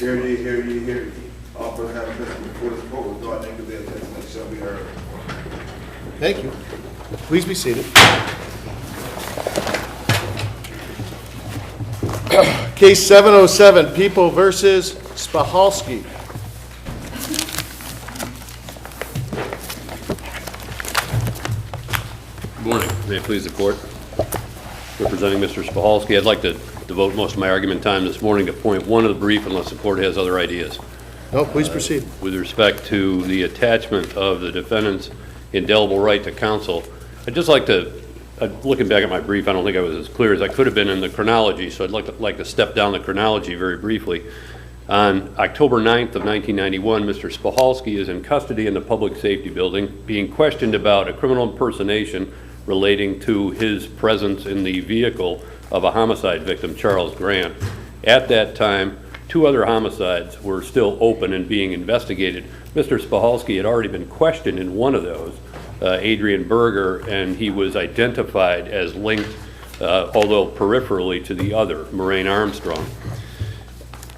Hear ye, hear ye, hear ye. Offer to have a testimony before this court will draw name to their testimony shall be heard. Thank you. Please be seated. Case 707, People versus Spahalski. Good morning. May it please the court. Representing Mr. Spahalski, I'd like to devote most of my argument time this morning to point one of the brief unless the court has other ideas. No, please proceed. With respect to the attachment of the defendant's indelible right to counsel, I'd just like to, looking back at my brief, I don't think I was as clear as I could have been in the chronology, so I'd like to step down the chronology very briefly. On October 9th of 1991, Mr. Spahalski is in custody in the Public Safety Building, being questioned about a criminal impersonation relating to his presence in the vehicle of a homicide victim, Charles Grant. At that time, 2 other homicides were still open and being investigated. Mr. Spahalski had already been questioned in one of those, Adrian Berger, and he was identified as linked, although peripherally, to the other, Moraine Armstrong.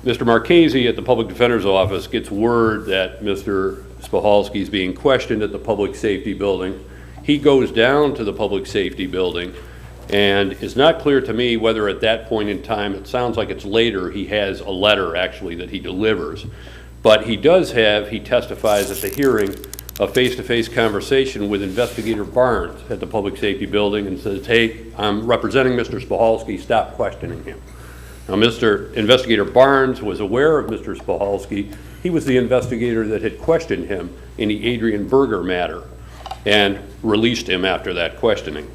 Mr. Marchese at the Public Defender's Office gets word that Mr. Spahalski is being questioned at the Public Safety Building. He goes down to the Public Safety Building, and it's not clear to me whether at that point in time, it sounds like it's later, he has a letter actually that he delivers. But he does have, he testifies at the hearing, a face-to-face conversation with Investigator Barnes at the Public Safety Building and says, hey, I'm representing Mr. Spahalski, stop questioning him. Now, Mr. Investigator Barnes was aware of Mr. Spahalski. He was the investigator that had questioned him in the Adrian Berger matter and released him after that questioning.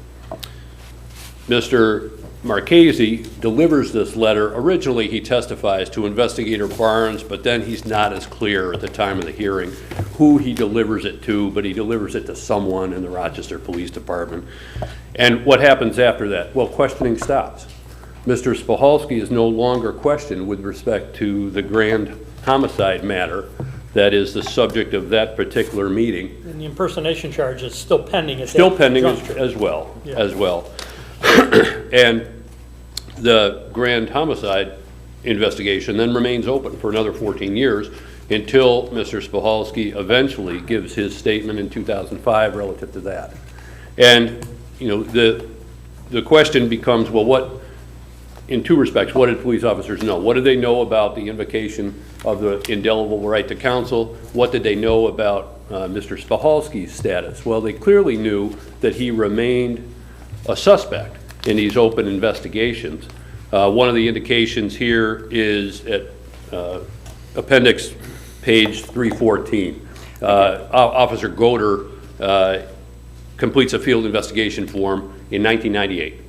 Mr. Marchese delivers this letter. Originally, he testifies to Investigator Barnes, but then he's not as clear at the time of the hearing who he delivers it to, but he delivers it to someone in the Rochester Police Department. And what happens after that? Well, questioning stops. Mr. Spahalski is no longer questioned with respect to the grand homicide matter that is the subject of that particular meeting. And the impersonation charge is still pending at Still that pending juncture. as well, Yeah. And the grand homicide investigation then remains open for another 14 years until Mr. Spahalski eventually gives his statement in 2005 relative to that. And, you know, the question becomes, well, what, in 2 respects, what did police officers know? What did they know about the invocation of the indelible right to counsel? What did they know about Mr. Spahalski's status? Well, they clearly knew that he remained a suspect in these open investigations. One of the indications here is at appendix page 314. Officer Goder completes a field investigation form in 1998.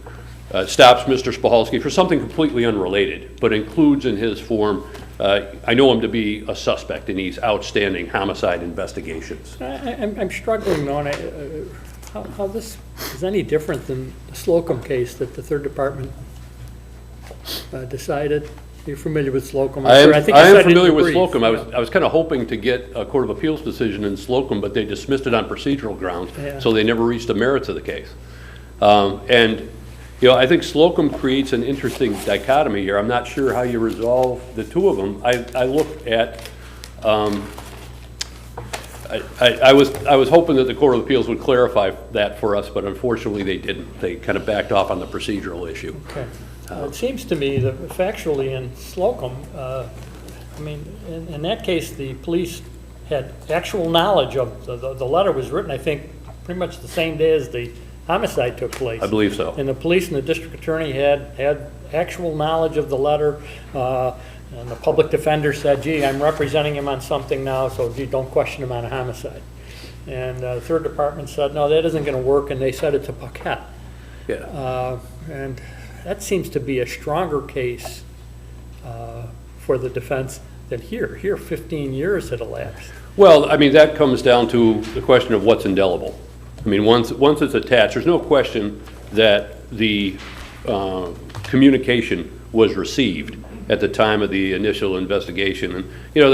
Stops Mr. Spahalski for something completely unrelated, but includes in his form, I know him to be a suspect in these outstanding homicide investigations. I'm struggling on how this is any different than the Slocum case that the 3rd Department decided. You're familiar with Slocum? I am familiar with brief. Slocum. I was kind of hoping to get a Court of Appeals decision in Slocum, but they dismissed it on procedural grounds, so they never reached the merits of the case. And you know, I think Slocum creates an interesting dichotomy here. I'm not sure how you resolve the 2 of them. I looked at, I was hoping that the Court of Appeals would clarify that for us, but unfortunately they didn't. They kind of backed off on the procedural issue. Okay. It seems to me that factually in Slocum, I mean, in that case, the police had actual knowledge of the letter was written, I think, pretty much the same day as the homicide took place. I believe so. And the police and the district attorney had actual knowledge of the letter, and the public defender said, gee, I'm representing him on something now, so gee, don't question him on a homicide. And the 3rd Department said, no, that isn't going to work, and they set it to Paquette. Yeah. And that seems to be a stronger case for the defense than here. Here, 15 years had elapsed. Well, I mean, that comes down to the question of what's indelible. I mean, once it's attached, there's no question that the communication was received at the time of the initial investigation. And, you know,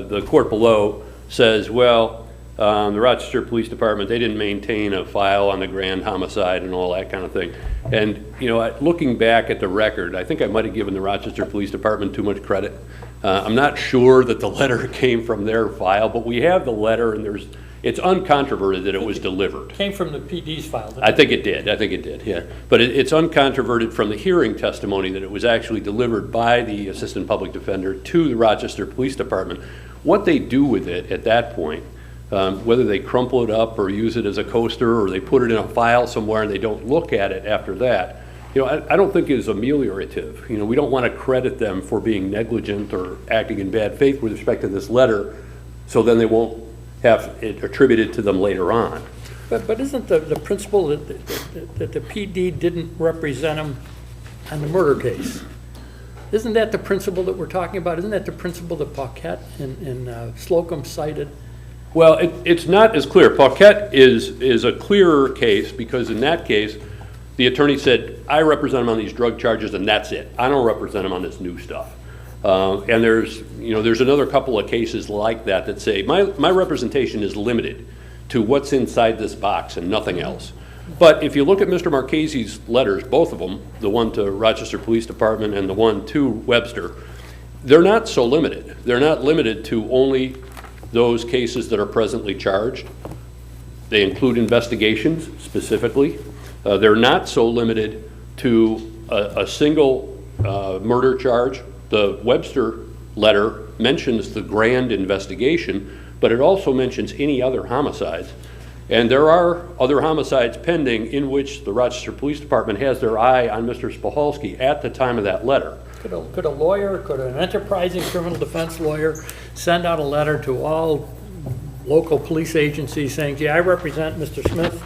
the court below says, well, the Rochester Police Department, they didn't maintain a file on the grand homicide and all that kind of thing. And, you know, looking back at the record, I think I might have given the Rochester Police Department too much credit. I'm not sure that the letter came from their file, but we have the letter, and it's uncontroverted that it was delivered. Came from the PD's file. didn't I think it did, yeah. But it's uncontroverted from the hearing testimony that it was actually delivered by the Assistant Public Defender to the Rochester Police Department. What they do with it at that point, whether they crumple it up or use it as a coaster or they put it in a file somewhere and they don't look at it after that, you know, I don't think is ameliorative. You know, we don't want to credit them for being negligent or acting in bad faith with respect to this letter, so then they won't have it attributed to them later on. But isn't the principle that the PD didn't represent him on the murder case? Isn't that the principle that we're talking about? Isn't that the principle that Paquette and Slocum cited? Well, it's not as clear. Paquette is a clearer case because in that case, the attorney said, I represent him on these drug charges and that's it. I don't represent him on this new stuff. And there's another couple of cases like that that say, my representation is limited to what's inside this box and nothing else. But if you look at Mr. Marchese's letters, both of them, the one to Rochester Police Department and the one to Webster, they're not so limited. They're not limited to only those cases that are presently charged. They include investigations specifically. They're not so limited to a single murder charge. The Webster letter mentions the grand investigation, but it also mentions any other homicides. And there are other homicides pending in which the Rochester Police Department has their eye on Mr. Spahalski at the time of that letter. Could a lawyer, could an enterprising criminal defense lawyer send out a letter to all local police agencies saying, gee, I represent Mr. Smith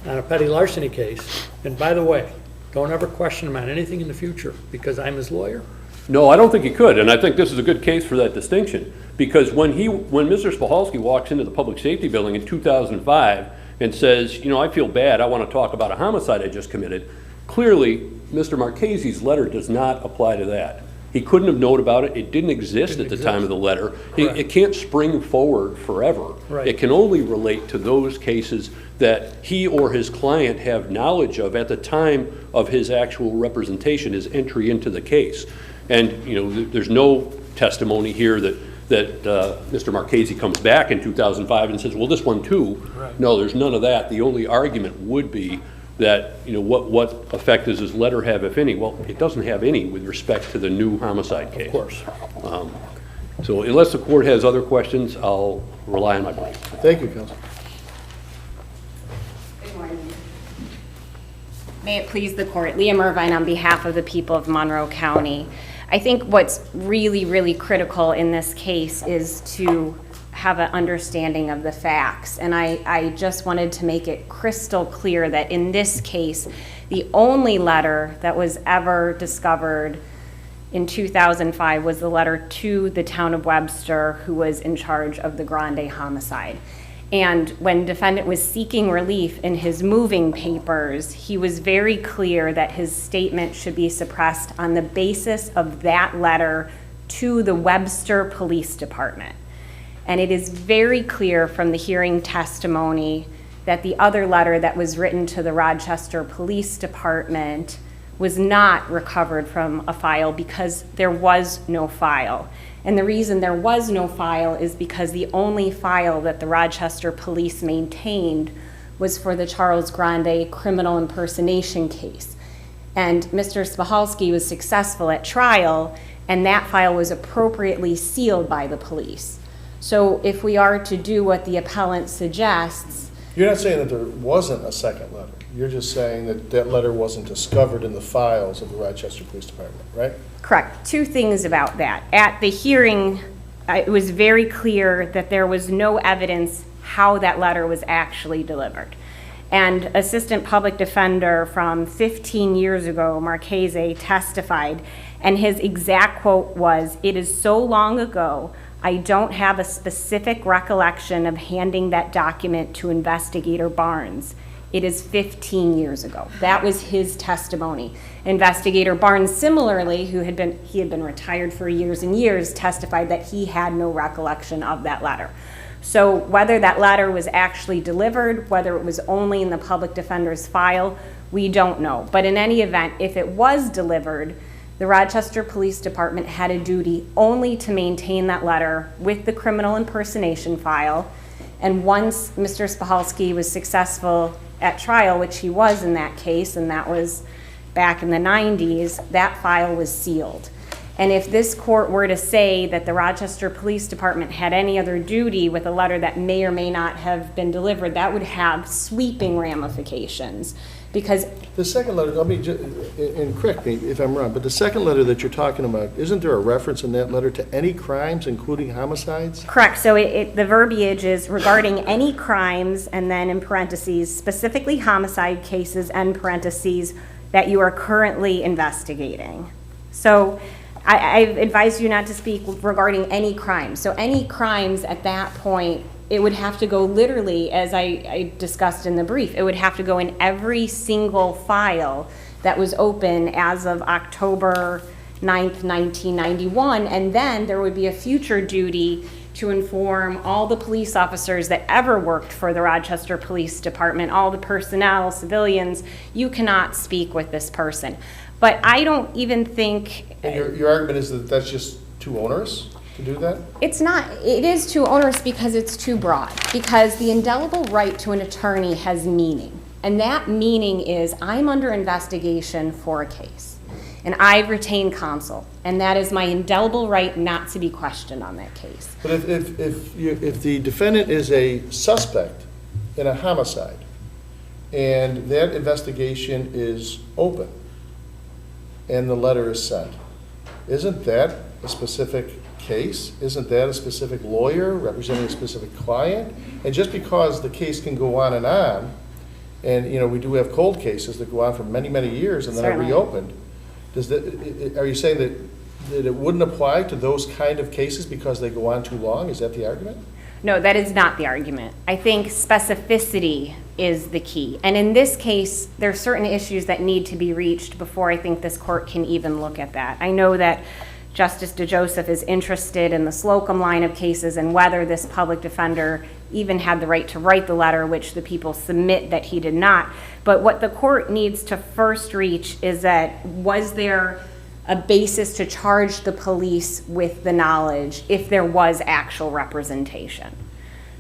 on a petty larceny case, and by the way, don't ever question him on anything in the future because I'm his lawyer? No, I don't think he could, and I think this is a good case for that distinction, because when Mr. Spahalski walks into the public safety building in 2005 and says, you know, I feel bad, I want to talk about a homicide I just committed, clearly Mr. Marchese's letter does not apply to that. He couldn't have known about it. It didn't exist at the time of the letter. It can't spring forward forever. Right. It can only relate to those cases that he or his client have knowledge of at the time of his actual representation, his entry into the case. And you know, there's no testimony here that Mr. Marchese comes back in 2005 and says, well, this one too. Right. No, there's none of that. The only argument would be that, you know, what effect does his letter have, if any? Well, it doesn't have any with respect to the new homicide case. Of course. So unless the court has other questions, I'll rely on my brief. Thank you, Counsel. Good morning. May it please the court, Leah Mervine on behalf of the people of Monroe County. I think what's really, really critical in this case is to have an understanding of the facts. And I just wanted to make it crystal clear that in this case, the only letter that was ever discovered in 2005 was the letter to the town of Webster, who was in charge of the Grande homicide. And when defendant was seeking relief in his moving papers, he was very clear that his statement should be suppressed on the basis of that letter to the Webster Police Department. And it is very clear from the hearing testimony that the other letter that was written to the Rochester Police Department was not recovered from a file because there was no file. And the reason there was no file is because the only file that the Rochester Police maintained was for the Charles Grande criminal impersonation case. And Mr. Spahalski was successful at trial, and that file was appropriately sealed by the police. So if we are to do what the appellant suggests. You're not saying that there wasn't a second letter. You're just saying that that letter wasn't discovered in the files of the Rochester Police Department, right? Correct. Two things about that. At the hearing, it was very clear that there was no evidence how that letter was actually delivered. And Assistant Public Defender from 15 years ago, Marchese, testified, and his exact quote was, "It is so long ago, I don't have a specific recollection of handing that document to Investigator Barnes. It is 15 years ago." That was his testimony. Investigator Barnes, similarly, he had been retired for years and years, testified that he had no recollection of that letter. So whether that letter was actually delivered, whether it was only in the public defender's file, we don't know. But in any event, if it was delivered, the Rochester Police Department had a duty only to maintain that letter with the criminal impersonation file. And once Mr. Spahalski was successful at trial, which he was in that case, and that was back in the 90s, that file was sealed. And if this court were to say that the Rochester Police Department had any other duty with a letter that may or may not have been delivered, that would have sweeping ramifications. Because The second letter, let me, and correct me if I'm wrong, but the second letter that you're talking about, isn't there a reference in that letter to any crimes, including homicides? correct, so the verbiage is regarding any crimes, and then in parentheses, specifically homicide cases, and parentheses, that you are currently investigating. So I've advised you not to speak regarding any crimes. So any crimes at that point, it would have to go literally, as I discussed in the brief, it would have to go in every single file that was open as of October 9th, 1991, and then there would be a future duty to inform all the police officers that ever worked for the Rochester Police Department, all the personnel, civilians, you cannot speak with this person. But I don't even think... And your argument is that that's just too onerous to do that? It's not. It is too onerous because it's too broad. Because the indelible right to an attorney has meaning. And that meaning is I'm under investigation for a case. And I've retained counsel. And that is my indelible right not to be questioned on that case. But if the defendant is a suspect in a homicide, and that investigation is open, and the letter is sent, isn't that a specific case? Isn't that a specific lawyer representing a specific client? And just because the case can go on, and we do have cold cases that go on for many, many years and then are Certainly. reopened, are you saying that it wouldn't apply to those kind of cases because they go on too long? Is that the argument? No, that is not the argument. I think specificity is the key. And in this case, there are certain issues that need to be reached before I think this court can even look at that. I know that Justice DeJoseph is interested in the Slocum line of cases and whether this public defender even had the right to write the letter, which the people submit that he did not. But what the court needs to first reach is that was there a basis to charge the police with the knowledge if there was actual representation.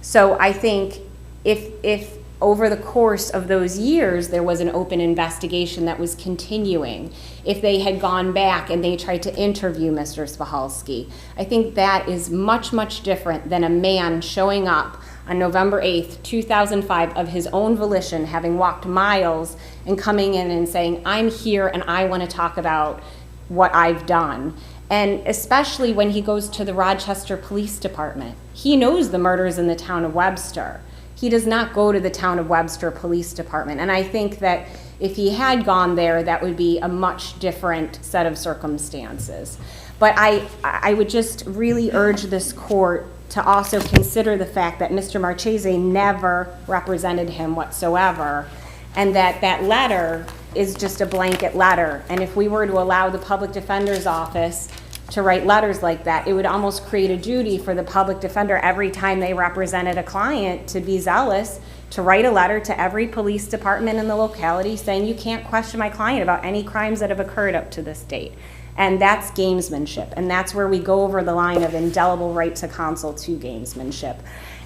So I think if over the course of those years there was an open investigation that was continuing, if they had gone back and they tried to interview Mr. Spahalski, I think that is much, much different than a man showing up on November 8th, 2005, of his own volition, having walked miles and coming in and saying, I'm here and I want to talk about what I've done. And especially when he goes to the Rochester Police Department. He knows the murders in the town of Webster. He does not go to the town of Webster Police Department. And I think that if he had gone there, that would be a much different set of circumstances. But I would just really urge this court to also consider the fact that Mr. Marchese never represented him whatsoever, and that letter is just a blanket letter. And if we were to allow the public defender's office to write letters like that, it would almost create a duty for the public defender every time they represented a client to be zealous, to write a letter to every police department in the locality saying you can't question my client about any crimes that have occurred up to this date. And that's gamesmanship. And that's where we go over the line of indelible right to counsel to gamesmanship.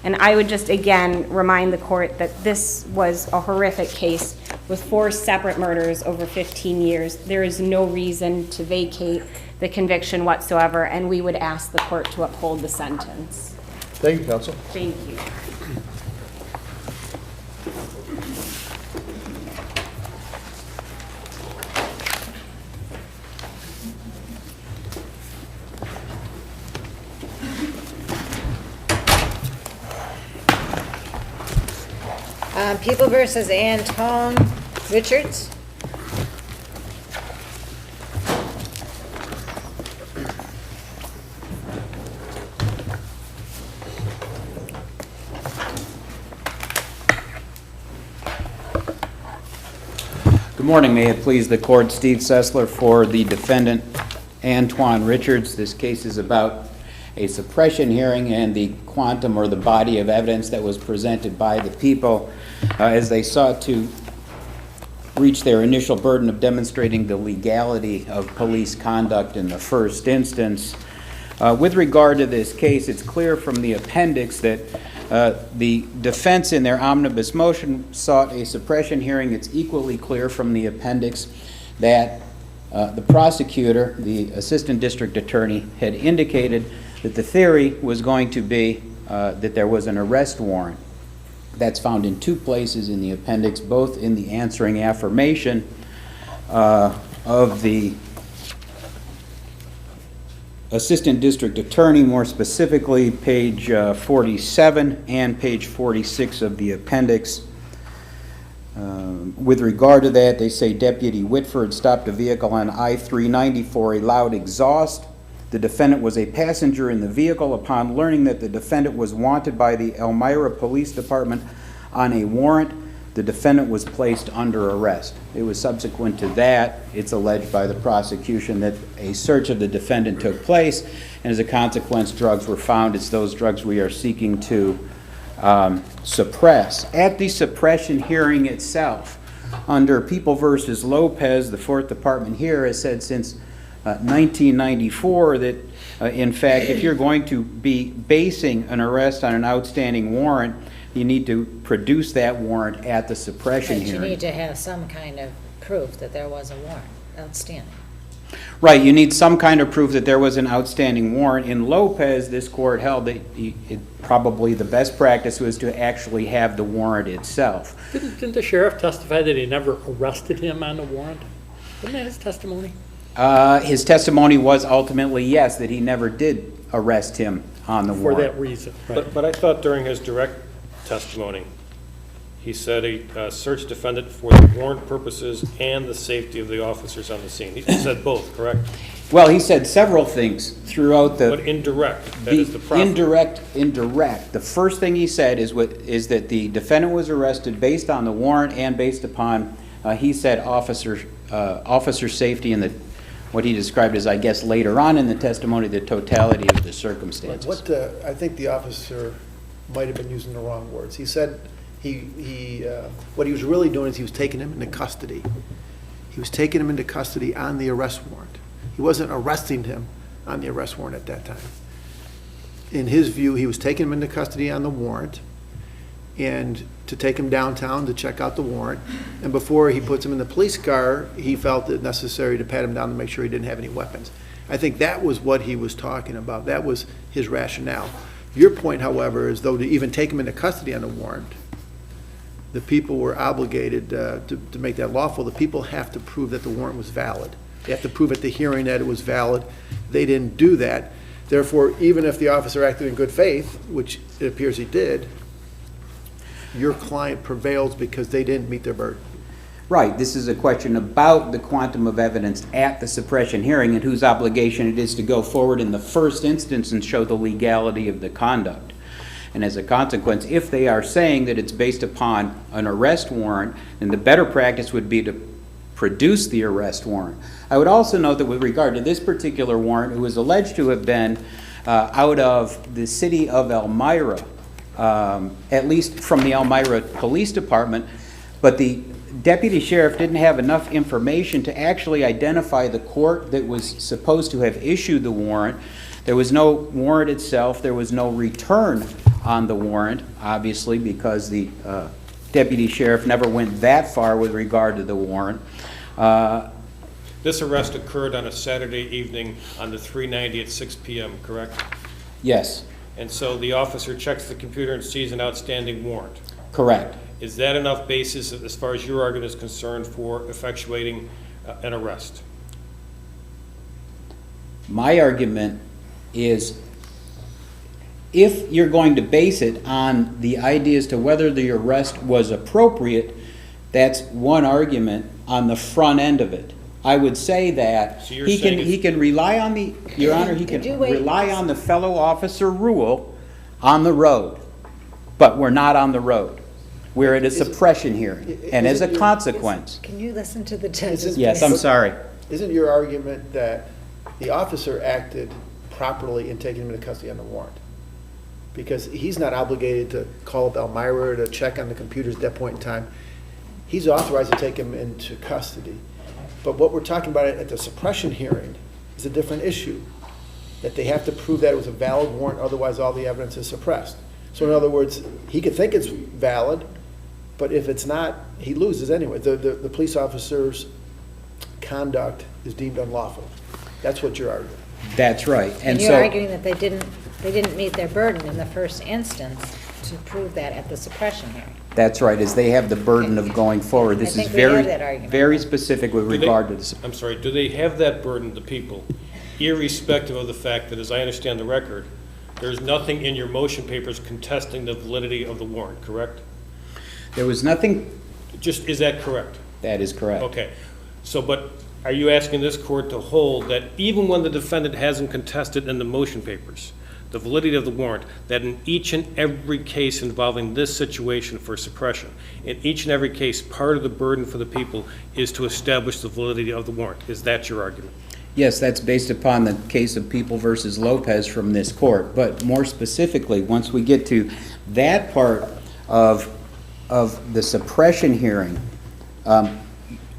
And I would just again remind the court that this was a horrific case with 4 separate murders over 15 years. There is no reason to vacate the conviction whatsoever, and we would ask the court to uphold the sentence. Thank you, counsel. Thank you. People versus Anton Richards. Good morning. May it please the court, Steve Sessler for the defendant, Antoine Richards. This case is about a suppression hearing and the quantum or the body of evidence that was presented by the people as they sought to reach their initial burden of demonstrating the legality of police conduct in the first instance. With regard to this case, it's clear from the appendix that the defense in their omnibus motion sought a suppression hearing. It's equally clear from the appendix that the prosecutor, the assistant district attorney, had indicated that the theory was going to be that there was an arrest warrant. That's found in two places in the appendix, both in the answering affirmation of the assistant district attorney, more specifically page 47 and page 46 of the appendix. With regard to that, they say Deputy Whitford stopped a vehicle on I-390 for a loud exhaust. The defendant was a passenger in the vehicle. Upon learning that the defendant was wanted by the Elmira Police Department on a warrant, the defendant was placed under arrest. It was subsequent to that, it's alleged by the prosecution, that a search of the defendant took place, and as a consequence, drugs were found. It's those drugs we are seeking to suppress. At the suppression hearing itself, under People v. Lopez, the Fourth Department here has said since 1994 that, in fact, if you're going to be basing an arrest on an outstanding warrant, you need to produce that warrant at the suppression But you hearing. need to have some kind of proof that there was a warrant outstanding. Right, you need some kind of proof that there was an outstanding warrant. In Lopez, this court held that probably the best practice was to actually have the warrant itself. Didn't the sheriff testify that he never arrested him on the warrant? Wasn't that his testimony? His testimony was ultimately, yes, that he never did arrest him on the For warrant. that reason, right? But I thought during his direct testimony, he said he searched defendant for the warrant purposes and the safety of the officers on the scene. He said both, correct? Well, he said several things throughout the... But indirect, that is the proffer. Indirect. The first thing he said is that the defendant was arrested based on the warrant and based upon, he said, officer safety and what he described as, I guess, later on in the testimony, the totality of the circumstances. I think the officer might have been using the wrong words. He said what he was really doing is he was taking him into custody. He was taking him into custody on the arrest warrant. He wasn't arresting him on the arrest warrant at that time. In his view, he was taking him into custody on the warrant and to take him downtown to check out the warrant. And before he puts him in the police car, he felt it necessary to pat him down to make sure he didn't have any weapons. I think that was what he was talking about. That was his rationale. Your point, however, is though to even take him into custody on the warrant, the people were obligated to make that lawful. The people have to prove that the warrant was valid. They have to prove at the hearing that it was valid. They didn't do that. Therefore, even if the officer acted in good faith, which it appears he did, your client prevails because they didn't meet their burden. Right. This is a question about the quantum of evidence at the suppression hearing and whose obligation it is to go forward in the first instance and show the legality of the conduct. And as a consequence, if they are saying that it's based upon an arrest warrant, then the better practice would be to produce the arrest warrant. I would also note that with regard to this particular warrant, it was alleged to have been out of the city of Elmira, at least from the Elmira Police Department, but the deputy sheriff didn't have enough information to actually identify the court that was supposed to have issued the warrant. There was no warrant itself. There was no return on the warrant, obviously, because the deputy sheriff never went that far with regard to the warrant. This arrest occurred on a Saturday evening on the 390 at 6 p.m., correct? Yes, And so the officer checks the computer and sees an outstanding warrant. correct. Is that enough basis, as far as your argument is concerned, for effectuating an arrest? My argument is if you're going to base it on the idea as to whether the arrest was appropriate, that's one argument on the front end of it. I would say that So you're he saying can, he can rely on the, Your Honor, he can Could you wait? rely on the fellow officer rule on the road, but we're not on the road. We're at a suppression hearing, and as a consequence, Can you listen to the judges? yes, please? I'm sorry. Isn't your argument that the officer acted properly in taking him into custody on the warrant. Because he's not obligated to call up Elmira to check on the computers at that point in time. He's authorized to take him into custody. But what we're talking about at the suppression hearing is a different issue. That they have to prove that it was a valid warrant, otherwise all the evidence is suppressed. So in other words, he could think it's valid, but if it's not, he loses anyway. The police officer's conduct is deemed unlawful. That's what you're arguing. That's right. And so you're arguing that they didn't meet their burden in the first instance to prove that at the suppression hearing. That's right, as they have the burden of going forward. This I is think we have very, that argument. very specific with Do they- regard to this. I'm sorry, do they have that burden, the people, irrespective of the fact that, as I understand the record, there's nothing in your motion papers contesting the validity of the warrant, correct? There was nothing, Just, is that correct? that is correct. Okay. So, but are you asking this court to hold that even when the defendant hasn't contested in the motion papers, the validity of the warrant, that in each and every case involving this situation for suppression, in each and every case, part of the burden for the people is to establish the validity of the warrant? Is that your argument? Yes, that's based upon the case of People versus Lopez from this court. But more specifically, once we get to that part of the suppression hearing,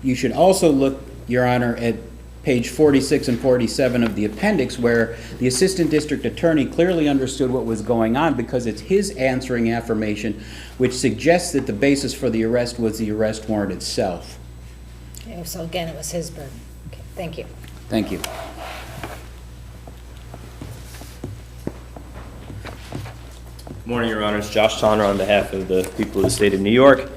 you should also look, Your Honor, at page 46 and 47 of the appendix, where the assistant district attorney clearly understood what was going on, because it's his answering affirmation which suggests that the basis for the arrest was the arrest warrant itself. Okay, so again, it was his burden. Okay, thank you. Thank you. Good morning, Your Honors. Josh Tonner on behalf of the people of the state of New York.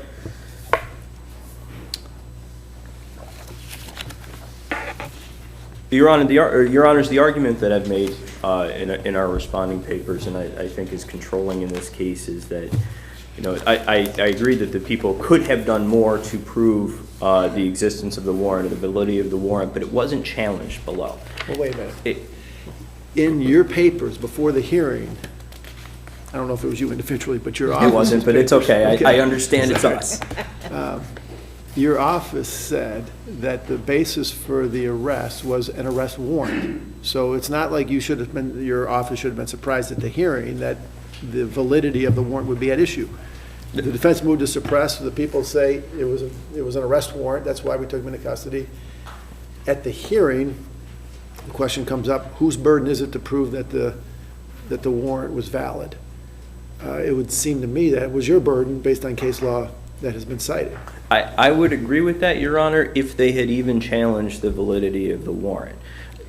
Your Honors, the argument that I've made in our responding papers, and I think is controlling in this case, is that, you know, I agree that the people could have done more to prove the existence of the warrant or the validity of the warrant, but it wasn't challenged below. Well, wait a minute. In your papers before the hearing, I don't know if it was you individually, but your office. It wasn't, but it's okay. I understand it's us. Your office said that the basis for the arrest was an arrest warrant. So it's not like your office should have been surprised at the hearing that the validity of the warrant would be at issue. The defense moved to suppress. The people say it was an arrest warrant. That's why we took him into custody. At the hearing, the question comes up: whose burden is it to prove that the warrant was valid? It would seem to me that it was your burden based on case law that has been cited. I would agree with that, Your Honor, if they had even challenged the validity of the warrant.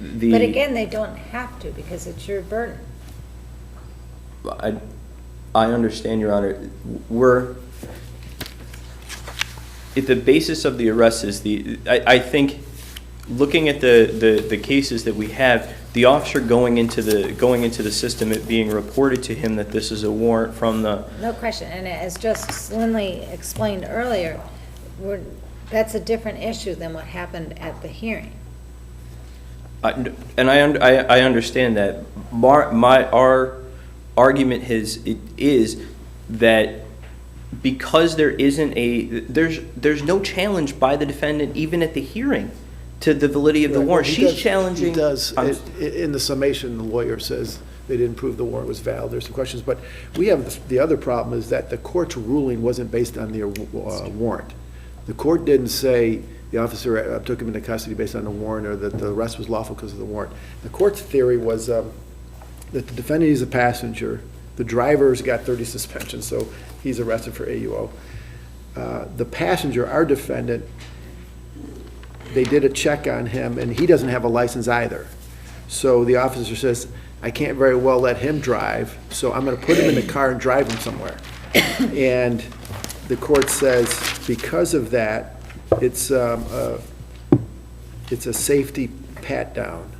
But again, they don't have to, because it's your burden. I understand, Your Honor. If the basis of the arrest is I think, looking at the cases that we have, the officer going into the system, it being reported to him that this is a warrant from the... No question, and as Justice Lindley explained earlier, that's a different issue than what happened at the hearing. And I understand that. Our argument is that because there's no challenge by the defendant even at the hearing to the validity of the warrant. She's challenging. He does. In the summation, the lawyer says they didn't prove the warrant was valid. There's some questions, but we have the other problem is that the court's ruling wasn't based on the warrant. The court didn't say the officer took him into custody based on the warrant, or that the arrest was lawful because of the warrant. The court's theory was that the defendant is a passenger. The driver's got 30 suspensions, so he's arrested for AUO. The passenger, our defendant, they did a check on him, and he doesn't have a license either. So the officer says, I can't very well let him drive, so I'm going to put him in the car and drive him somewhere. And the court says, because of that, it's a safety pat-down.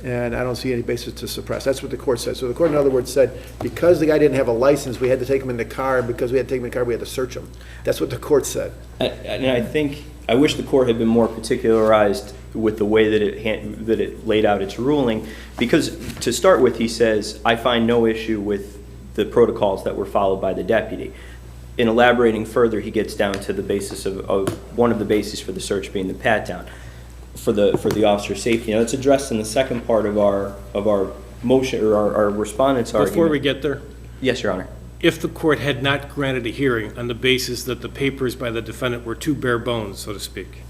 And I don't see any basis to suppress. That's what the court said. So the court, in other words, said, because the guy didn't have a license, we had to take him in the car, and because we had to take him in the car, we had to search him. That's what the court said. And I think, I wish the court had been more particularized with the way that it laid out its ruling, because to start with, he says, I find no issue with the protocols that were followed by the deputy. In elaborating further, he gets down to the basis of one of the bases for the search being the pat-down. for the officer's safety. Now, it's addressed in the second part of our motion, or our respondent's argument. Before we get there, Yes, Your Honor. if the court had not granted a hearing on the basis that the papers by the defendant were too bare bones, so to speak,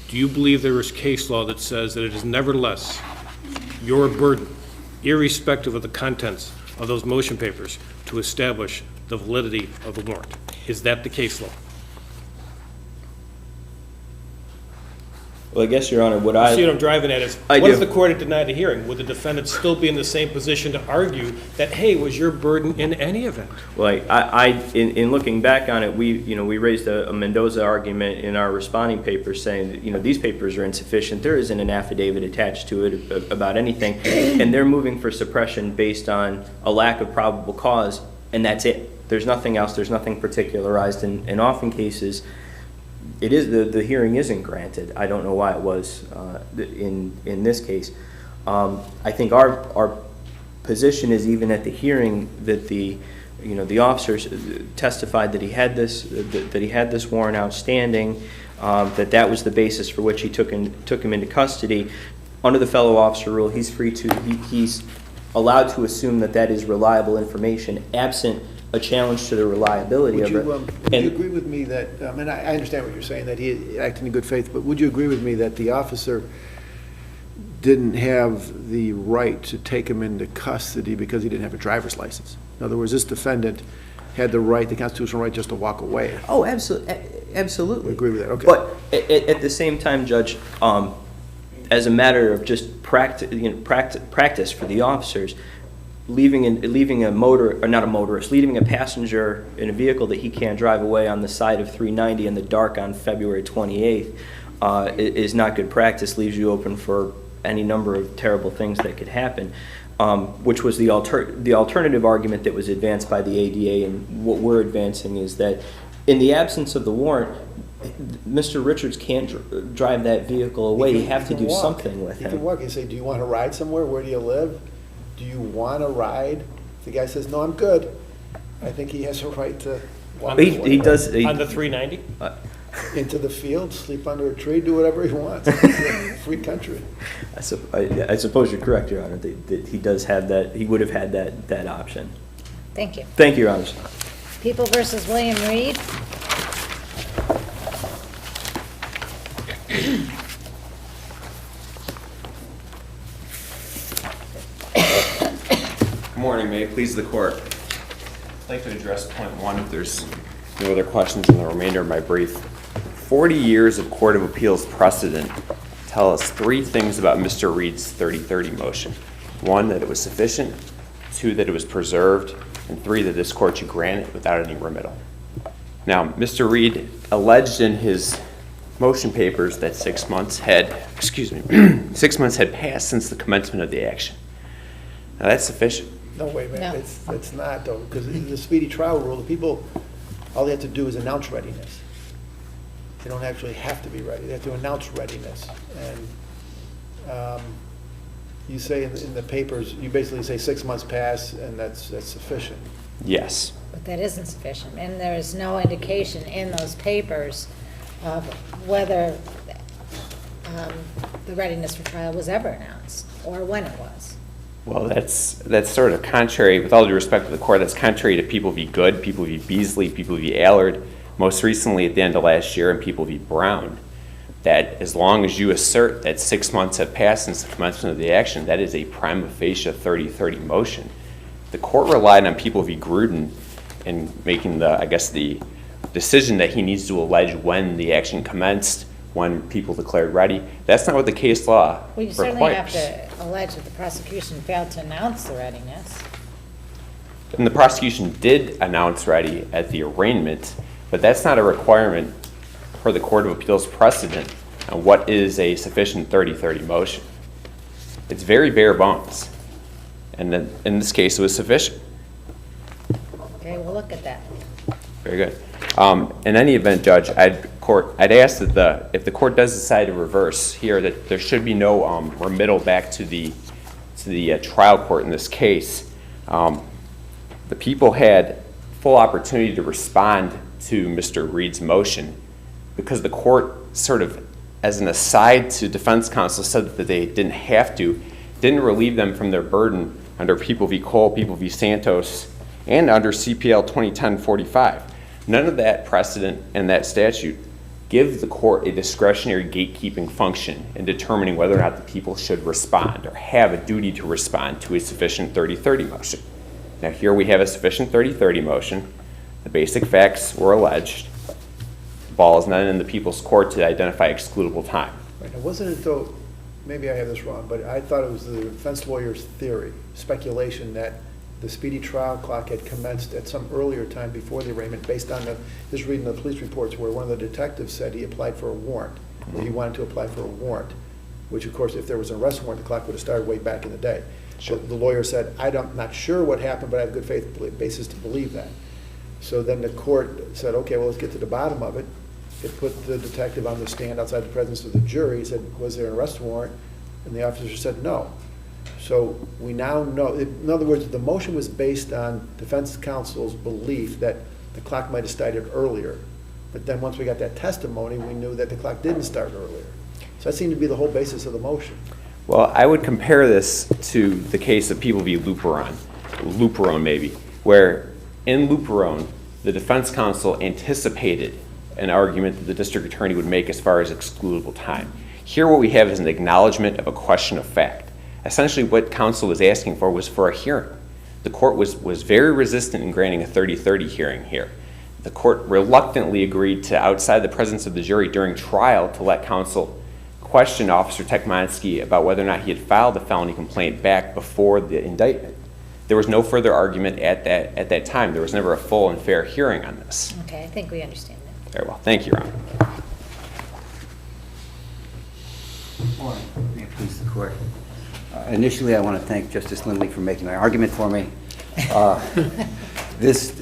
do you believe there is case law that says that it is nevertheless your burden, irrespective of the contents of those motion papers, to establish the validity of the warrant? Is that the case law? Well, I guess, Your Honor, See what I'm driving at is, I what do. if the court had denied a hearing? Would the defendant still be in the same position to argue that, hey, it was your burden in any event? Well, in looking back on it, we raised a Mendoza argument in our responding papers saying that, these papers are insufficient. There isn't an affidavit attached to it about anything, and they're moving for suppression based on a lack of probable cause, and that's it. There's nothing else. There's nothing particularized, and often cases, it is the hearing isn't granted. I don't know why it was in this case. I think our position is, even at the hearing, that the officers testified that he had this warrant outstanding, that was the basis for which he took him into custody. Under the fellow officer rule, he's allowed to assume that is reliable information, absent a challenge to the reliability of it. Would you agree with me that, and I understand what you're saying, that he acted in good faith, but would you agree with me that the officer didn't have the right to take him into custody because he didn't have a driver's license? In other words, this defendant had the constitutional right just to walk away. Oh, absolutely. We agree with that, okay. But at the same time, Judge, as a matter of just practice for the officers, leaving a passenger in a vehicle that he can't drive away on the side of 390 in the dark on February 28th is not good practice. Leaves you open for any number of terrible things that could happen, which was the alternative argument that was advanced by the ADA. And what we're advancing is that in the absence of the warrant, Mr. Richards can't drive that vehicle away. You have to do something with him. He can walk. You say, do you want to ride somewhere? Where do you live? Do you want to ride? If the guy says, no, I'm good, I think he has a right to walk He does. On the 390? into the field, sleep under a tree, do whatever he wants. It's a free country. I suppose you're correct, Your Honor, that he does have that. He would have had that option. Thank you. Thank you, Your Honor. People versus William Reed. Good morning, may it please the court. I'd like to address point one if there's no other questions in the remainder of my brief. 40 years of Court of Appeals precedent tell us three things about Mr. Reed's 3030 motion. One, that it was sufficient. Two, that it was preserved. And three, that this court should grant it without any remittal. Now, Mr. Reed alleged in his motion papers that 6 months had passed since the commencement of the action. Now, that's sufficient. No, wait a minute, No. it's not though, because in the speedy trial rule, the people, all they have to do is announce readiness. They don't actually have to be ready, they have to announce readiness. And you say in the papers, you basically say 6 months pass, and that's sufficient. Yes. But that isn't sufficient, and there is no indication in those papers of whether the readiness for trial was ever announced, or when it was. Well, that's sort of contrary, with all due respect to the court, that's contrary to People v. Good, People v. Beasley, People v. Allard, most recently at the end of last year in People v. Brown, that as long as you assert that 6 months have passed since the commencement of the action, that is a prima facie 3030 motion. The court relied on People v. Gruden in making the decision that he needs to allege when the action commenced, when people declared ready. That's not what the case law requires. Well, you certainly have to allege that the prosecution failed to announce the readiness. And the prosecution did announce ready at the arraignment, but that's not a requirement for the Court of Appeals precedent on what is a sufficient 3030 motion. It's very bare bones. And then in this case, it was sufficient. Okay, we'll look at that. Very good. In any event, Judge, I'd ask that if the court does decide to reverse here, that there should be no remittal back to the trial court in this case. The people had full opportunity to respond to Mr. Reed's motion because the court sort of as an aside to defense counsel, said that they didn't have to, didn't relieve them from their burden under People v. Cole, People v. Santos, and under CPL 2010-45. None of that precedent and that statute give the court a discretionary gatekeeping function in determining whether or not the people should respond or have a duty to respond to a sufficient 30-30 motion. Now here we have a sufficient 30-30 motion. The basic facts were alleged. The ball is not in the people's court to identify excludable time. Right, now wasn't it though, maybe I have this wrong, but I thought it was the defense lawyer's theory, speculation that the speedy trial clock had commenced at some earlier time before the arraignment based on his reading of the police reports where one of the detectives said he applied for a warrant, or he wanted to apply for a warrant, which of course if there was an arrest warrant, the clock would have started way back in the day. Sure. So the lawyer said, I'm not sure what happened, but I have good faith basis to believe that. So then the court said, okay, well, let's get to the bottom of it. It put the detective on the stand outside the presence of the jury. He said, was there an arrest warrant? And the officer said no. So we now know, in other words, the motion was based on defense counsel's belief that the clock might have started earlier. But then once we got that testimony, we knew that the clock didn't start earlier. So that seemed to be the whole basis of the motion. Well, I would compare this to the case of People v. Luperon maybe, where in Luperon, the defense counsel anticipated an argument that the district attorney would make as far as excludable time. Here what we have is an acknowledgement of a question of fact. Essentially what counsel was asking for was for a hearing. The court was very resistant in granting a 30-30 hearing here. The court reluctantly agreed to, outside the presence of the jury during trial, to let counsel question Officer Tekmansky about whether or not he had filed a felony complaint back before the indictment. There was no further argument at that time. There was never a full and fair hearing on this. Okay, I think we understand that. Very well. Thank you, Your Honor. Morning. May it please the court. Initially, I want to thank Justice Lindley for making my argument for me. As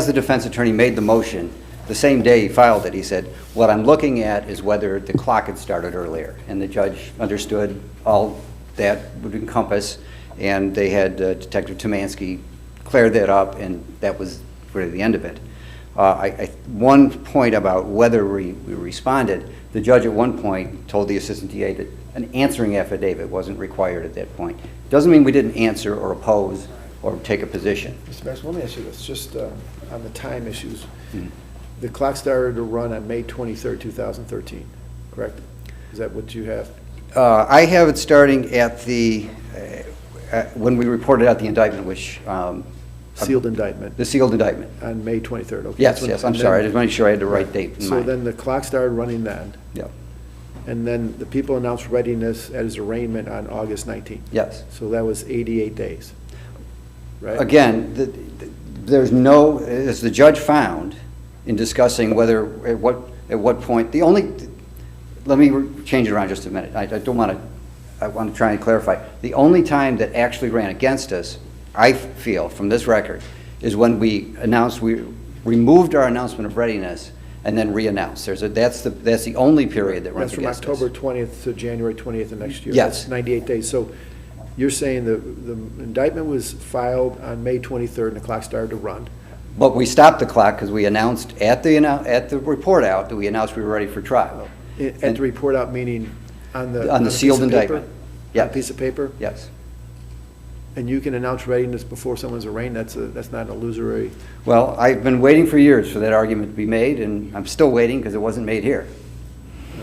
the defense attorney made the motion, the same day he filed it, he said, what I'm looking at is whether the clock had started earlier. And the judge understood all that would encompass, and they had Detective Tekmansky clear that up, and that was really the end of it. One point about whether we responded, the judge at one point told the assistant DA that an answering affidavit wasn't required at that point. Doesn't mean we didn't answer or oppose or take a position. Mr. Maxwell, let me ask you this, just on the time issues. The clock started to run on May 23rd, 2013, correct? Is that what you have? I have it starting at the, when we reported out the indictment, which... Sealed indictment. The sealed indictment. On May 23rd, okay. Yes, I'm sorry, I just want to make sure I had the right date in mind. So then the clock started running then? Yep. And then the people announced readiness at his arraignment on August 19th? Yes. So that was 88 days, right? Again, there's no, as the judge found in discussing whether, at what point, the only, let me change it around just a minute. I want to try and clarify. The only time that actually ran against us, I feel, from this record, is when we announced, we removed our announcement of readiness and then re-announced. That's the only period that runs against us. That's from October 20th to January 20th of next year? Yes. That's 98 days. So you're saying the indictment was filed on May 23rd and the clock started to run? But we stopped the clock because we announced at the report out that we announced we were ready for trial. At the report out, meaning on the sealed piece of paper? indictment. Yes. On a piece of paper? Yes. And you can announce readiness before someone's arraigned? That's not an illusory... Well, I've been waiting for years for that argument to be made, and I'm still waiting because it wasn't made here.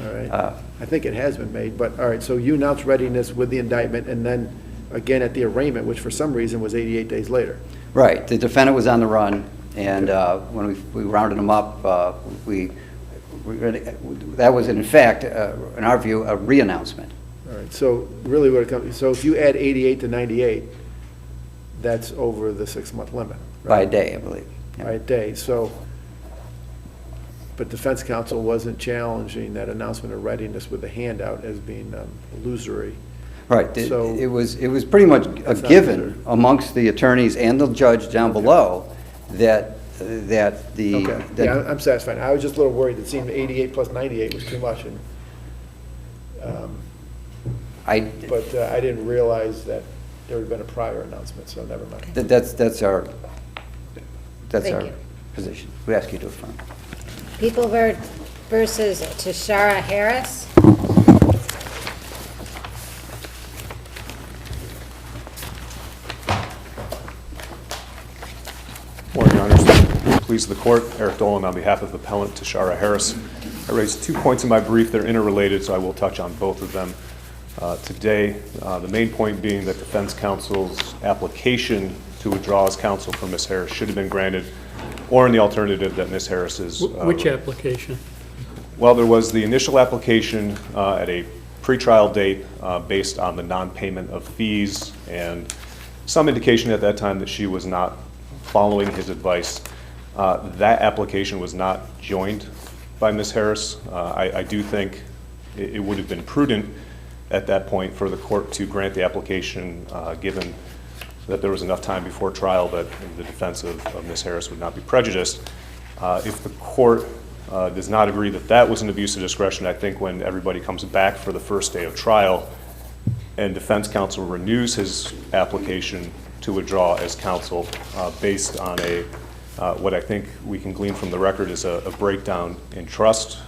All right. I think it has been made, but all right, so you announced readiness with the indictment and then again at the arraignment, which for some reason was 88 days later. Right. The defendant was on the run, and when we rounded him up, that was in fact, in our view, a re-announcement. All right, so really what it comes, so if you add 88 to 98, that's over the 6-month limit, right? By a day, I believe. Yeah. By a day, so, but defense counsel wasn't challenging that announcement of readiness with the handout as being illusory. Right, So it was pretty much a given amongst the attorneys and the judge down below that the... Okay, yeah, I'm satisfied. I was just a little worried. It seemed 88 plus 98 was too much, and, but I didn't realize that there had been a prior announcement, so never mind. That's our Thank you. position. We ask you to affirm. People versus Tashara Harris. Morning, Your Honors. Please the court. Eric Dolan on behalf of appellant Tashara Harris. I raised 2 points in my brief. They're interrelated, so I will touch on both of them today. The main point being that defense counsel's application to withdraw as counsel for Ms. Harris should have been granted, or in the alternative that Ms. Harris's... Which application? Well, there was the initial application at a pretrial date based on the non-payment of fees and some indication at that time that she was not following his advice. That application was not joined by Ms. Harris. I do think it would have been prudent at that point for the court to grant the application given that there was enough time before trial that the defense of Ms. Harris would not be prejudiced. If the court does not agree that that was an abuse of discretion, I think when everybody comes back for the first day of trial and defense counsel renews his application to withdraw as counsel based on what I think we can glean from the record is a breakdown in trust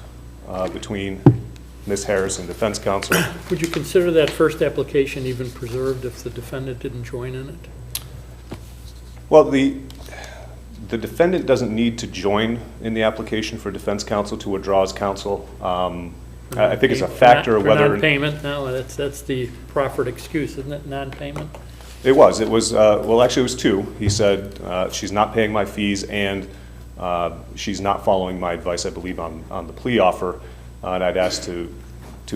between Ms. Harris and defense counsel. Would you consider that first application even preserved if the defendant didn't join in it? Well, the defendant doesn't need to join in the application for defense counsel to withdraw as counsel. I think it's a factor of whether... Non-payment? No, that's the proffered excuse, isn't it, non-payment? It was. Well, actually it was two. He said, she's not paying my fees and she's not following my advice, I believe, on the plea offer. And I'd asked to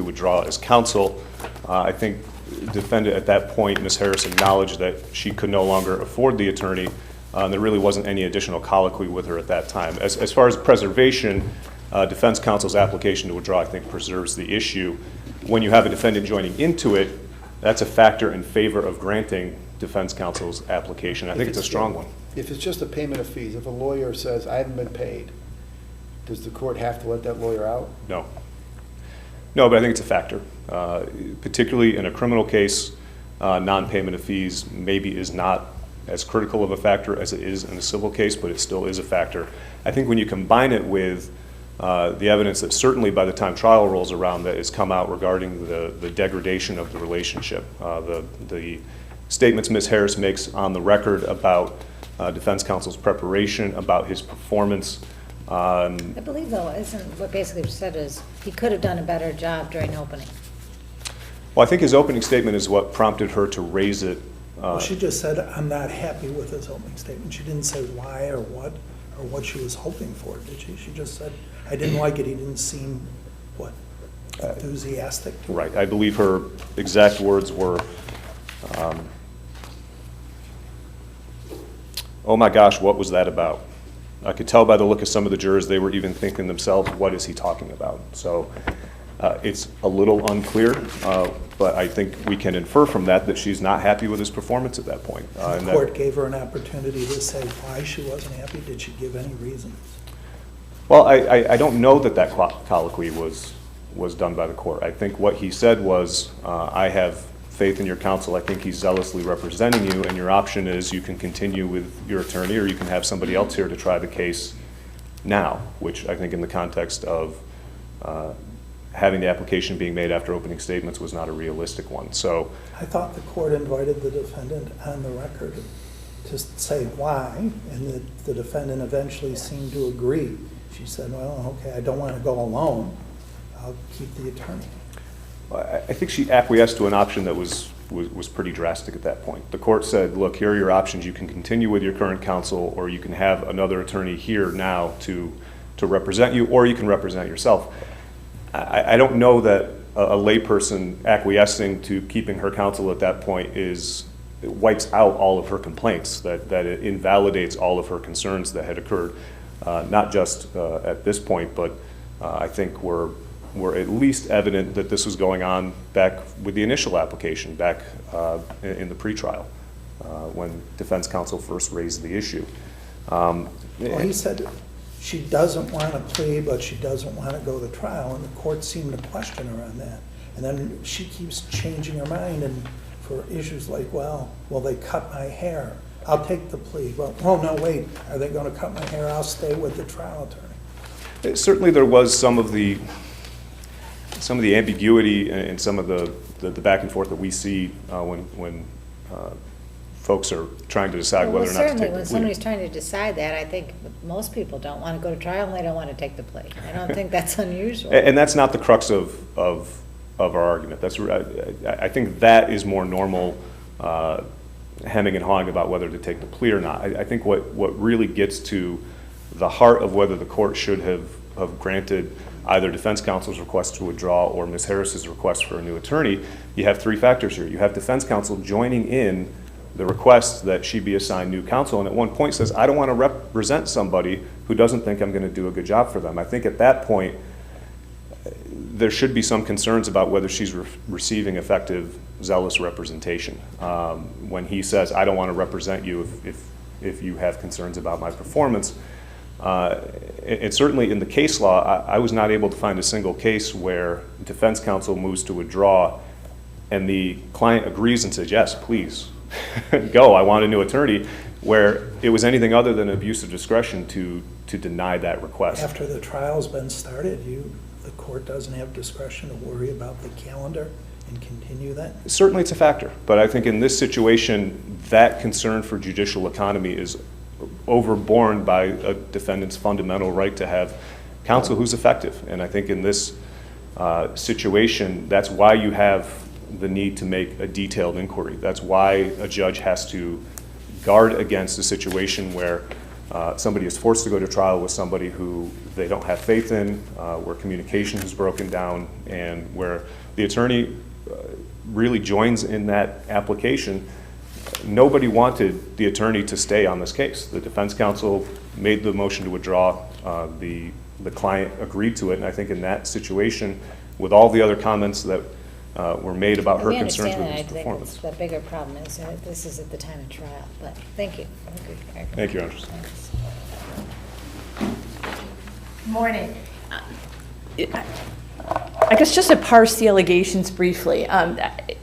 withdraw as counsel. I think the defendant at that point, Ms. Harris, acknowledged that she could no longer afford the attorney. There really wasn't any additional colloquy with her at that time. As far as preservation, defense counsel's application to withdraw, I think, preserves the issue. When you have a defendant joining into it, that's a factor in favor of granting defense counsel's application. I think it's a strong one. If it's just a payment of fees, if a lawyer says, I haven't been paid, does the court have to let that lawyer out? No. No, but I think it's a factor. Particularly in a criminal case, non-payment of fees maybe is not as critical of a factor as it is in a civil case, but it still is a factor. I think when you combine it with the evidence that certainly by the time trial rolls around that has come out regarding the degradation of the relationship, the statements Ms. Harris makes on the record about defense counsel's preparation, about his performance. I believe, though, isn't what basically said is he could have done a better job during opening. Well, I think his opening statement is what prompted her to raise it. Well, she just said, I'm not happy with his opening statement. She didn't say why or what she was hoping for, did she? She just said, I didn't like it. He didn't seem, enthusiastic? Right. I believe her exact words were, oh my gosh, what was that about? I could tell by the look of some of the jurors, they were even thinking themselves, what is he talking about? So it's a little unclear, but I think we can infer from that she's not happy with his performance at that point. The court gave her an opportunity to say why she wasn't happy. Did she give any reasons? Well, I don't know that colloquy was done by the court. I think what he said was, I have faith in your counsel. I think he's zealously representing you, and your option is you can continue with your attorney or you can have somebody else here to try the case now, which I think in the context of having the application being made after opening statements was not a realistic one. So I thought the court invited the defendant on the record to say why, and the defendant eventually seemed to agree. She said, well, okay, I don't want to go alone. I'll keep the attorney. I think she acquiesced to an option that was pretty drastic at that point. The court said, look, here are your options. You can continue with your current counsel, or you can have another attorney here now to represent you, or you can represent yourself. I don't know that a layperson acquiescing to keeping her counsel at that point it wipes out all of her complaints, that it invalidates all of her concerns that had occurred, not just at this point, but I think were at least evident that this was going on back with the initial application, back in the pretrial, when defense counsel first raised the issue. Well, he said she doesn't want to plea, but she doesn't want to go to trial, and the court seemed to question her on that. And then she keeps changing her mind, and for issues like, well, they cut my hair. I'll take the plea. Well, oh, no, wait, are they going to cut my hair? I'll stay with the trial attorney. Certainly there was some of the ambiguity and some of the back and forth that we see when folks are trying to decide whether or not to take the Certainly, when plea. somebody's trying to decide that, I think most people don't want to go to trial and they don't want to take the plea. I don't think that's unusual. And that's not the crux of our argument. I think that is more normal hemming and hawing about whether to take the plea or not. I think what really gets to the heart of whether the court should have granted either defense counsel's request to withdraw or Ms. Harris's request for a new attorney, you have three factors here. You have defense counsel joining in the request that she be assigned new counsel, and at one point says, I don't want to represent somebody who doesn't think I'm going to do a good job for them. I think at that point, there should be some concerns about whether she's receiving effective, zealous representation. When he says, I don't want to represent you if you have concerns about my performance, and certainly in the case law, I was not able to find a single case where defense counsel moves to withdraw and the client agrees and says, yes, please, go, I want a new attorney, where it was anything other than abuse of discretion to deny that request. After the trial's been started, the court doesn't have discretion to worry about the calendar and continue that? Certainly it's a factor, but I think in this situation, that concern for judicial economy is overborne by a defendant's fundamental right to have counsel who's effective. And I think in this situation, that's why you have the need to make a detailed inquiry. That's why a judge has to guard against a situation where somebody is forced to go to trial with somebody who they don't have faith in, where communication is broken down, and where the attorney really joins in that application. Nobody wanted the attorney to stay on this case. The defense counsel made the motion to withdraw. The client agreed to it, and I think in that situation, with all the other comments that were made about her concerns with his performance. I think the bigger problem is that this is at the time of trial, but thank you. Thank you, Your Honor. Thanks. Morning. I guess just to parse the allegations briefly,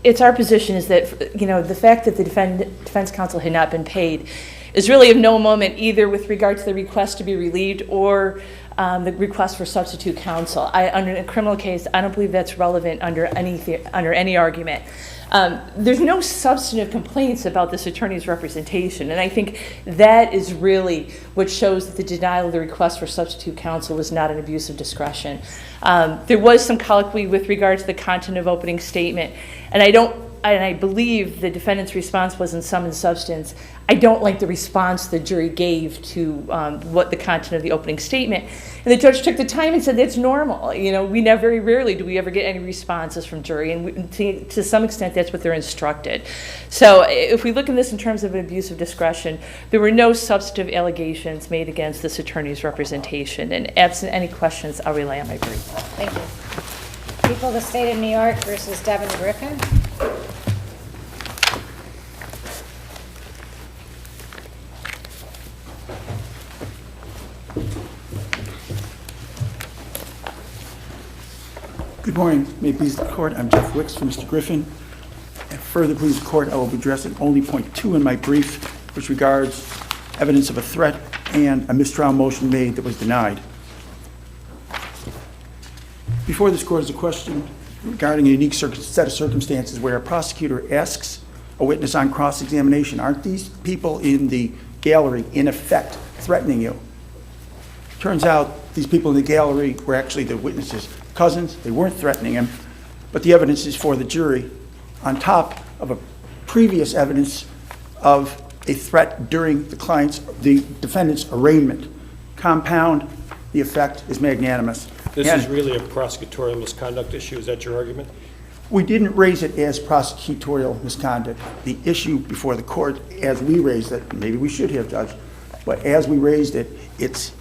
it's our position is that, you know, the fact that the defense counsel had not been paid is really of no moment either with regard to the request to be relieved or the request for substitute counsel. Under a criminal case, I don't believe that's relevant under any argument. There's no substantive complaints about this attorney's representation, and I think that is really what shows that the denial of the request for substitute counsel was not an abuse of discretion. There was some colloquy with regard to the content of opening statement, and I believe the defendant's response was in sum and substance, I don't like the response the jury gave to what the content of the opening statement. And the judge took the time and said, that's normal. You know, very rarely do we ever get any responses from jury, and to some extent that's what they're instructed. So if we look at this in terms of an abuse of discretion, there were no substantive allegations made against this attorney's representation. And absent any questions, I'll rely on my brief. Thank you. People of the State of New York versus Devin Griffin. Good morning. May it please the court, I'm Jeff Wicks for Mr. Griffin. And further please the court, I will be addressing only point 2 in my brief, which regards evidence of a threat and a mistrial motion made that was denied. Before this court is a question regarding a unique set of circumstances where a prosecutor asks a witness on cross-examination, aren't these people in the gallery in effect threatening you? Turns out these people in the gallery were actually the witness's cousins. They weren't threatening him, but the evidence is for the jury on top of a previous evidence of a threat during the defendant's arraignment. Compound, the effect is magnanimous. This is really a prosecutorial misconduct issue. Is that your argument? We didn't raise it as prosecutorial misconduct. The issue before the court, as we raised it, maybe we should have, Judge, but as we raised it, it's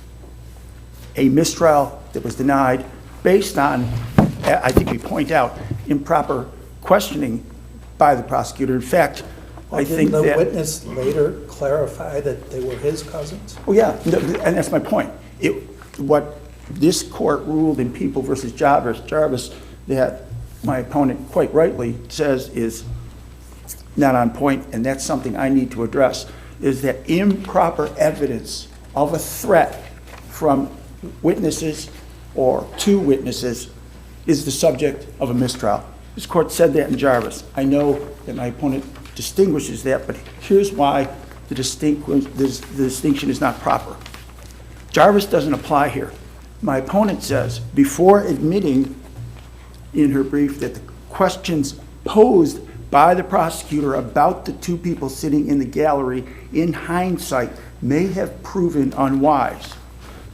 a mistrial that was denied based on, I think we point out, improper questioning by the prosecutor. In fact, I think that... Didn't the witness later clarify that they were his cousins? Oh, yeah, and that's my point. What this court ruled in People v. Jarvis that my opponent quite rightly says is not on point, and that's something I need to address, is that improper evidence of a threat from witnesses or two witnesses is the subject of a mistrial. This court said that in Jarvis. I know that my opponent distinguishes that, but here's why the distinction is not proper. Jarvis doesn't apply here. My opponent says, before admitting in her brief that the questions posed by the prosecutor about the two people sitting in the gallery in hindsight may have proven unwise.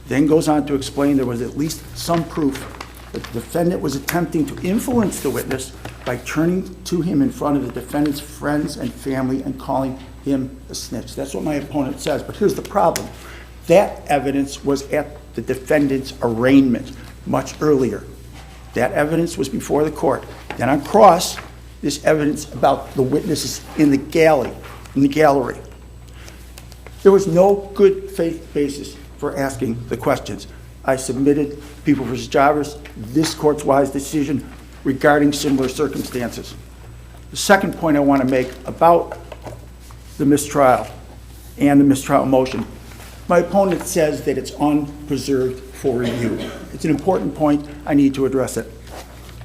Then goes on to explain there was at least some proof that the defendant was attempting to influence the witness by turning to him in front of the defendant's friends and family and calling him a snitch. That's what my opponent says, but here's the problem. That evidence was at the defendant's arraignment much earlier. That evidence was before the court. Then on cross, this evidence about the witnesses in the gallery. There was no good faith basis for asking the questions. I submitted People v. Jarvis, this court's wise decision regarding similar circumstances. The second point I want to make about the mistrial and the mistrial motion, my opponent says that it's unpreserved for review. It's an important point. I need to address it.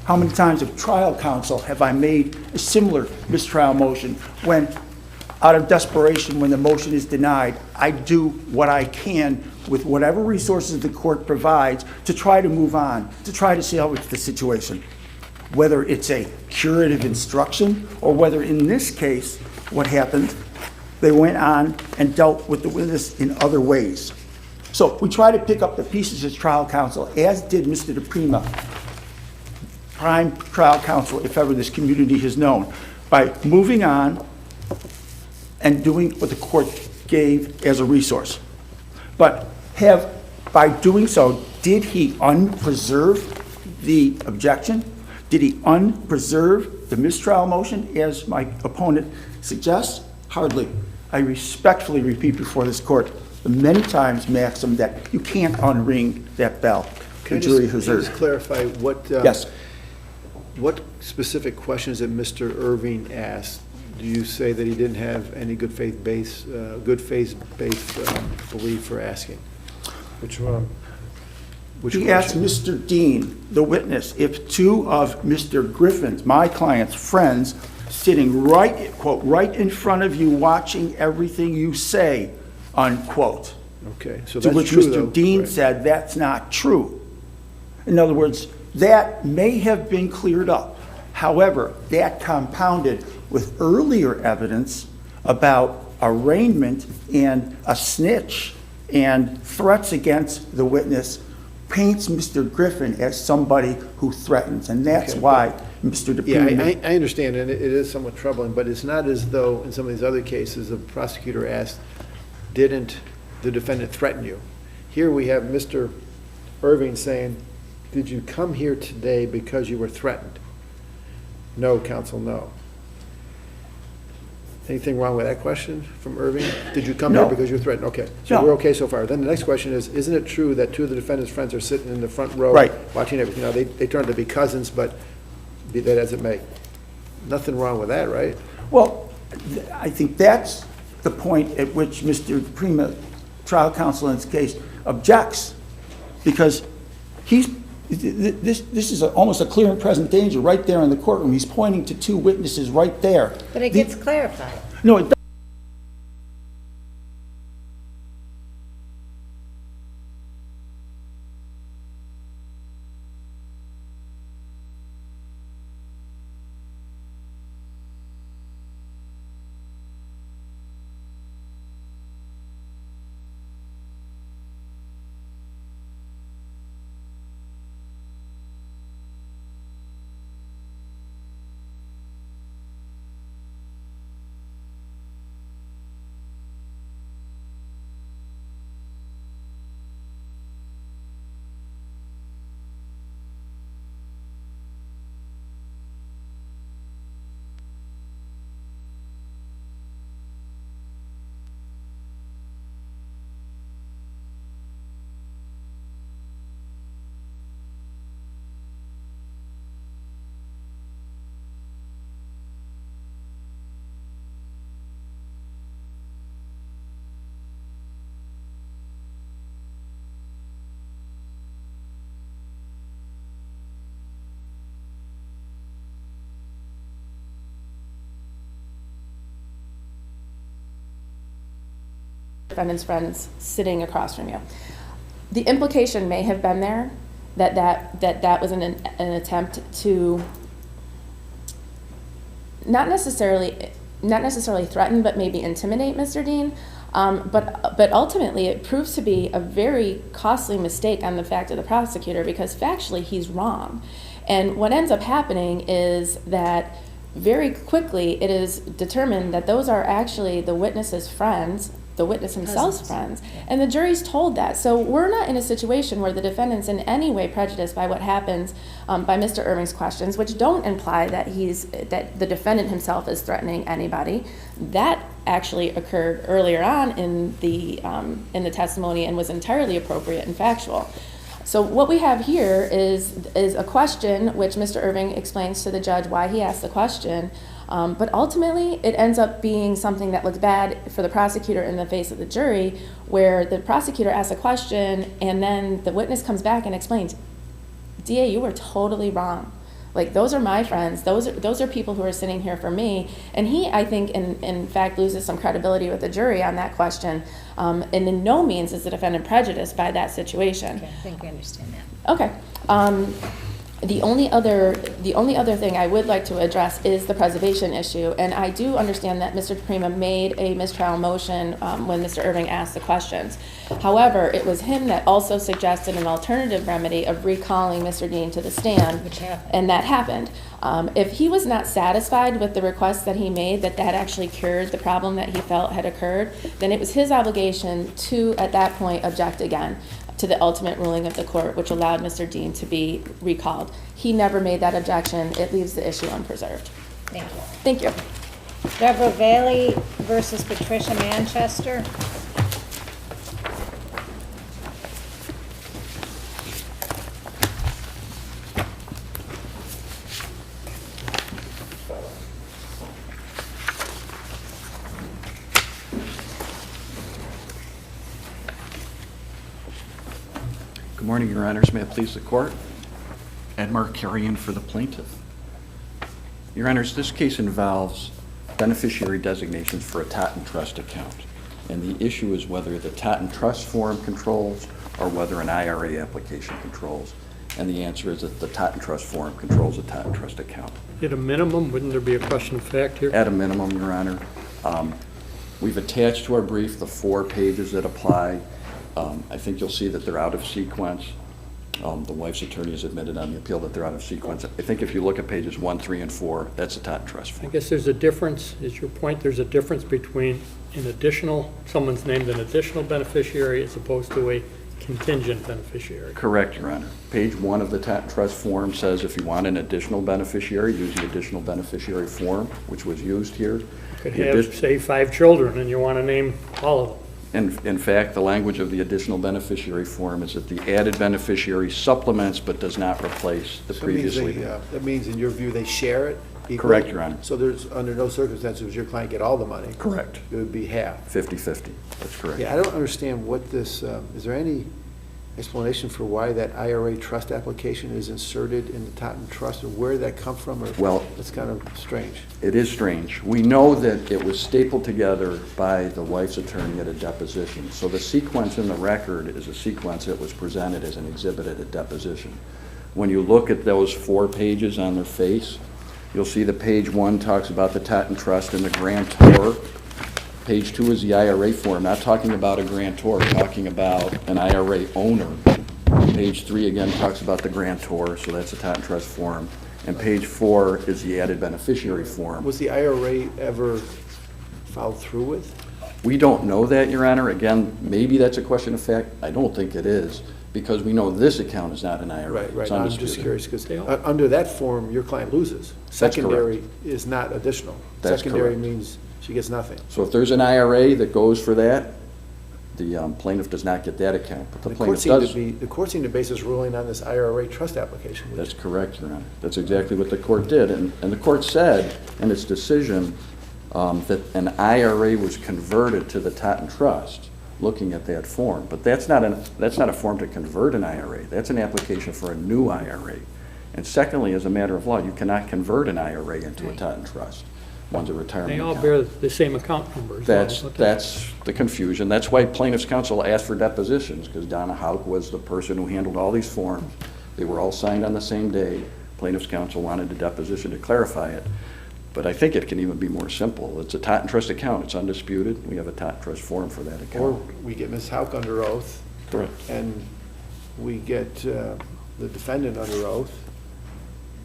How many times of trial counsel have I made a similar mistrial motion when, out of desperation, when the motion is denied, I do what I can with whatever resources the court provides to try to move on, to try to salvage the situation. Whether it's a curative instruction or whether in this case, what happened, they went on and dealt with the witness in other ways. So we try to pick up the pieces as trial counsel, as did Mr. DePrima, prime trial counsel, if ever this community has known, by moving on and doing what the court gave as a resource. But by doing so, did he unpreserve the objection? Did he unpreserve the mistrial motion, as my opponent suggests? Hardly. I respectfully repeat before this court the many times maxim that you can't unring that bell. Can The I jury has heard. just clarify what, Yes. what specific questions that Mr. Irving asked? Do you say that he didn't have any good faith belief for asking? Which one? He asked Mr. Dean, the witness, if two of Mr. Griffin's, my client's friends, sitting right, quote, right in front of you watching everything you say, unquote. Okay, so To that's which true, Mr. though. Dean Right. said, that's not true. In other words, that may have been cleared up. However, that compounded with earlier evidence about arraignment and a snitch and threats against the witness paints Mr. Griffin as somebody who threatens, and that's Okay, why Mr. Yeah, DePrima... I understand, and it is somewhat troubling, but it's not as though in some of these other cases, the prosecutor asked, didn't the defendant threaten you? Here we have Mr. Irving saying, did you come here today because you were threatened? No, counsel, no. Anything wrong with that question from Irving? Did you come No. here because you were threatened? Okay, so No. we're okay so far. Then the next question is, isn't it true that two of the defendant's friends are sitting in the front row Right. watching everything? Now, they turn out to be cousins, but be that as it may. Nothing wrong with that, right? Well, I think that's the point at which Mr. DePrima, trial counsel in this case, objects, because this is almost a clear and present danger right there in the courtroom. He's pointing to two witnesses right there. But it gets clarified. No, it defendant's friends sitting across from you. The implication may have been there that was an attempt to not necessarily threaten, but maybe intimidate Mr. Dean. But ultimately, it proves to be a very costly mistake on the fact of the prosecutor, because factually he's wrong. And what ends up happening is that very quickly it is determined that those are actually the witness's friends, the witness himself's friends, and the jury's told that. So we're not in a situation where the defendant's in any way prejudiced by what happens by Mr. Irving's questions, which don't imply that that the defendant himself is threatening anybody. That actually occurred earlier on in the testimony and was entirely appropriate and factual. So what we have here is a question which Mr. Irving explains to the judge why he asked the question, but ultimately it ends up being something that looks bad for the prosecutor in the face of the jury, where the prosecutor asks a question and then the witness comes back and explains, DA, you were totally wrong. Like, those are my friends. Those are people who are sitting here for me. And he, I think, in fact, loses some credibility with the jury on that question. And in no means is the defendant prejudiced by that situation. Okay, I think we understand that. Okay. The only other thing I would like to address is the preservation issue, and I do understand that Mr. DePrima made a mistrial motion when Mr. Irving asked the questions. However, it was him that also suggested an alternative remedy of recalling Mr. Dean to the stand, Which happened. and that happened. If he was not satisfied with the request that he made, that actually cured the problem that he felt had occurred, then it was his obligation to, at that point, object again to the ultimate ruling of the court, which allowed Mr. Dean to be recalled. He never made that objection. It leaves the issue unpreserved. Thank you. Thank you. Deborah Bailey versus Patricia Manchester. Good morning, Your Honors. May it please the Court? Ed Markarian for the plaintiff. Your Honors, this case involves beneficiary designations for a Totten Trust account. And the issue is whether the Totten Trust form controls or whether an IRA application controls. And the answer is that the Totten Trust form controls a Totten Trust account. At a minimum, wouldn't there be a question of fact here? At a minimum, Your Honor. We've attached to our brief the 4 pages that apply. I think you'll see that they're out of sequence. The wife's attorney has admitted on the appeal that they're out of sequence. I think if you look at pages 1, 3, and 4, that's a Totten Trust form. I guess there's a difference, is your point, there's a difference between someone's named an additional beneficiary as opposed to a contingent beneficiary. Correct, Your Honor. Page 1 of the Totten Trust form says if you want an additional beneficiary, use the additional beneficiary form, which was used here. You could have, say, 5 children and you want to name all of them. In fact, the language of the additional beneficiary form is that the added beneficiary supplements but does not replace the previously. That means, in your view, they share it equally? Correct, Your Honor. So there's, under no circumstances, would your client get all the money? Correct. It would be half? 50-50, that's correct. Yeah, I don't understand what this, is there any explanation for why that IRA trust application is inserted in the Totten Trust, or where did that come from? Or, well, it's kind of strange. It is strange. We know that it was stapled together by the wife's attorney at a deposition. So the sequence in the record is a sequence that was presented as an exhibit at a deposition. When you look at those 4 pages on their face, you'll see that page 1 talks about the Totten Trust and the grantor. Page 2 is the IRA form, not talking about a grantor, talking about an IRA owner. Page 3 again talks about the grantor, so that's a Totten Trust form. And page 4 is the added beneficiary form. Was the IRA ever followed through with? We don't know that, Your Honor. Again, maybe that's a question of fact. I don't think it is, because we know this account is not an IRA. Right. I'm just curious, because under that form, your client loses. Secondary is not additional. That's Secondary correct. means she gets nothing. So if there's an IRA that goes for that, the plaintiff does not get that account, but the plaintiff does. The court seemed to base its ruling on this IRA trust application. That's correct, Your Honor. That's exactly what the court did. And the court said in its decision that an IRA was converted to the Totten Trust, looking at that form. But that's not a form to convert an IRA. That's an application for a new IRA. And secondly, as a matter of law, you cannot convert an IRA into a Totten Trust. one's a retirement They all account. bear the same account numbers. That's the confusion. That's why plaintiff's counsel asked for depositions, because Donna Hauk was the person who handled all these forms. They were all signed on the same day. Plaintiff's counsel wanted a deposition to clarify it. But I think it can even be more simple. It's a Taunton Trust account. It's undisputed. We have a Taunton Trust form for that Or account. we get Ms. Hauk under oath. Correct. And we get the defendant under oath,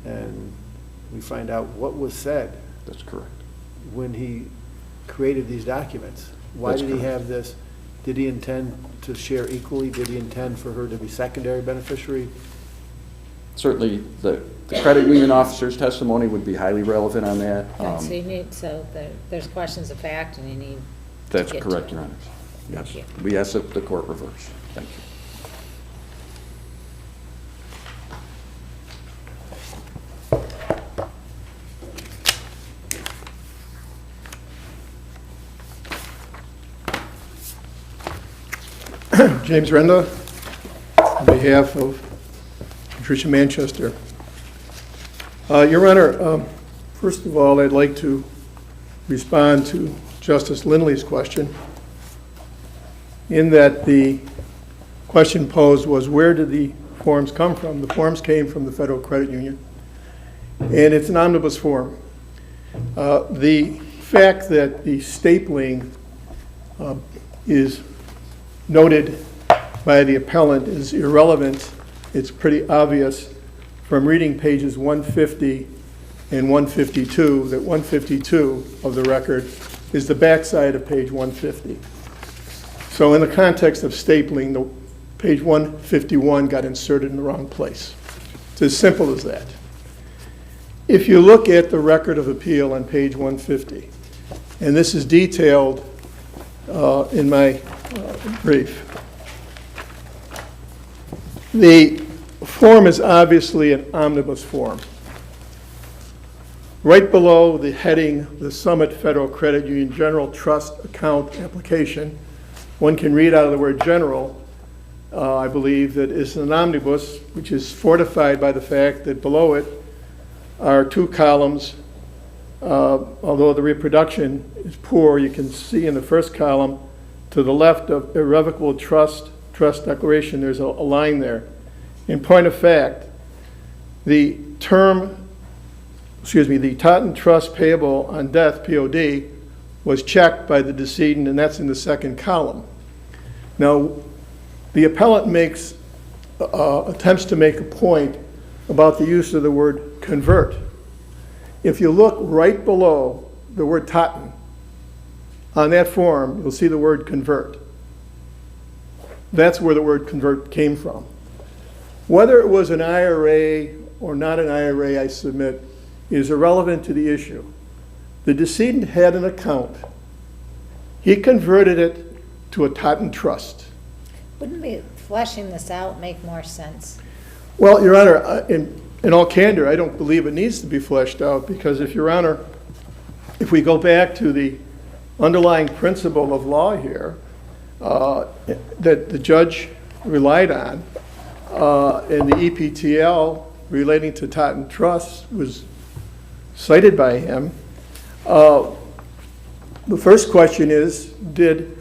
and we find out what was said That's correct. when he created these documents. Why That's did he correct. have this? Did he intend to share equally? Did he intend for her to be secondary beneficiary? Certainly, the credit union officer's testimony would be highly relevant on that. So you need, there's questions of fact, and you need to That's get to correct, it. Your Honor. Yes. Thank you. We ask that the court reverse. Thank you. James Renda, on behalf of Patricia Manchester. Your Honor, first of all, I'd like to respond to Justice Lindley's question, in that the question posed was, where did the forms come from? The forms came from the Federal Credit Union, and it's an omnibus form. The fact that the stapling is noted by the appellant is irrelevant. It's pretty obvious from reading pages 150 and 152 that 152 of the record is the backside of page 150. So in the context of stapling, the page 151 got inserted in the wrong place. It's as simple as that. If you look at the record of appeal on page 150, and this is detailed in my brief, the form is obviously an omnibus form. Right below the heading, the Summit Federal Credit Union General Trust Account Application, one can read out of the word general, I believe, that it's an omnibus, which is fortified by the fact that below it are two columns. Although the reproduction is poor, you can see in the first column to the left of irrevocable trust declaration, there's a line there. In point of fact, the Taunton Trust payable on death, POD, was checked by the decedent, and that's in the second column. Now, the appellant makes attempts to make a point about the use of the word convert. If you look right below the word Taunton on that form, you'll see the word convert. That's where the word convert came from. Whether it was an IRA or not an IRA, I submit, is irrelevant to the issue. The decedent had an account. He converted it to a Taunton Trust. Wouldn't be fleshing this out make more sense? Well, Your Honor, in all candor, I don't believe it needs to be fleshed out, because if Your Honor, if we go back to the underlying principle of law here that the judge relied on, and the EPTL relating to Taunton Trust was cited by him, the first question is, did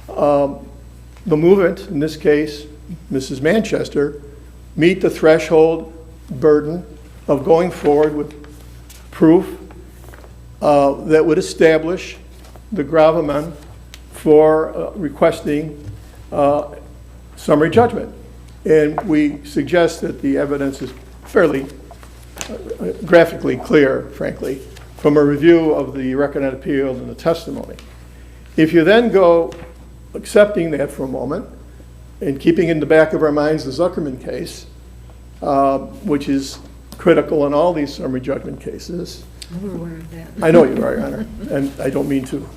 the movant, in this case, Mrs. Manchester, meet the threshold burden of going forward with proof that would establish the gravamen for requesting summary judgment? And we suggest that the evidence is fairly graphically clear, frankly, from a review of the record on appeal and the testimony. If you then go, accepting that for a moment, and keeping in the back of our minds the Zuckerman case, which is critical in all these summary judgment cases. We're aware of that. I know you are, Your Honor, and I don't mean to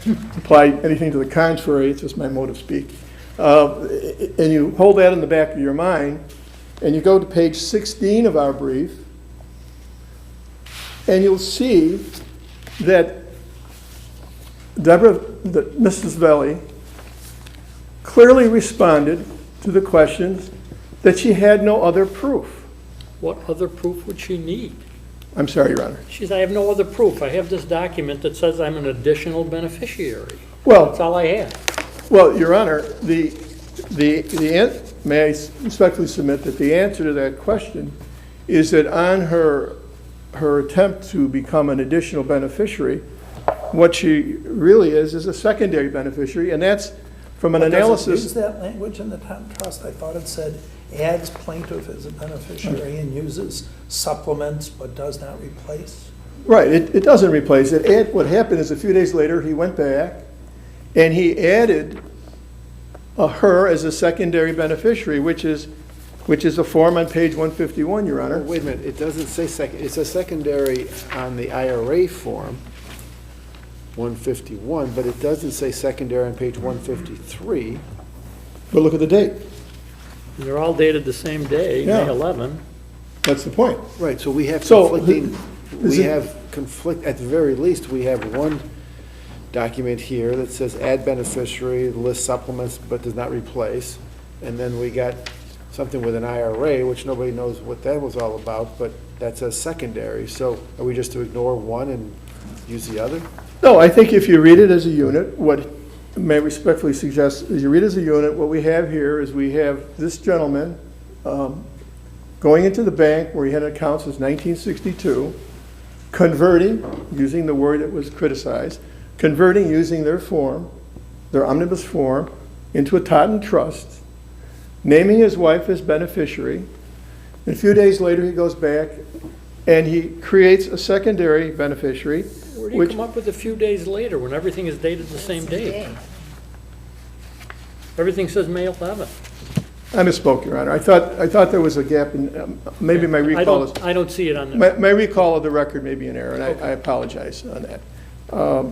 imply anything to the contrary, it's just my mode of speak. And you hold that in the back of your mind, and you go to page 16 of our brief, and you'll see that Mrs. Velli clearly responded to the questions that she had no other proof. What other proof would she need? I'm sorry, Your Honor. She says, I have no other proof. I have this document that says I'm an additional beneficiary. Well, That's all I have. well, Your Honor, may I respectfully submit that the answer to that question is that on her attempt to become an additional beneficiary, what she really is a secondary beneficiary, and that's from an But analysis. does it use that language in the Taunton Trust? I thought it said adds plaintiff as a beneficiary and uses supplements but does not replace. Right, it doesn't replace it. What happened is a few days later, he went back and he added her as a secondary beneficiary, which is a form on page 151, Your Honor. Wait a minute, it doesn't say second, it says secondary on the IRA form, 151, but it doesn't say secondary on page 153. But look at the date. They're all dated the same day, Yeah. May 11. That's the point. Right, so we have So, conflicting, is we it- have conflict, at the very least, we have one document here that says add beneficiary, lists supplements but does not replace. And then we got something with an IRA, which nobody knows what that was all about, but that says secondary. So are we just to ignore one and use the other? No, I think if you read it as a unit, what may I respectfully suggest is you read it as a unit, what we have here is we have this gentleman going into the bank where he had an account since 1962, converting, using the word that was criticized, converting using their form, their omnibus form, into a Taunton trust, naming his wife as beneficiary. And a few days later, he goes back and he creates a secondary beneficiary. Where do you come up with a few days later when everything is dated the same date? Everything says May 11th. I misspoke, Your Honor. I thought there was a gap in, maybe my recall is. I don't see it on there. My recall of the record may be in error, and I apologize on that.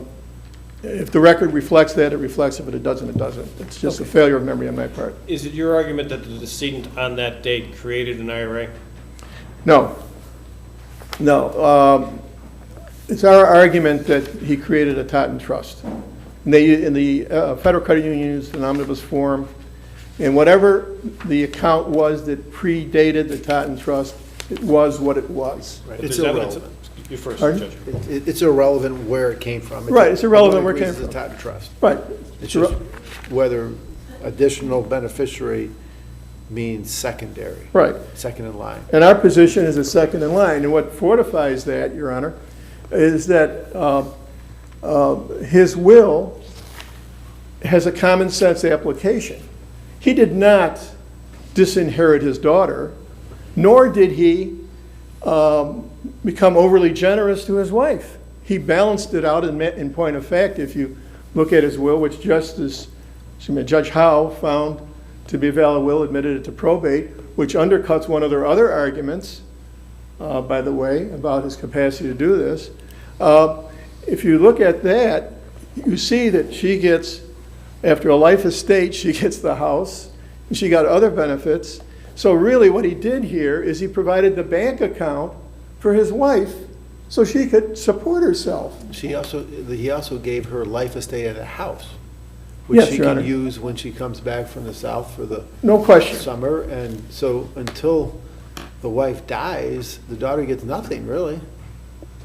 If the record reflects that, it reflects it, but it doesn't, it doesn't. It's just a failure of memory on my part. Is it your argument that the decedent on that date created an IRA? No. No. It's our argument that he created a Taunton trust. And in the Federal Credit Union used an omnibus form, and whatever the account was that predated the Taunton trust, it was what it was. Right. But It's there's evidence- irrelevant. You first, Pardon? Judge. It's irrelevant where it came from. Right, it's irrelevant where it came It's a from. Taunton trust. Right. It's just whether additional beneficiary means secondary. Right. Second in line. And our position is a second in line. And what fortifies that, Your Honor, is that his will has a common sense application. He did not disinherit his daughter, nor did he become overly generous to his wife. He balanced it out in point of fact. If you look at his will, which Judge Howe found to be a valid will, admitted it to probate, which undercuts one of their other arguments, by the way, about his capacity to do this. If you look at that, you see that she gets, after a life estate, she gets the house, and she got other benefits. So really what he did here is he provided the bank account for his wife so she could support herself. He also gave her life estate at a house, which Yes, she Your can Honor. use when she comes back from the south for the No question. summer. And so until the wife dies, the daughter gets nothing, really.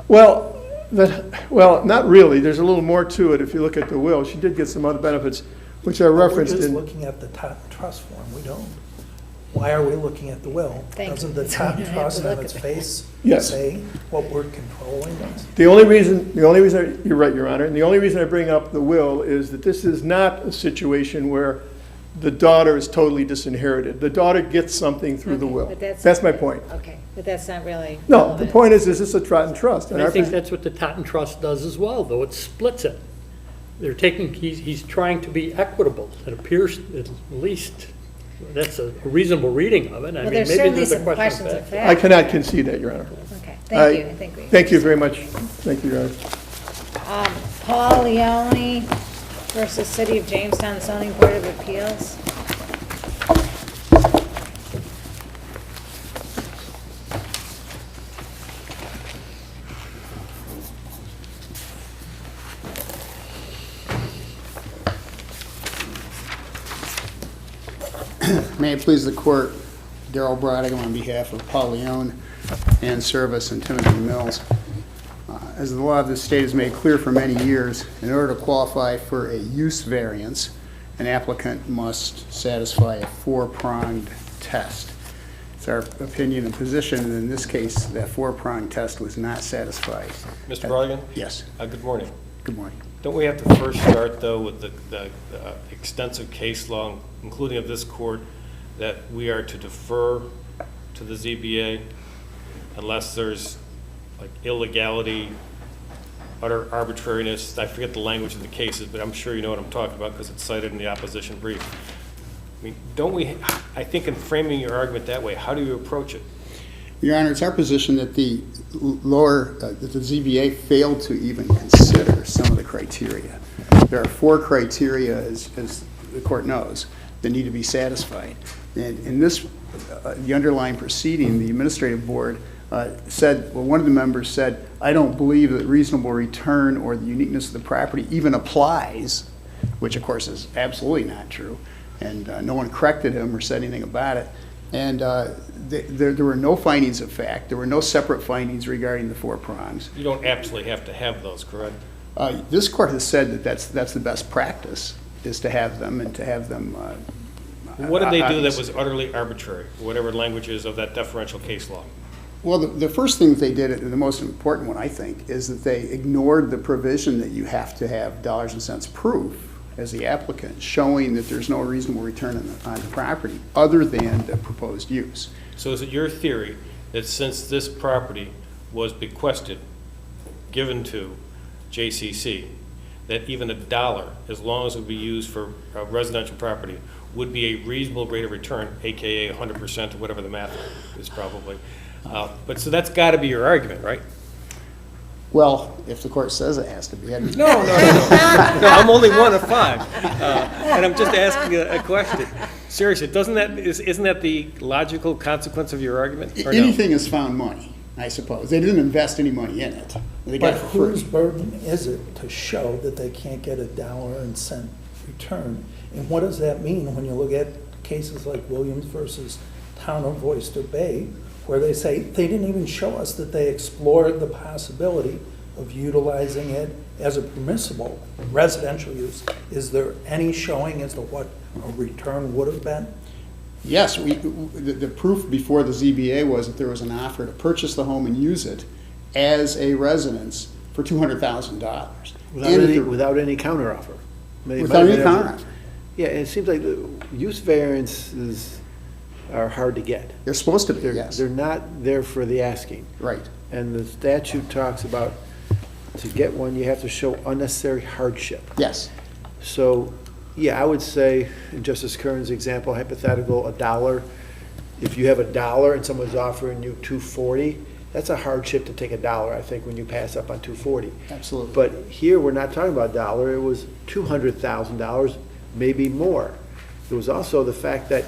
Well, not really. There's a little more to it if you look at the will. She did get some other benefits, which are referenced We're just in. looking at the Taunton Trust form, we don't. Why are we looking at the will? Thank Doesn't you. the Taunton I have Trust to on look its at face Yes. say what we're controlling is? The only reason, you're right, Your Honor, and the only reason I bring up the will is that this is not a situation where the daughter is totally disinherited. The daughter gets something through the will. But that's- That's my point. Okay, but that's not really. No, the relevant. point is this a Taunton trust? And I think that's what the Taunton Trust does as well, though. It splits it. They're taking, he's trying to be equitable. It appears, at least, that's a reasonable reading of it. I Well, mean, there's maybe certainly there's a some question questions of of fact. fact. I cannot concede that, Your Honor. Okay, thank you, I think we. Thank you very much. Thank you, Your Honor. Paul Leone versus City of Jamestown Zoning Board of Appeals. May it please the court, Darrell Brodigan on behalf of Paul Leone. and Service in Timothy Mills. As the law of the state has made clear for many years, in order to qualify for a use variance, an applicant must satisfy a four-pronged test. It's our opinion and position that in this case, that four-pronged test was not satisfied. Mr. Broligan? Yes. Good morning. Good morning. Don't we have to first start, though, with the extensive case law, including of this court, that we are to defer to the ZBA unless there's like illegality, utter arbitrariness? I forget the language of the cases, but I'm sure you know what I'm talking about because it's cited in the opposition brief. I mean, don't we, I think in framing your argument that way, how do you approach it? Your Honor, it's our position that the that the ZBA failed to even consider some of the criteria. There are four criteria, as the court knows, that need to be satisfied. And in this, the underlying proceeding, the administrative board said, well, one of the members said, I don't believe that reasonable return or the uniqueness of the property even applies, which of course is absolutely not true. And no one corrected him or said anything about it. And there were no findings of fact. There were no separate findings regarding the four prongs. You don't absolutely have to have those, correct? This court has said that that's the best practice, is to have them and to have them. What did they do that was utterly arbitrary, whatever language is of that deferential case law? Well, the first thing that they did, and the most important one, I think, is that they ignored the provision that you have to have dollars and cents proof as the applicant, showing that there's no reasonable return on the property other than the proposed use. So is it your theory that since this property was bequested, given to JCC, that even $1, as long as it would be used for residential property, would be a reasonable rate of return, AKA 100% or whatever the math is probably? But so that's got to be your argument, right? Well, if the court says it has to be. No, I'm only one of five. And I'm just asking a question. Seriously, isn't that the logical consequence of your argument? Or anything is found money, I suppose. They didn't invest any money in it. They got But it for whose free. burden is it to show that they can't get $1.00 return? And what does that mean when you look at cases like Williams versus Town of Oyster Bay, where they say they didn't even show us that they explored the possibility of utilizing it as a permissible residential use? Is there any showing as to what a return would have been? Yes, the proof before the ZBA was that there was an offer to purchase the home and use it as a residence for $200,000. Without any counteroffer. Without any counteroffer. Yeah, and it seems like the use variances are hard to get. They're supposed to be, yes. They're not there for the asking. Right. And the statute talks about, to get one, you have to show unnecessary hardship. Yes. So, yeah, I would say, in Justice Kern's example, hypothetical, $1. If you have $1 and someone's offering you $2.40, that's a hardship to take $1, I think, when you pass up on $2.40. Absolutely. But here, we're not talking about $1, it was $200,000, maybe more. There was also the fact that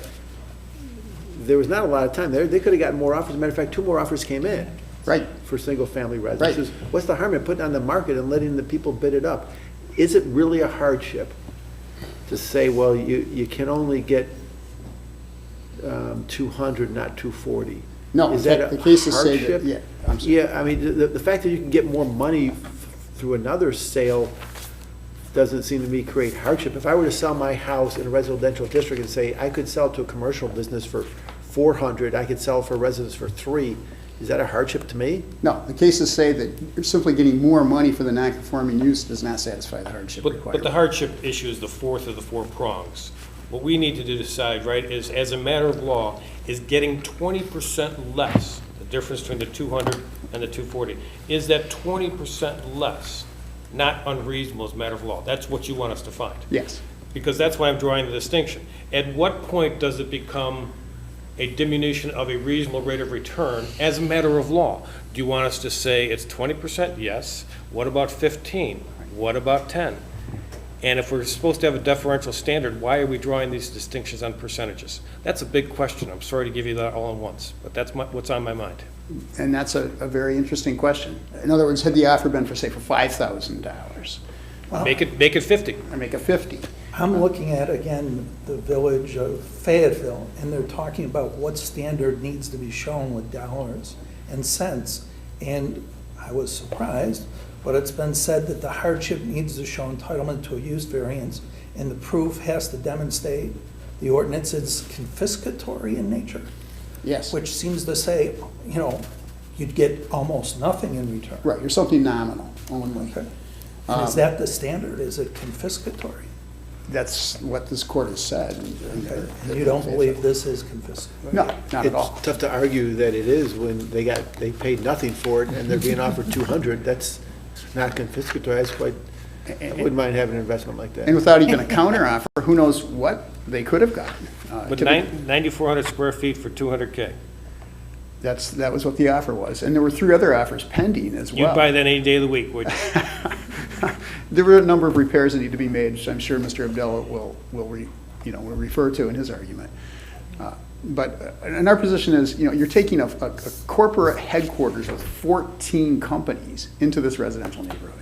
there was not a lot of time there. They could have gotten more offers. As a matter of fact, 2 more offers came in. Right. For single-family residences. Right. What's the harm in putting it on the market and letting the people bid it up? Is it really a hardship to say, well, you can only get 200, not 240? No, is that the a cases say hardship? that, yeah. I'm sorry. Yeah, I mean, the fact that you can get more money through another sale doesn't seem to me create hardship. If I were to sell my house in a residential district and say I could sell to a commercial business for $400, I could sell for a residence for $3, is that a hardship to me? No, the cases say that you're simply getting more money for the non-conforming use does not satisfy the hardship requirement. But the hardship issue is the fourth of the 4 prongs. What we need to decide, right, is as a matter of law, is getting 20% less, the difference between the 200 and the 240, is that 20% less not unreasonable as a matter of law? That's what you want us to find. Yes. Because that's why I'm drawing the distinction. At what point does it become a diminution of a reasonable rate of return as a matter of law? Do you want us to say it's 20%? Yes. What about 15? What about 10? And if we're supposed to have a deferential standard, why are we drawing these distinctions on percentages? That's a big question. I'm sorry to give you that all at once, but that's what's on my mind. And that's a very interesting question. In other words, had the offer been for, say, for $5,000? Well, make it 50. Or make it 50. I'm looking at, again, the village of Fayetteville, and they're talking about what standard needs to be shown with dollars. and cents. And I was surprised, but it's been said that the hardship needs to show entitlement to a use variance, and the proof has to demonstrate the ordinance is confiscatory in nature. Yes. Which seems to say, you know, you'd get almost nothing in return. Right, you're something nominal only. And is that the standard? Is it confiscatory? That's what this court has said. And you don't believe this is confiscatory? No, not at all. It's tough to argue that it is when they paid nothing for it and they're being offered 200. That's not confiscatory. That's quite, I wouldn't mind having an investment like that. And without even a counteroffer, who knows what they could have gotten. But 9,400 square feet for 200K. That was what the offer was. And there were 3 other offers pending as well. You'd buy that any day of the week, would you? There were a number of repairs that need to be made, which I'm sure Mr. Abdallah will refer to in his argument. And our position is, you're taking a corporate headquarters with 14 companies into this residential neighborhood.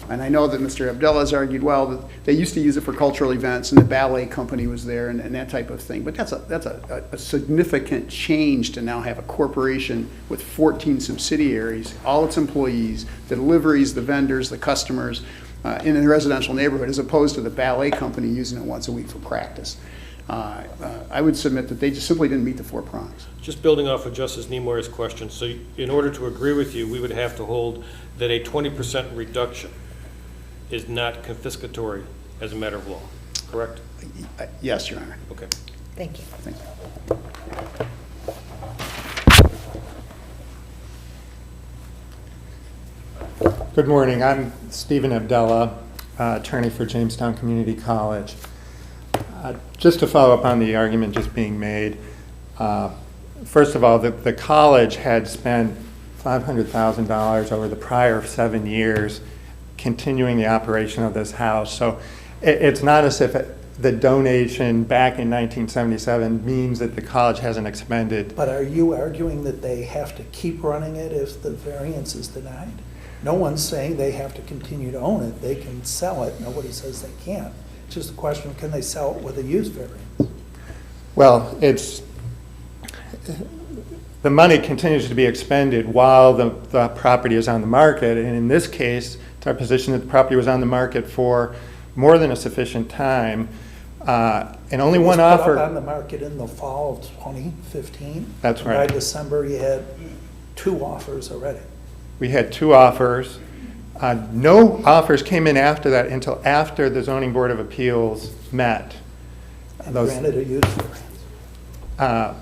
And I know that Mr. Abdallah has argued, well, that they used to use it for cultural events, and the ballet company was there, and that type of thing. But that's a significant change to now have a corporation with 14 subsidiaries, all its employees, the deliveries, the vendors, the customers, in a residential neighborhood, as opposed to the ballet company using it once a week for practice. I would submit that they just simply didn't meet the 4 prongs. Just building off of Justice Niemoyer's question, so in order to agree with you, we would have to hold that a 20% reduction is not confiscatory as a matter of law, correct? Yes, Your Honor. Okay. Thank you. Thank you. Good morning. I'm Stephen Abdallah, attorney for Jamestown Community College. Just to follow up on the argument just being made, first of all, the college had spent $500,000 over the prior 7 years continuing the operation of this house. So it's not as if the donation back in 1977 means that the college hasn't expended. But are you arguing that they have to keep running it if the variance is denied? No one's saying they have to continue to own it. They can sell it. Nobody says they can't. It's just a question of, can they sell it with a use variance? Well, the money continues to be expended while the property is on the market. And in this case, it's our position that the property was on the market for more than a sufficient time. And only one offer. It was put up on the market in the fall of 2015. That's right. By December, you had 2 offers already. We had 2 offers. No offers came in after that until after the Zoning Board of Appeals met. And granted a use variance.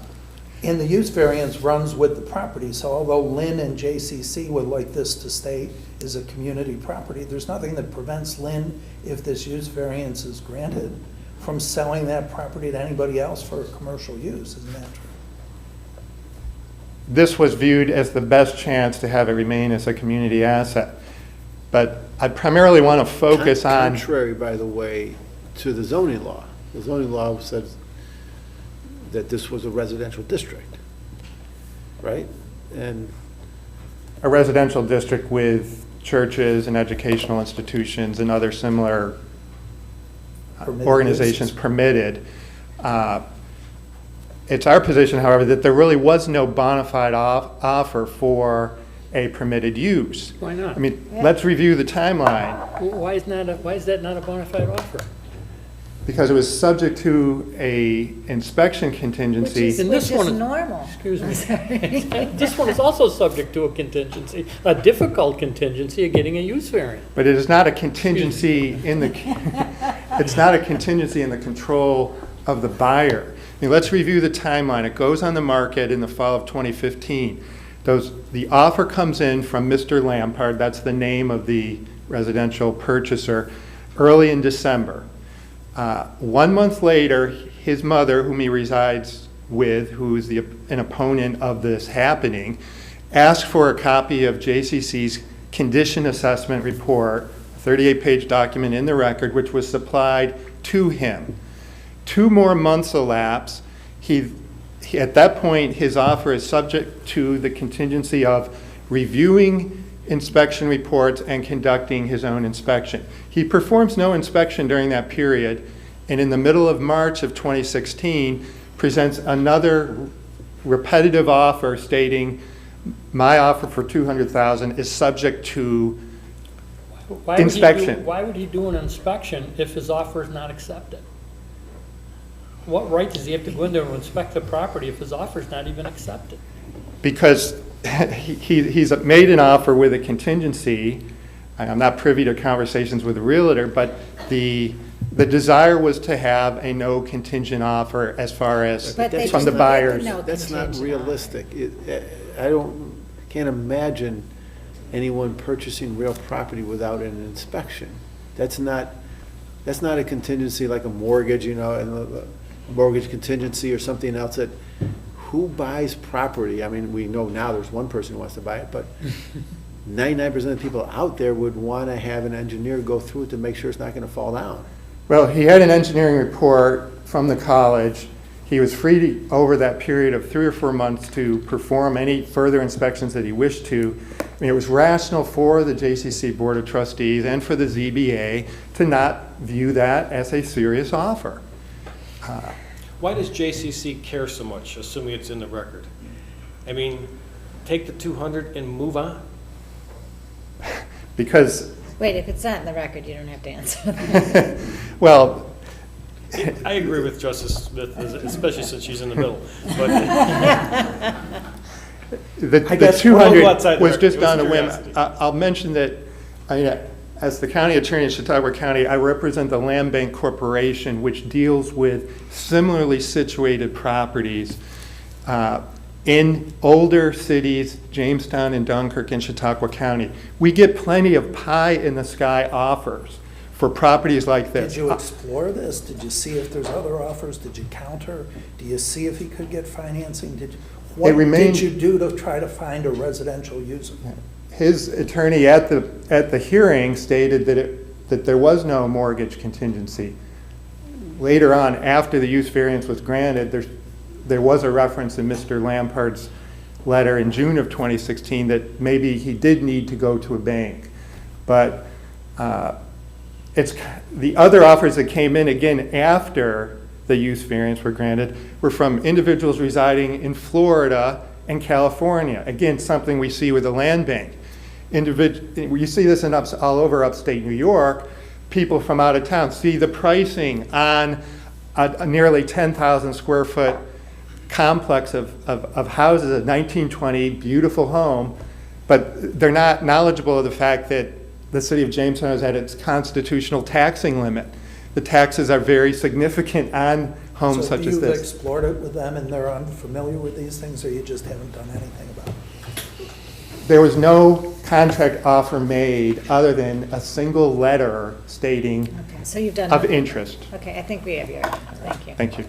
And the use variance runs with the property, so although Lynn and JCC would like this to stay as a community property, there's nothing that prevents Lynn, if this use variance is granted, from selling that property to anybody else for commercial use. Isn't that true? This was viewed as the best chance to have it remain as a community asset. But I primarily want to focus on... Contrary, by the way, to the zoning law. The zoning law says that this was a residential district, right? And a residential district with churches and educational institutions and other similar organizations permitted. It's our position, however, that there really was no bona fide offer for a permitted use. Why not? I mean, let's review the timeline. Why is that not a bona fide offer? Because it was subject to a inspection contingency. Which is normal. Excuse me. This one is also subject to a contingency, a difficult contingency of getting a use variance. But it is not a contingency in the, it's not a contingency in the control of the buyer. I mean, let's review the timeline. It goes on the market in the fall of 2015. The offer comes in from Mr. Lampard, that's the name of the residential purchaser, early in December. 1 month later, his mother, whom he resides with, who is an opponent of this happening, asked for a copy of JCC's condition assessment report, a 38-page document in the record, which was supplied to him. 2 more months elapse. At that point, his offer is subject to the contingency of reviewing inspection reports and conducting his own inspection. He performs no inspection during that period, and in the middle of March of 2016, presents another repetitive offer stating, my offer for $200,000 is subject to inspection. Why would he do an inspection if his offer is not accepted? What right does he have to go in there and inspect the property if his offer is not even accepted? Because he's made an offer with a contingency. I'm not privy to conversations with the realtor, but the desire was to have a no contingent offer as far as from the buyers. That's not realistic. Can't imagine anyone purchasing real property without an inspection. That's not a contingency like a mortgage, and a mortgage contingency or something else. That who buys property? I mean, we know now there's one person who wants to buy it, but 99% of the people out there would want to have an engineer go through it to make sure it's not going to fall down. Well, he had an engineering report from the college. He was free over that period of 3 or 4 months to perform any further inspections that he wished to. I mean, it was rational for the JCC Board of Trustees and for the ZBA to not view that as a serious offer. Why does JCC care so much, assuming it's in the record? I mean, take the 200 and move on? Because... Wait, if it's not in the record, you don't have to answer. Well... I agree with Justice Smith, especially since she's in the middle. But the 200 was just on a whim. I'll mention that as the county attorney in Chautauqua County, I represent the Land Bank Corporation, which deals with similarly situated properties in older cities, Jamestown and Dunkirk and Chautauqua County. We get plenty of pie-in-the-sky offers for properties like this. Did you explore this? Did you see if there's other offers? Did you counter? Do you see if he could get financing? What did you do to try to find a residential user? His attorney at the hearing stated that there was no mortgage contingency. Later on, after the use variance was granted, there was a reference in Mr. Lampart's letter in June of 2016 that maybe he did need to go to a bank. But it's the other offers that came in again after the use variance were granted were from individuals residing in Florida and California. Again, something we see with the land bank. You see this all over upstate New York. People from out of town see the pricing on a nearly 10,000 square foot complex of houses, a 1920 beautiful home, but they're not knowledgeable of the fact that the city of Jamestown has had its constitutional taxing limit. The taxes are very significant on homes such as this. So you've explored it with them and they're unfamiliar with these things, or you just haven't done anything about it? There was no contract offer made other than a single letter stating So you've done of nothing. interest. Okay, I think we have your, thank you. Thank you.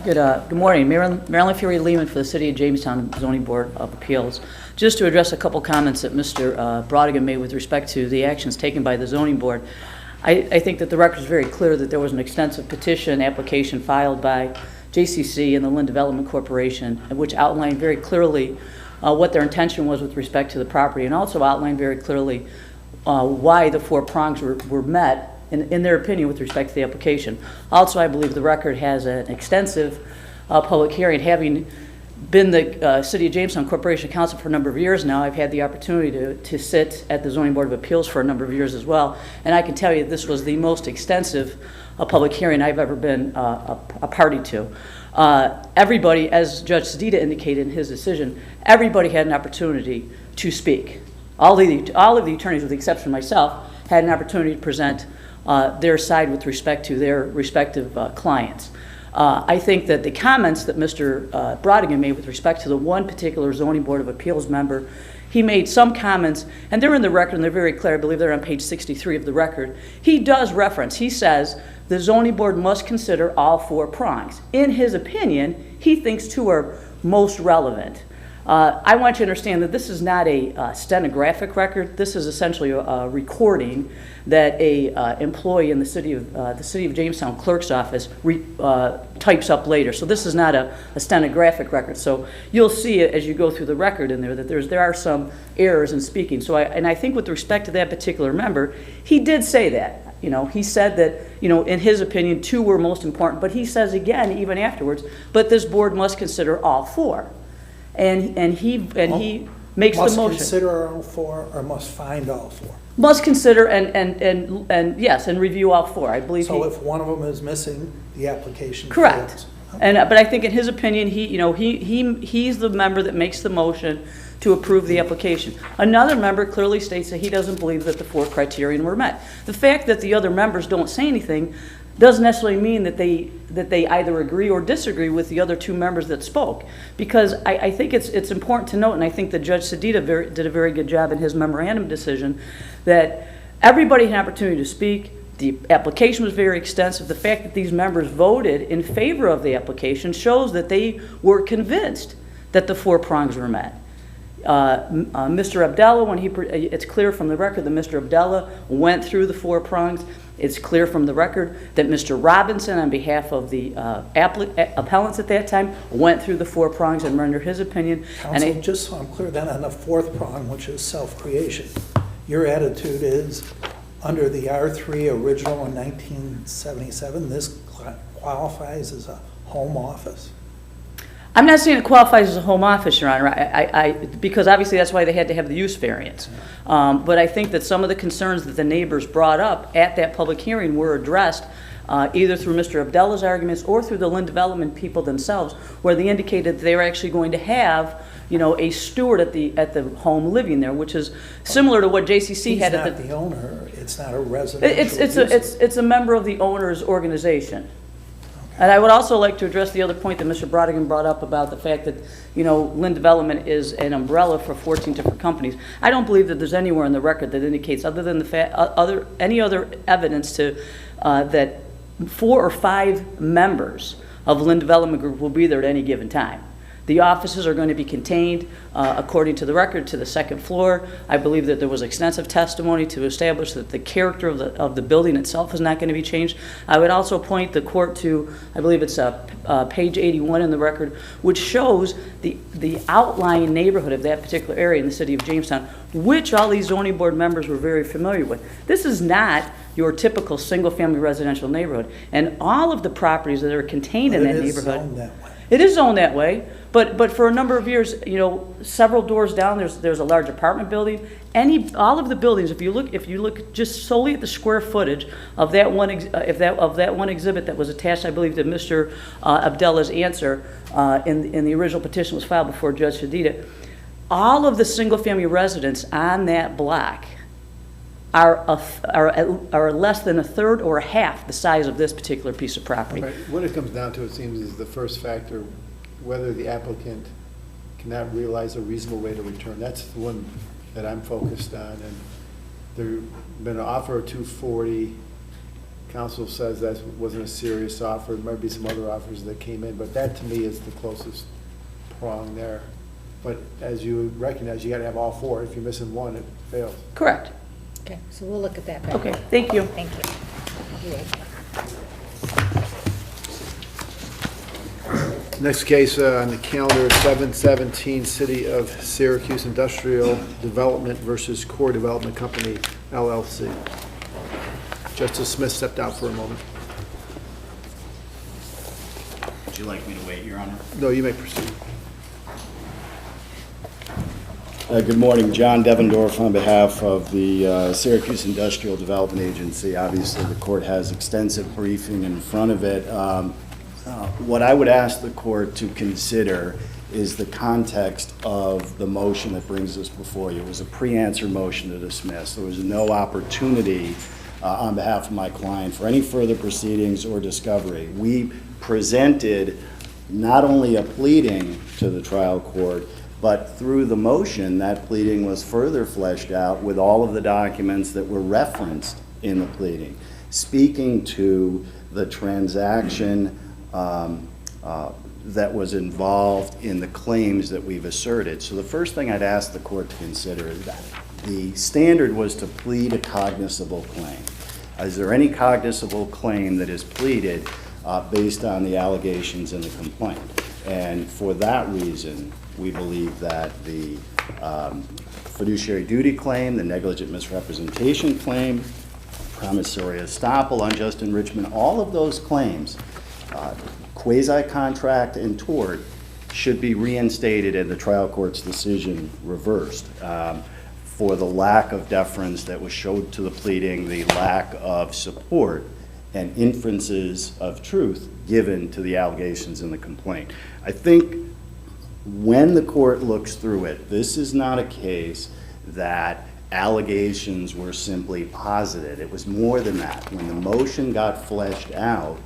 Good morning. Marilyn Fury Lehman for the City of Jamestown Zoning Board of Appeals. Just to address a couple comments that Mr. Brodigan made with respect to the actions taken by the Zoning Board. I think that the record is very clear that there was an extensive petition application filed by JCC and the Lynn Development Corporation, which outlined very clearly what their intention was with respect to the property, and also outlined very clearly why the 4 prongs were met in their opinion with respect to the application. Also, I believe the record has an extensive public hearing. Having been the City of Jamestown Corporation Counsel for a number of years now, I've had the opportunity to sit at the Zoning Board of Appeals for a number of years as well, and I can tell you this was the most extensive public hearing I've ever been a party to. Everybody, as Judge Sedita indicated in his decision, everybody had an opportunity to speak. All of the attorneys, with the exception of myself, had an opportunity to present their side with respect to their respective clients. I think that the comments that Mr. Brodigan made with respect to the one particular Zoning Board of Appeals member, he made some comments, and they're in the record, and they're very clear. I believe they're on page 63 of the record. He does reference, he says, the Zoning Board must consider all 4 prongs. In his opinion, he thinks 2 are most relevant. I want you to understand that this is not a stenographic record. This is essentially a recording that a employee in the city of Jamestown clerk's office types up later. So this is not a stenographic record. So you'll see it as you go through the record in there that there are some errors in speaking. So I think with respect to that particular member, he did say that. He said that, in his opinion, 2 were most important, but he says again, even afterwards, but this board must consider all 4. And he makes the motion. Must consider all 4 or must find all 4? Must consider and yes, and review all 4. I believe. So if one of them is missing, the application correct. fails. But I think in his opinion, he's the member that makes the motion to approve the application. Another member clearly states that he doesn't believe that the 4 criteria were met. The fact that the other members don't say anything doesn't necessarily mean that they either agree or disagree with the other 2 members that spoke. Because I think it's important to note, and I think that Judge Sedita did a very good job in his memorandum decision, that everybody had an opportunity to speak. The application was very extensive. The fact that these members voted in favor of the application shows that they were convinced that the 4 prongs were met. Mr. Abdallah, it's clear from the record that Mr. Abdallah went through the 4 prongs. It's clear from the record that Mr. Robinson, on behalf of the appellants at that time, went through the 4 prongs and rendered his opinion. Counsel, just so I'm clear, then on the 4th prong, which is self-creation, your attitude is, under the R3 original in 1977, this qualifies as a home office? I'm not saying it qualifies as a home office, Your Honor, because obviously that's why they had to have the use variance. But I think that some of the concerns that the neighbors brought up at that public hearing were addressed either through Mr. Abdallah's arguments or through the Lynn Development people themselves, where they indicated that they were actually going to have a steward at the home living there, which is similar to what JCC had at the... He's not the owner, it's not a residential it's a member of the owner's organization. And I would also like to address the other point that Mr. Brodigan brought up about the fact that, Lynn Development is an umbrella for 14 different companies. I don't believe that there's anywhere in the record that indicates, other than any other evidence to that 4 or 5 members of Lynn Development Group will be there at any given time. The offices are going to be contained, according to the record, to the 2nd floor. I believe that there was extensive testimony to establish that the character of the building itself is not going to be changed. I would also point the court to, I believe it's page 81 in the record, which shows the outlying neighborhood of that particular area in the city of Jamestown, which all these zoning board members were very familiar with. This is not your typical single-family residential neighborhood, and all of the properties that are contained in that neighborhood. It is zoned that way, but for a number of years, several doors down, there's a large apartment building. All of the buildings, if you look just solely at the square footage of that one exhibit that was attached, I believe, to Mr. Abdallah's answer in the original petition was filed before Judge Sedita, all of the single-family residents on that block are less than a third or a half the size of this particular piece of property. Right. What it comes down to, it seems, is the first factor, whether the applicant cannot realize a reasonable rate of return. That's the one that I'm focused on. And there's been an offer of $240. Council says that wasn't a serious offer. There might be some other offers that came in, but that to me is the closest prong there. But as you recognize, you got to have all 4. If you're missing one, it fails. Correct. Okay, so we'll look at that back. Okay, thank you. Thank you. Next case on the calendar is 717 City of Syracuse Industrial Development versus Core Development Company, LLC. Justice Smith stepped out for a moment. Would you like me to wait, Your Honor? No, you may proceed. Good morning, John Devendorf on behalf of the Syracuse Industrial Development Agency. Obviously, the court has extensive briefing in front of it. What I would ask the court to consider is the context of the motion that brings us before you. It was a pre-answer motion to dismiss. There was no opportunity on behalf of my client for any further proceedings or discovery. We presented not only a pleading to the trial court, but through the motion, that pleading was further fleshed out with all of the documents that were referenced in the pleading, speaking to the transaction that was involved in the claims that we've asserted. So the first thing I'd ask the court to consider is that the standard was to plead a cognizable claim. Is there any cognizable claim that is pleaded based on the allegations in the complaint? And for that reason, we believe that the fiduciary duty claim, the negligent misrepresentation claim, promissory estoppel, unjust enrichment, all of those claims, quasi-contract and tort, should be reinstated and the trial court's decision reversed for the lack of deference that was showed to the pleading, the lack of support and inferences of truth given to the allegations in the complaint. I think when the court looks through it, this is not a case that allegations were simply posited. It was more than that. When the motion got fleshed out,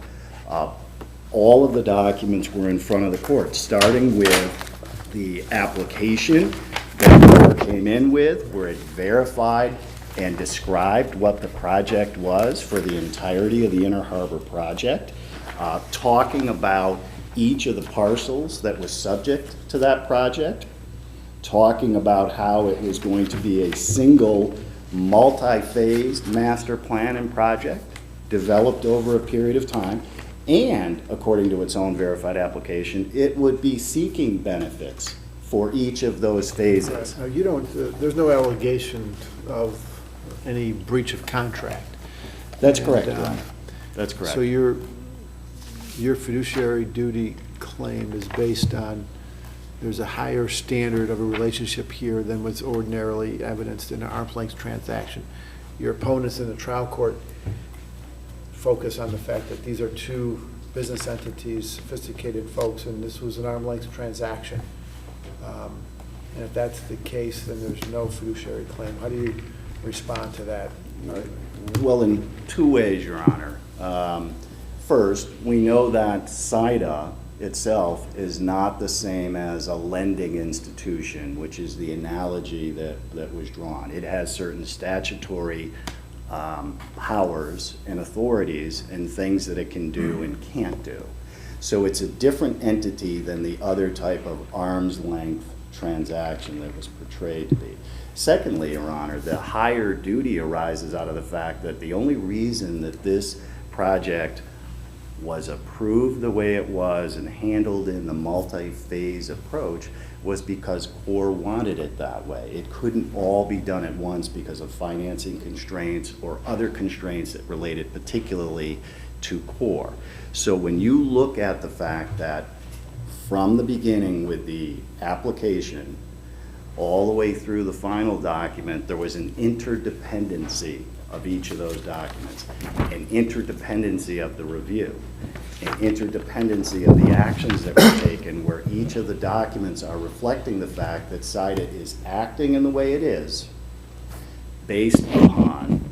all of the documents were in front of the court, starting with the application that the court came in with, where it verified and described what the project was for the entirety of the Inner Harbor project, talking about each of the parcels that was subject to that project, talking about how it was going to be a single multi-phased master plan and project developed over a period of time, and according to its own verified application, it would be seeking benefits for each of those phases. Now, you don't, there's no allegation of any breach of contract. That's correct, Your Honor. That's correct. So your fiduciary duty claim is based on, there's a higher standard of a relationship here than what's ordinarily evidenced in an arm's length transaction. Your opponents in the trial court focus on the fact that these are two business entities, sophisticated folks, and this was an arm's length transaction. And if that's the case, then there's no fiduciary claim. How do you respond to that? Well, in two ways, Your Honor. First, we know that SIDA itself is not the same as a lending institution, which is the analogy that was drawn. It has certain statutory powers and authorities and things that it can do and can't do. So it's a different entity than the other type of arm's length transaction that was portrayed to be. Secondly, Your Honor, the higher duty arises out of the fact that the only reason that this project was approved the way it was and handled in the multi-phase approach was because CORE wanted it that way. It couldn't all be done at once because of financing constraints or other constraints that related particularly to CORE. So when you look at the fact that from the beginning with the application all the way through the final document, there was an interdependency of each of those documents, an interdependency of the review, an interdependency of the actions that were taken, where each of the documents are reflecting the fact that SIDA is acting in the way it is based upon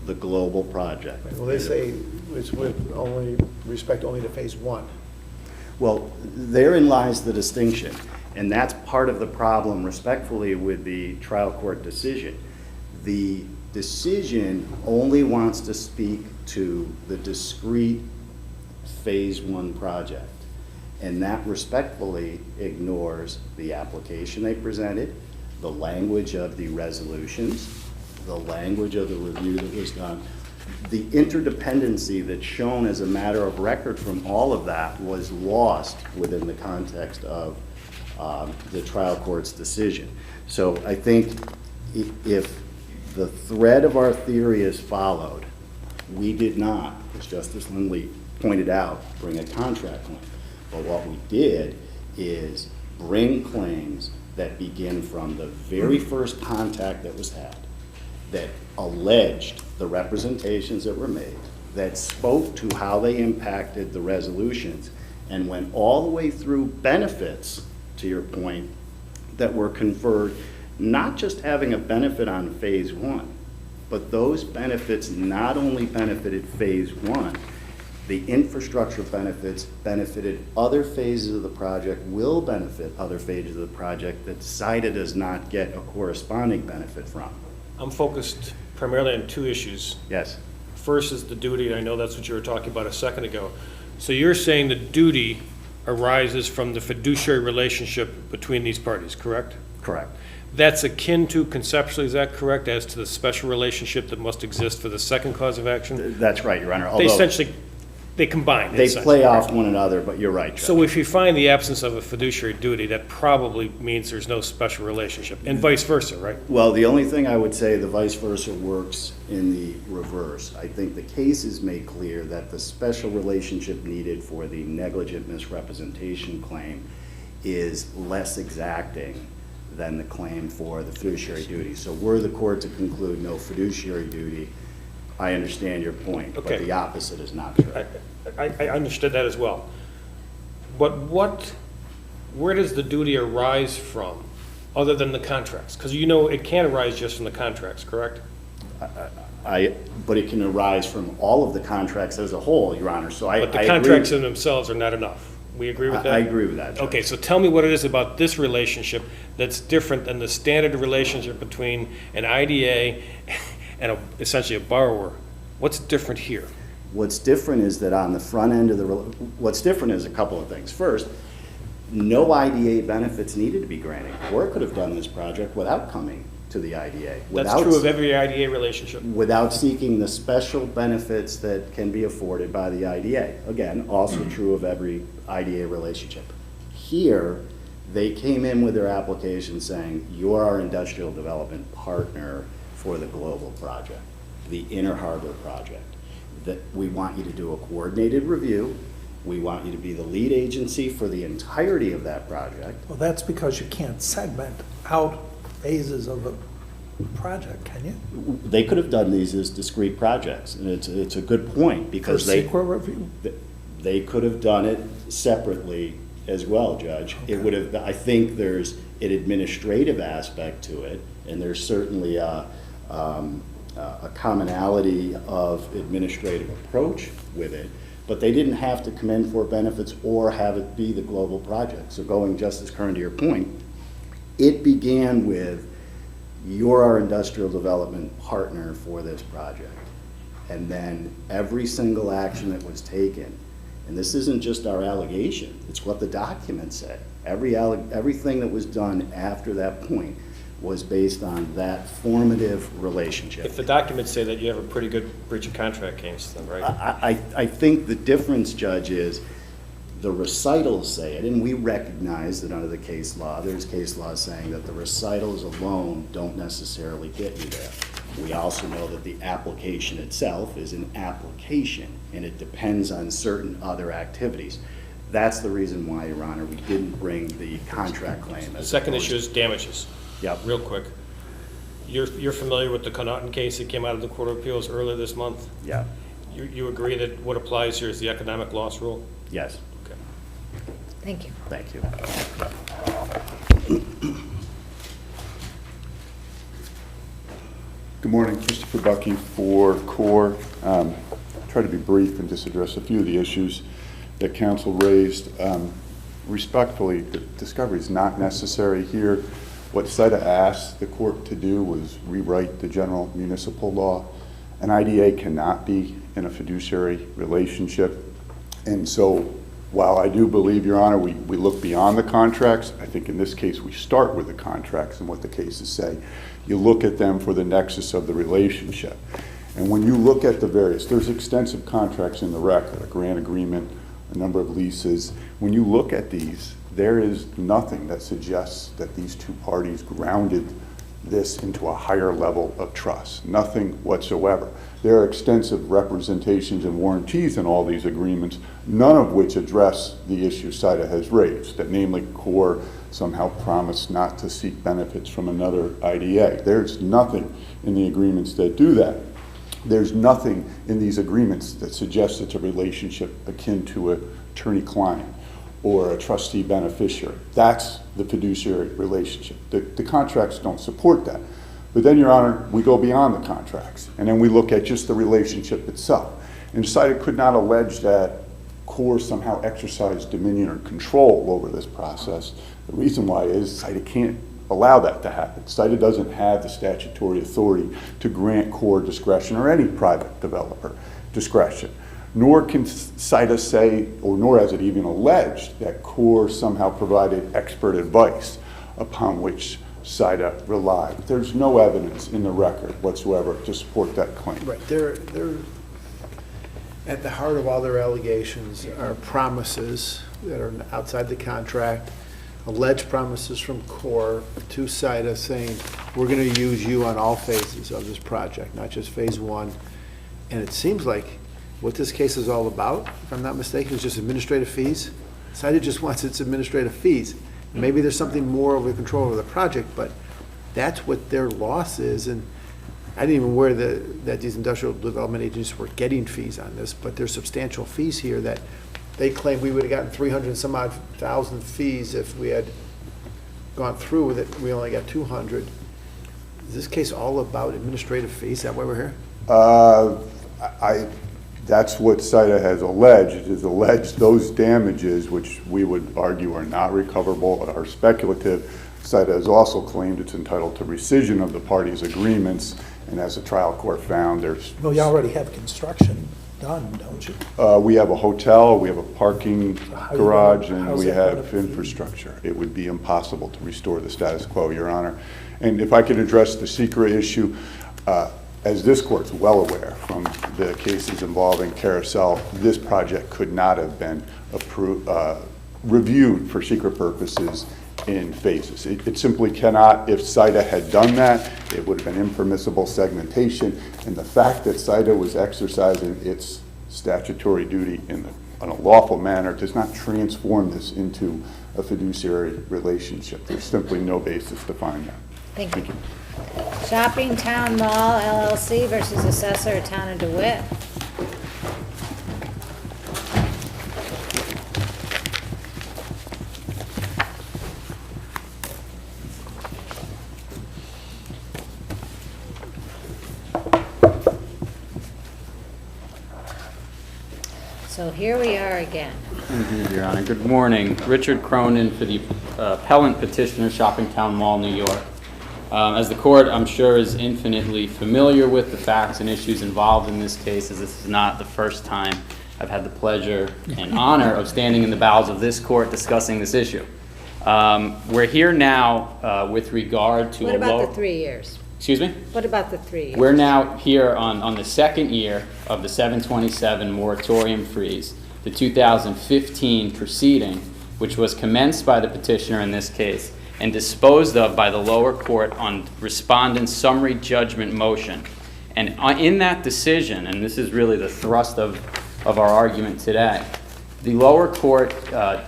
the global project. Well, they say it's with only respect only to phase one. Well, therein lies the distinction, and that's part of the problem, respectfully, with the trial court decision. The decision only wants to speak to the discrete phase one project, and that respectfully ignores the application they presented, the language of the resolutions, the language of the review that was done. The interdependency that's shown as a matter of record from all of that was lost within the context of the trial court's decision. So I think if the thread of our theory is followed, we did not, as Justice Lindley pointed out, bring a contract claim. But what we did is bring claims that begin from the very first contact that was had, that alleged the representations that were made, that spoke to how they impacted the resolutions, and went all the way through benefits, to your point, that were conferred, not just having a benefit on phase one, but those benefits not only benefited phase one, the infrastructure benefits benefited other phases of the project, will benefit other phases of the project that SIDA does not get a corresponding benefit from. I'm focused primarily on two issues. Yes. First is the duty, and I know that's what you were talking about a second ago. So you're saying the duty arises from the fiduciary relationship between these parties, correct? Correct. That's akin to, conceptually, is that correct, as to the special relationship that must exist for the second cause of action? That's right, Your Honor. They essentially They combine. They essentially. play off one another, but you're right, Judge. So if you find the absence of a fiduciary duty, that probably means there's no special relationship, and vice versa, right? Well, the only thing I would say, the vice versa works in the reverse. I think the cases make clear that the special relationship needed for the negligent misrepresentation claim is less exacting than the claim for the fiduciary duty. So were the court to conclude no fiduciary duty, I understand your point, but Okay. the opposite is not true. I understood that as well. But where does the duty arise from, other than the contracts? Because you know it can't arise just from the contracts, correct? But it can arise from all of the contracts as a whole, Your Honor, so I But the agree. contracts in themselves are not enough. We agree with that? I agree with that, Judge. Okay, so tell me what it is about this relationship that's different than the standard relationship between an IDA and essentially a borrower. What's different here? What's different is that on the front end of what's different is a couple of things. First, no IDA benefits needed to be granted. Court could have done this project without coming to the IDA. That's true of every IDA relationship. Without seeking the special benefits that can be afforded by the IDA. Again, also true of every IDA relationship. Here, they came in with their application saying, you're our industrial development partner for the global project, the Inner Harbor project. That we want you to do a coordinated review. We want you to be the lead agency for the entirety of that project. Well, that's because you can't segment out phases of a project, can you? They could have done these as discrete projects, and it's a good point, because For CEQA review? They could have done it separately as well, Judge. It would have, I think there's an administrative aspect to it, and there's certainly a commonality of administrative approach with it, but they didn't have to come in for benefits or have it be the global project. So going, Justice Kern, to your point, it began with, you're our industrial development partner for this project. And then every single action that was taken, and this isn't just our allegation, it's what the documents say. Everything that was done after that point was based on that formative relationship. If the documents say that, you have a pretty good breach of contract case then, right? I think the difference, Judge, is the recitals say it, and we recognize that under the case law, there's case law saying that the recitals alone don't necessarily get you there. We also know that the application itself is an application, and it depends on certain other activities. That's the reason why, Your Honor, we didn't bring the contract claim. The second issue is damages. Yep. Real quick. You're familiar with the Connaughton case that came out of the Court of Appeals earlier this month? Yeah. You agree that what applies here is the economic loss rule? Yes. Okay. Thank you. Thank you. Good morning, Christopher Bucky for CORE. Try to be brief and just address a few of the issues that counsel raised. Respectfully, the discovery is not necessary here. What CITA asked the court to do was rewrite the general municipal law. An IDA cannot be in a fiduciary relationship. And so while I do believe, Your Honor, we look beyond the contracts, I think in this case we start with the contracts and what the cases say. You look at them for the nexus of the relationship. And when you look at the various, there's extensive contracts in the record, a grant agreement, a number of leases. When you look at these, there is nothing that suggests that these two parties grounded this into a higher level of trust, nothing whatsoever. There are extensive representations and warranties in all these agreements, none of which address the issue CITA has raised, that namely CORE somehow promised not to seek benefits from another IDA. There's nothing in the agreements that do that. There's nothing in these agreements that suggests it's a relationship akin to an attorney-client or a trustee-beneficiary. That's the fiduciary relationship. The contracts don't support that. But then, Your Honor, we go beyond the contracts, and then we look at just the relationship itself. And CITA could not allege that CORE somehow exercised dominion or control over this process. The reason why is CITA can't allow that to happen. CITA doesn't have the statutory authority to grant CORE discretion or any private developer discretion. Nor can CITA say, or nor has it even alleged, that CORE somehow provided expert advice upon which CITA relied. There's no evidence in the record whatsoever to support that claim. Right. at the heart of all their allegations are promises that are outside the contract, alleged promises from CORE to CITA saying, we're going to use you on all phases of this project, not just phase one. And it seems like what this case is all about, if I'm not mistaken, is just administrative fees. CITA just wants its administrative fees. Maybe there's something more over control over the project, but that's what their loss is. And I didn't even aware that these industrial development agencies were getting fees on this, but there's substantial fees here that they claim we would have gotten 300 and some odd thousand fees if we had gone through with it. We only got 200. Is this case all about administrative fees? Is that why we're here? That's what CITA has alleged. It has alleged those damages, which we would argue are not recoverable, are speculative. CITA has also claimed it's entitled to rescission of the parties' agreements, and as the trial court found, there's... Well, you already have construction done, don't you? We have a hotel, we have a parking garage, and how's we that have gonna be? infrastructure. It would be impossible to restore the status quo, Your Honor. And if I could address the secret issue, as this court's well aware from the cases involving Carousel, this project could not have been reviewed for secret purposes in phases. It simply cannot. If CITA had done that, it would have been impermissible segmentation. And the fact that CITA was exercising its statutory duty in a lawful manner does not transform this into a fiduciary relationship. There's simply no basis to find that. Thank you. Shopping Town Mall LLC versus Assessor Town of DeWitt. So here we are again. Indeed, Your Honor. Good morning. Richard Cronin for the appellant petitioner, Shopping Town Mall, New York. As the court, I'm sure, is infinitely familiar with the facts and issues involved in this case, as this is not the first time I've had the pleasure and honor of standing in the bowels of this court discussing this issue. We're here now with regard to What about the 3 years? Excuse me? What about the 3 years? We're now here on the second year of the 727 moratorium freeze, the 2015 proceeding, which was commenced by the petitioner in this case and disposed of by the lower court on respondent's summary judgment motion. And in that decision, and this is really the thrust of our argument today, the lower court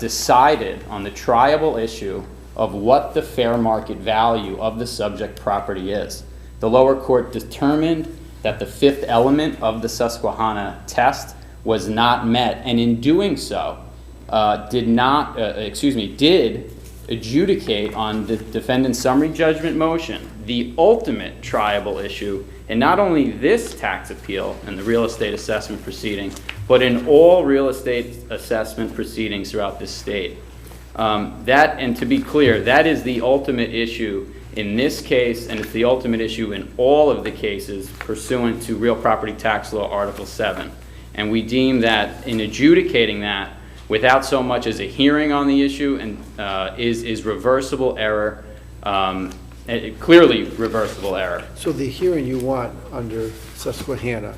decided on the triable issue of what the fair market value of the subject property is. The lower court determined that the fifth element of the Susquehanna test was not met, and in doing so, did adjudicate on the defendant's summary judgment motion the ultimate triable issue in not only this tax appeal and the real estate assessment proceeding, but in all real estate assessment proceedings throughout this state. And to be clear, that is the ultimate issue in this case, and it's the ultimate issue in all of the cases pursuant to Real Property Tax Law Article 7. And we deem that in adjudicating that, without so much as a hearing on the issue, and is reversible error, clearly reversible error. So the hearing you want under Susquehanna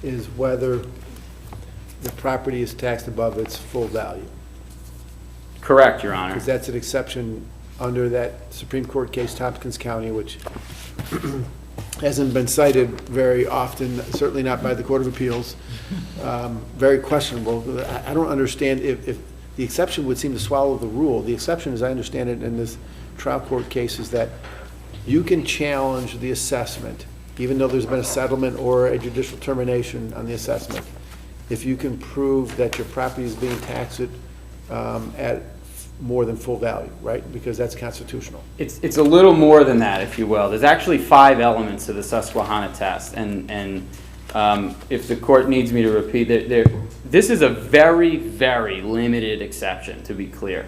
is whether the property is taxed above its full value? Correct, Your Honor. Because that's an exception under that Supreme Court case, Tompkins County, which hasn't been cited very often, certainly not by the Court of Appeals. Very questionable. I don't understand if the exception would seem to swallow the rule. The exception, as I understand it in this trial court case, is that you can challenge the assessment, even though there's been a settlement or a judicial termination on the assessment, if you can prove that your property is being taxed at more than full value, right? Because that's constitutional. It's a little more than that, if you will. There's actually 5 elements to the Susquehanna test, and if the court needs me to repeat it, this is a very, very limited exception, to be clear.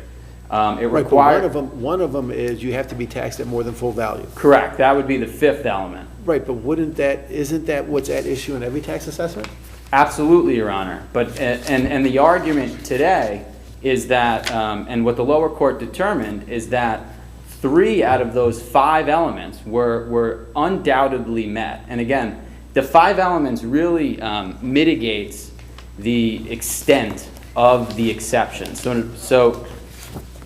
It requires one of them is you have to be taxed at more than full value. Correct. That would be the 5th element. Right, but isn't that what's at issue in every tax assessment? Absolutely, Your Honor. But and the argument today is that, and what the lower court determined is that 3 out of those 5 elements were undoubtedly met. And again, the 5 elements really mitigates the extent of the exception. So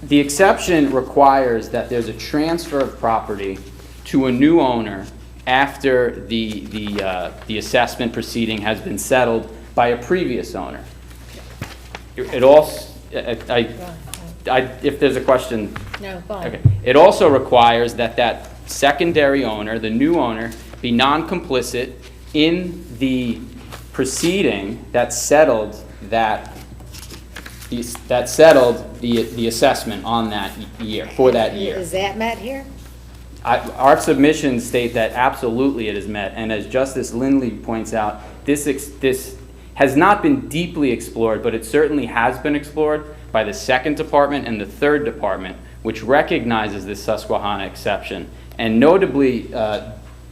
the exception requires that there's a transfer of property to a new owner after the assessment proceeding has been settled by a previous owner. It also, if there's a question. No, go on. Okay. It also requires that that secondary owner, the new owner, be non-complicit in the proceeding that settled the assessment on that year, for that year. Is that met here? Our submissions state that absolutely it is met, and as Justice Lindley points out, this has not been deeply explored, but it certainly has been explored by the Second Department and the Third Department, which recognizes this Susquehanna exception, and notably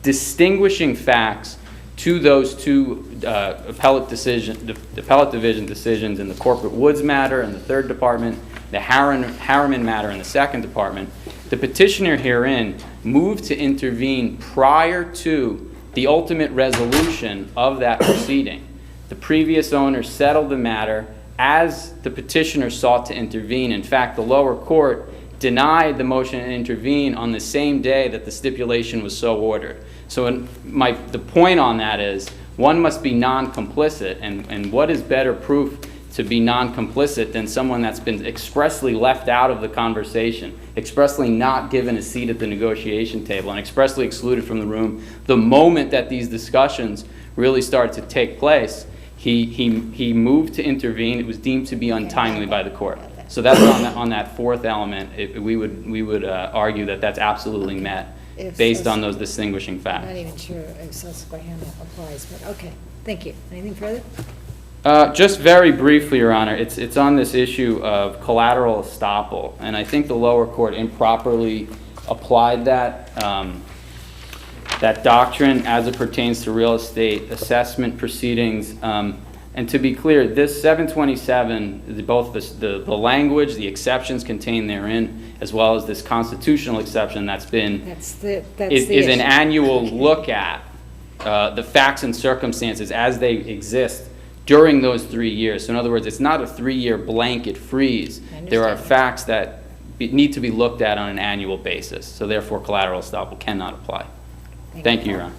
distinguishing facts to those two appellate division decisions in the Corporate Woods matter in the Third Department, the Harriman matter in the Second Department. The petitioner herein moved to intervene prior to the ultimate resolution of that proceeding. The previous owner settled the matter as the petitioner sought to intervene. In fact, the lower court denied the motion to intervene on the same day that the stipulation was so ordered. So the point on that is one must be non-complicit, and what is better proof to be non-complicit than someone that's been expressly left out of the conversation, expressly not given a seat at the negotiation table, and expressly excluded from the room the moment that these discussions really started to take place. He moved to intervene. It was deemed to be untimely by the court. So that's on that fourth element. We would argue that that's absolutely met based on those distinguishing facts. I'm not even sure if Susquehanna applies, but okay. Thank you. Anything further? Just very briefly, Your Honor, it's on this issue of collateral estoppel, and I think the lower court improperly applied that doctrine as it pertains to real estate assessment proceedings. And to be clear, this 727, both the language, the exceptions contained therein, as well as this constitutional exception that's been is an annual look at the facts and circumstances as they exist during those 3 years. So in other words, it's not a 3-year blanket freeze. There are facts that need to be looked at on an annual basis. So therefore, collateral estoppel cannot apply. Thank you, Your Honor.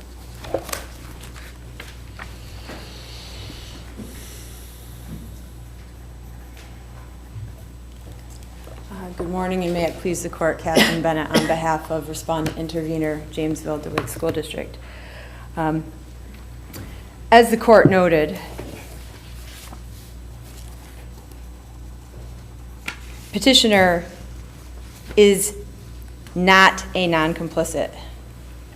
Good morning, and may it please the court, Catherine Bennett on behalf of Respondent Intervenor, Jamesville DeWitt School District. As the court noted, petitioner is not a non-complicit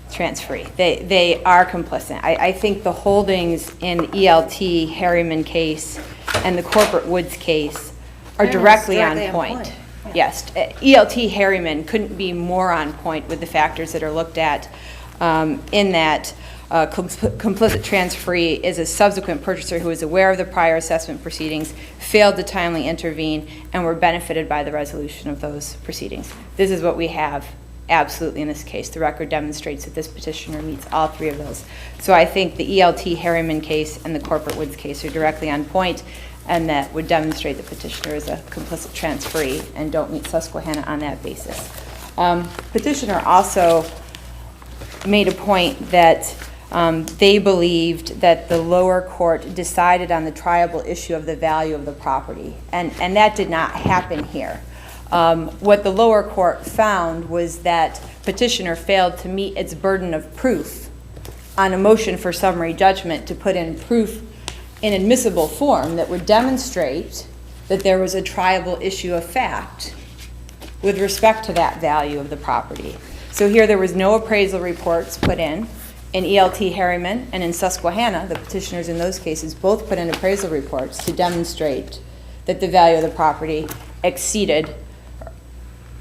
transferee. They are complicit. I think the holdings in ELT Harriman case and the Corporate Woods case are directly on point. Yes, ELT Harriman couldn't be more on point with the factors that are looked at in that complicit transferee is a subsequent purchaser who is aware of the prior assessment proceedings, failed to timely intervene, and were benefited by the resolution of those proceedings. This is what we have absolutely in this case. The record demonstrates that this petitioner meets all three of those. So I think the ELT Harriman case and the Corporate Woods case are directly on point, and that would demonstrate the petitioner is a complicit transferee and don't meet Susquehanna on that basis. Petitioner also made a point that they believed that the lower court decided on the triable issue of the value of the property, and that did not happen here. What the lower court found was that petitioner failed to meet its burden of proof on a motion for summary judgment to put in proof in admissible form that would demonstrate that there was a triable issue of fact with respect to that value of the property. So here there was no appraisal reports put in ELT Harriman and in Susquehanna. The petitioners in those cases both put in appraisal reports to demonstrate that the value of the property exceeded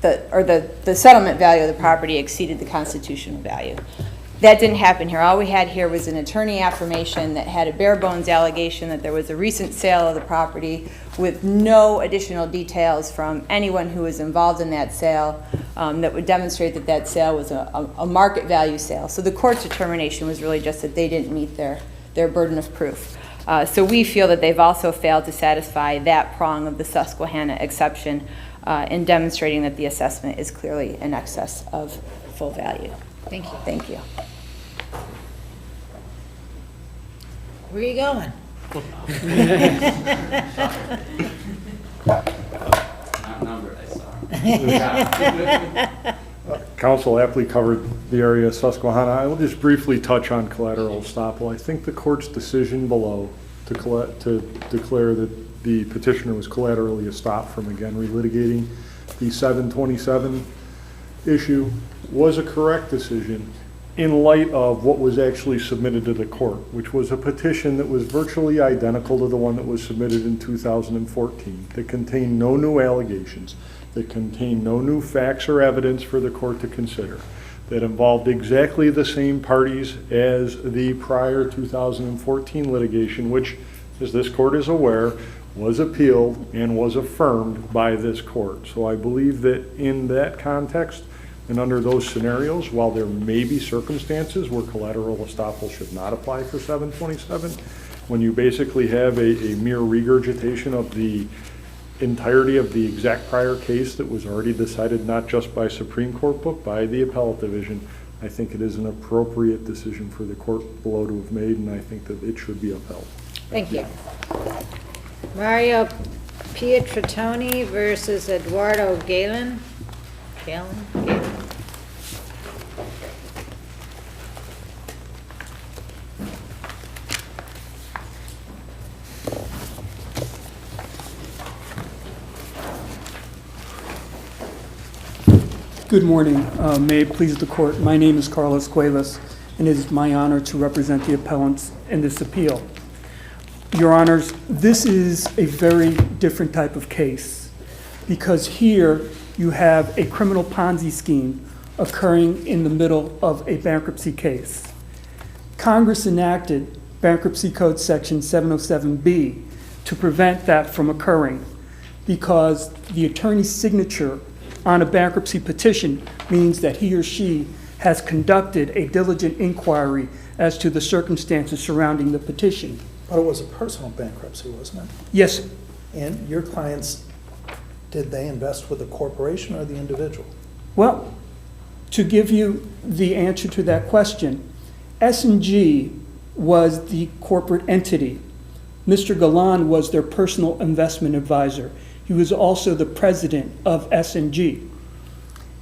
the settlement value of the property exceeded the constitutional value. That didn't happen here. All we had here was an attorney affirmation that had a bare bones allegation that there was a recent sale of the property with no additional details from anyone who was involved in that sale that would demonstrate that that sale was a market value sale. So the court's determination was really just that they didn't meet their burden of proof. So we feel that they've also failed to satisfy that prong of the Susquehanna exception in demonstrating that the assessment is clearly in excess of full value. Thank you. Thank you. Where are you going? Council aptly covered the area of Susquehanna. I will just briefly touch on collateral estoppel. I think the court's decision below to declare that the petitioner was collaterally estopped from again relitigating the 727 issue was a correct decision in light of what was actually submitted to the court, which was a petition that was virtually identical to the one that was submitted in 2014, that contained no new allegations, that contained no new facts or evidence for the court to consider, that involved exactly the same parties as the prior 2014 litigation, which, as this court is aware, was appealed and was affirmed by this court. So I believe that in that context and under those scenarios, while there may be circumstances where collateral estoppel should not apply for 727, when you basically have a mere regurgitation of the entirety of the exact prior case that was already decided not just by Supreme Court but by the Appellate Division, I think it is an appropriate decision for the court below to have made, and I think that it should be upheld. Thank you. Mario Pietrotoni versus Eduardo Galen. Galen? Good morning. May it please the court. My name is Carlos Cuevas, and it is my honor to represent the appellants in this appeal. Your honors, this is a very different type of case because here you have a criminal Ponzi scheme occurring in the middle of a bankruptcy case. Congress enacted Bankruptcy Code Section 707B to prevent that from occurring because the attorney's signature on a bankruptcy petition means that he or she has conducted a diligent inquiry as to the circumstances surrounding the petition. But it was a personal bankruptcy, wasn't it? Yes. And your clients, did they invest with the corporation or the individual? Well, to give you the answer to that question, S&G was the corporate entity. Mr. Galan was their personal investment advisor. He was also the president of S&G.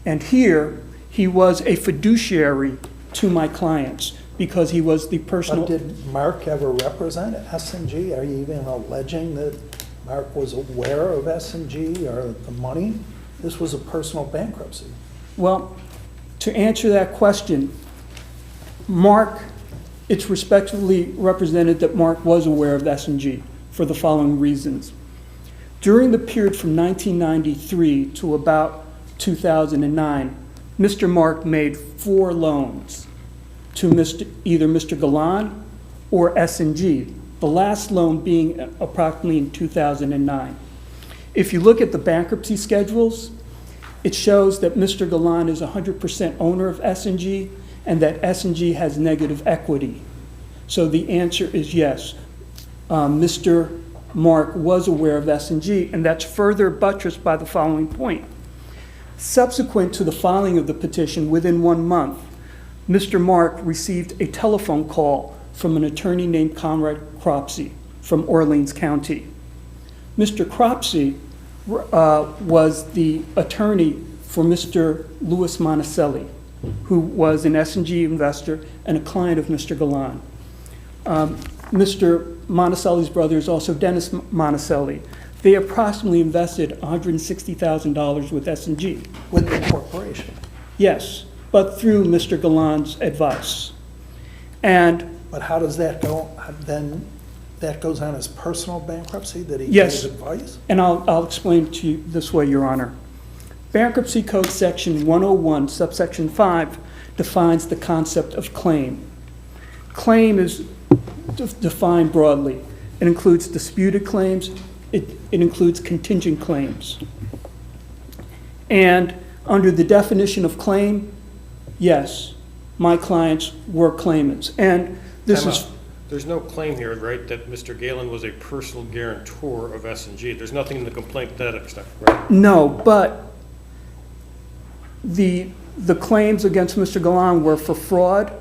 And here, he was a fiduciary to my clients because he was the personal... But did Mark ever represent S&G? Are you even alleging that Mark was aware of S&G or the money? This was a personal bankruptcy. Well, to answer that question, Mark, it's respectfully represented that Mark was aware of S&G for the following reasons. During the period from 1993 to about 2009, Mr. Mark made 4 loans to either Mr. Galan or S&G, the last loan being approximately in 2009. If you look at the bankruptcy schedules, it shows that Mr. Galan is 100% owner of S&G and that S&G has negative equity. So the answer is yes. Mr. Mark was aware of S&G, and that's further buttressed by the following point. Subsequent to the filing of the petition, within 1 month, Mr. Mark received a telephone call from an attorney named Conrad Cropsey from Orleans County. Mr. Cropsey was the attorney for Mr. Louis Monticelli, who was an S&G investor and a client of Mr. Galan. Mr. Monticelli's brother is also Dennis Monticelli. They approximately invested $160,000 with S&G. With the corporation? Yes, but through Mr. Galan's advice. But how does that go? Then that goes on his personal bankruptcy that he yes, gave advice? And I'll explain to you this way, Your Honor. Bankruptcy Code Section 101, subsection 5, defines the concept of claim. Claim is defined broadly. It includes disputed claims. It includes contingent claims. And under the definition of claim, yes, my clients were claimants. And this is... There's no claim here, right, that Mr. Galen was a personal guarantor of S&G. There's nothing in the complaint to that extent, right? No, but the claims against Mr. Galan were for fraud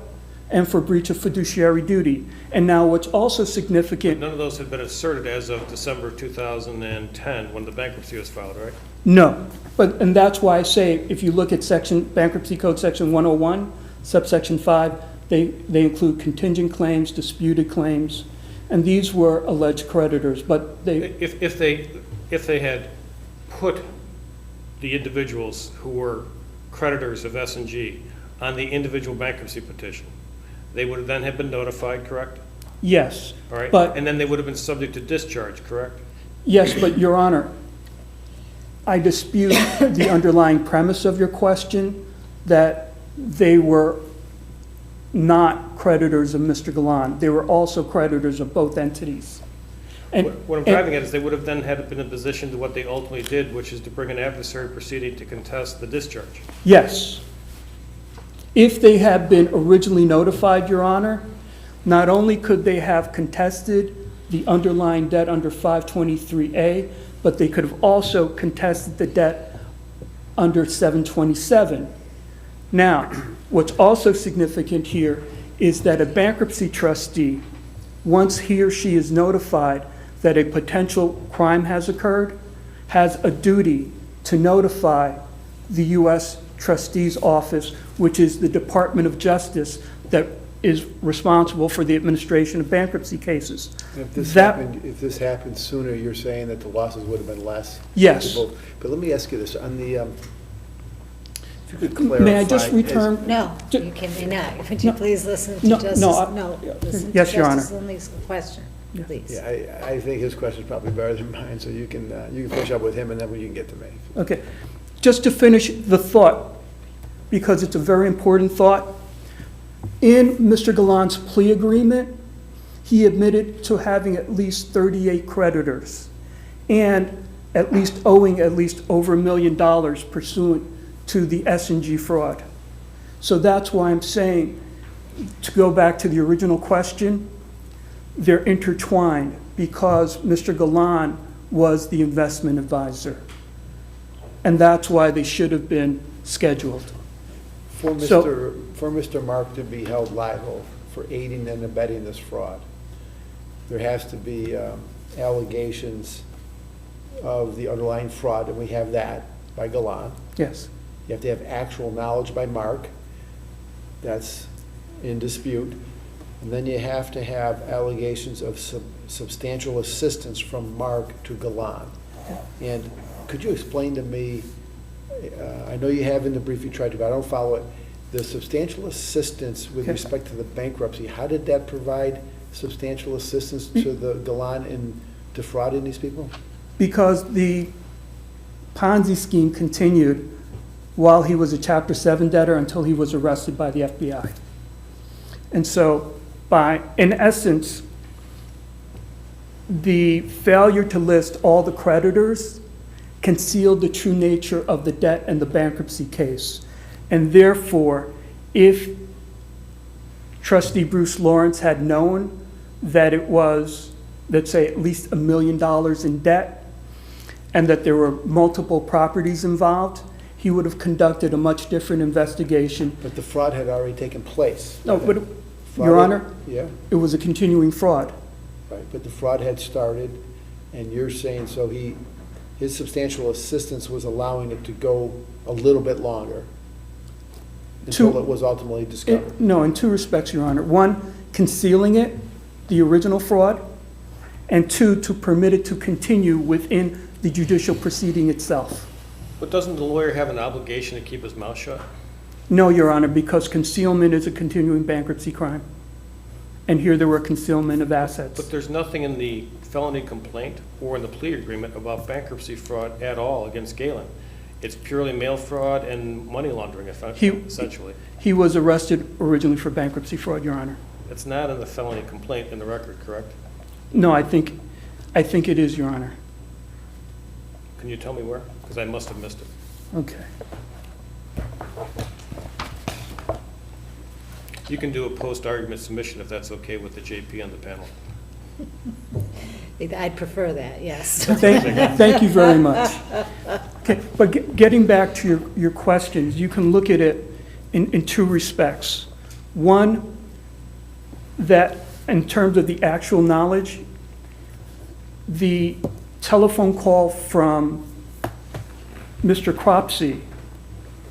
and for breach of fiduciary duty. And now what's also significant. None of those had been asserted as of December 2010 when the bankruptcy was filed, right? No, and that's why I say, if you look at Bankruptcy Code Section 101, subsection 5, they include contingent claims, disputed claims, and these were alleged creditors, but they. If they had put the individuals who were creditors of S&G on the individual bankruptcy petition, they would then have been notified, correct? Yes. All right, but, and then they would have been subject to discharge, correct? Yes, but Your Honor, I dispute the underlying premise of your question, that they were not creditors of Mr. Galan. They were also creditors of both entities. And what I'm driving at is they would have then had been in position to what they ultimately did, which is to bring an adversary proceeding to contest the discharge. Yes. If they had been originally notified, Your Honor, not only could they have contested the underlying debt under 523A, but they could have also contested the debt under 727. Now, what's also significant here is that a bankruptcy trustee, once he or she is notified that a potential crime has occurred, has a duty to notify the U.S. Trustee's Office, which is the Department of Justice that is responsible for the administration of bankruptcy cases. If this happened sooner, you're saying that the losses would have been less? Yes. But let me ask you this, on the, if you could clarify. May I just return? No, you can not. Would you please listen to No, Justice, no, listen yes, to Your Justice Honor. Lindley's question, please. Yeah, I think his question is probably better than mine, so you can finish up with him and then you can get to me. Okay. Just to finish the thought, because it's a very important thought, in Mr. Galan's plea agreement, he admitted to having at least 38 creditors and at least owing at least over $1 million pursuant to the S&G fraud. So that's why I'm saying, to go back to the original question, they're intertwined because Mr. Galan was the investment advisor. And that's why they should have been scheduled. For Mr. Mark to be held liable for aiding and abetting this fraud, there has to be allegations of the underlying fraud, and we have that by Galan. Yes. You have to have actual knowledge by Mark. That's in dispute. And then you have to have allegations of substantial assistance from Mark to Galan. And could you explain to me, I know you have in the brief you tried to, but I don't follow it, the substantial assistance with respect to the bankruptcy, how did that provide substantial assistance to the Galan in defrauding these people? Because the Ponzi scheme continued while he was a Chapter 7 debtor until he was arrested by the FBI. And so, in essence, the failure to list all the creditors concealed the true nature of the debt and the bankruptcy case. And therefore, if Trustee Bruce Lawrence had known that it was, let's say, at least $1 million in debt, and that there were multiple properties involved, he would have conducted a much different investigation. But the fraud had already taken place. No, but, Your Honor, yeah, it was a continuing fraud. right. But the fraud had started, and you're saying so his substantial assistance was allowing it to go a little bit longer until it was ultimately discovered. No, in two respects, Your Honor. One, concealing it, the original fraud, and two, to permit it to continue within the judicial proceeding itself. But doesn't the lawyer have an obligation to keep his mouth shut? No, Your Honor, because concealment is a continuing bankruptcy crime. And here there were concealment of assets. But there's nothing in the felony complaint or in the plea agreement about bankruptcy fraud at all against Galen. It's purely mail fraud and money laundering, essentially. He was arrested originally for bankruptcy fraud, Your Honor. It's not in the felony complaint in the record, correct? No, I think it is, Your Honor. Can you tell me where? Because I must have missed it. Okay. You can do a post-argument submission if that's okay with the JP on the panel. I'd prefer that, yes. Thank you very much. Okay, but getting back to your questions, you can look at it in two respects. One, that in terms of the actual knowledge, the telephone call from Mr. Cropsey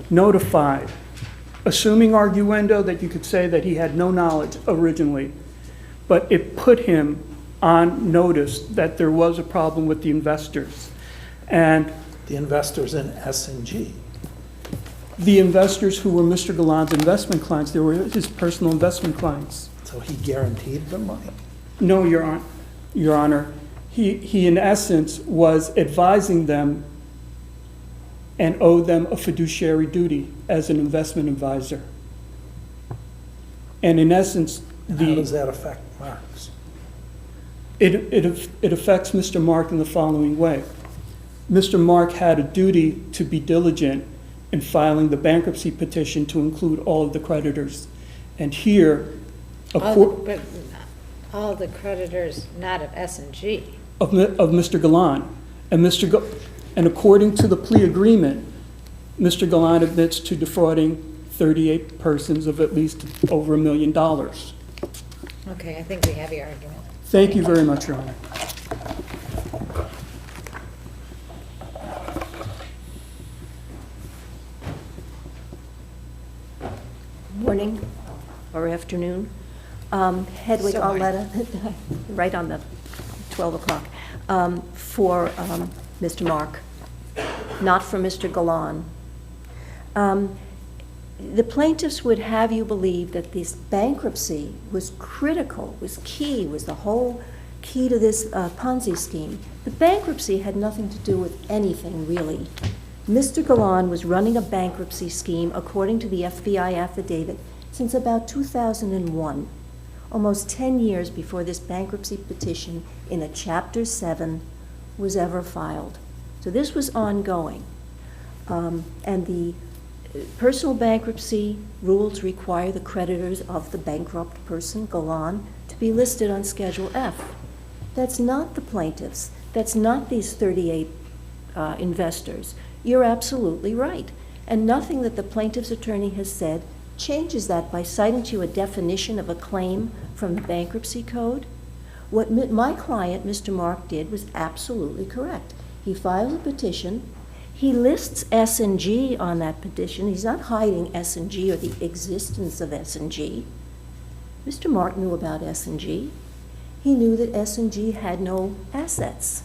notified, assuming arguendo that you could say that he had no knowledge originally, but it put him on notice that there was a problem with the investors. And The investors in S&G. the investors who were Mr. Galan's investment clients, they were his personal investment clients. So he guaranteed the money. No, Your Honor. He in essence was advising them and owed them a fiduciary duty as an investment advisor. And in essence, And how does that affect Marks? It affects Mr. Mark in the following way. Mr. Mark had a duty to be diligent in filing the bankruptcy petition to include all of the creditors. And here, But all the creditors, not of S&G. of Mr. Galan. And according to the plea agreement, Mr. Galan admits to defrauding 38 persons of at least over $1 million. Okay, I think we have your argument. Thank you very much, Your Honor. Morning or afternoon. Hedwig So Arletta, right on the 12 o'clock, for Mr. Mark, not for Mr. Galan. The plaintiffs would have you believe that this bankruptcy was critical, was key, was the whole key to this Ponzi scheme. The bankruptcy had nothing to do with anything, really. Mr. Galan was running a bankruptcy scheme, according to the FBI affidavit, since about 2001, almost 10 years before this bankruptcy petition in a Chapter 7 was ever filed. So this was ongoing. And the personal bankruptcy rules require the creditors of the bankrupt person, Galan, to be listed on Schedule F. That's not the plaintiffs. That's not these 38 investors. You're absolutely right. And nothing that the plaintiff's attorney has said changes that by citing to you a definition of a claim from the bankruptcy code. What my client, Mr. Mark, did was absolutely correct. He filed a petition. He lists S&G on that petition. He's not hiding S&G or the existence of S&G. Mr. Mark knew about S&G. He knew that S&G had no assets.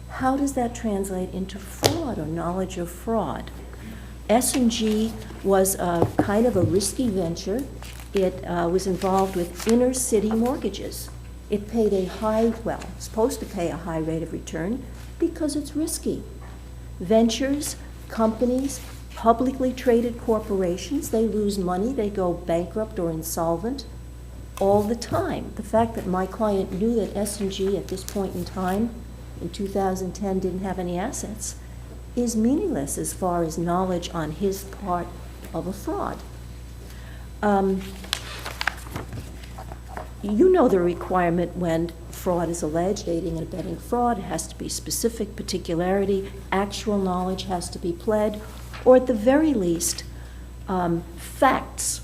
How does that translate into fraud or knowledge of fraud? S&G was kind of a risky venture. It was involved with inner city mortgages. It paid supposed to pay a high rate of return because it's risky. Ventures, companies, publicly traded corporations, they lose money, they go bankrupt or insolvent all the time. The fact that my client knew that S&G at this point in time, in 2010, didn't have any assets is meaningless as far as knowledge on his part of a fraud. You know the requirement when fraud is alleged, aiding and abetting fraud, it has to be specific particularity, actual knowledge has to be pled, or at the very least, facts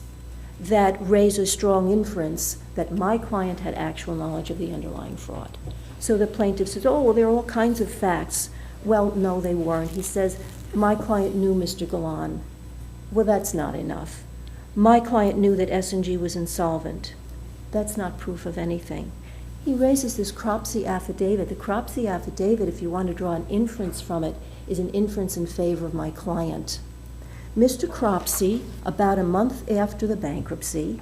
that raise a strong inference that my client had actual knowledge of the underlying fraud. So the plaintiff says, oh, well, there are all kinds of facts. Well, no, they weren't. He says, my client knew Mr. Galan. Well, that's not enough. My client knew that S&G was insolvent. That's not proof of anything. He raises this Cropsey affidavit. The Cropsey affidavit, if you want to draw an inference from it, is an inference in favor of my client. Mr. Cropsey, about a month after the bankruptcy,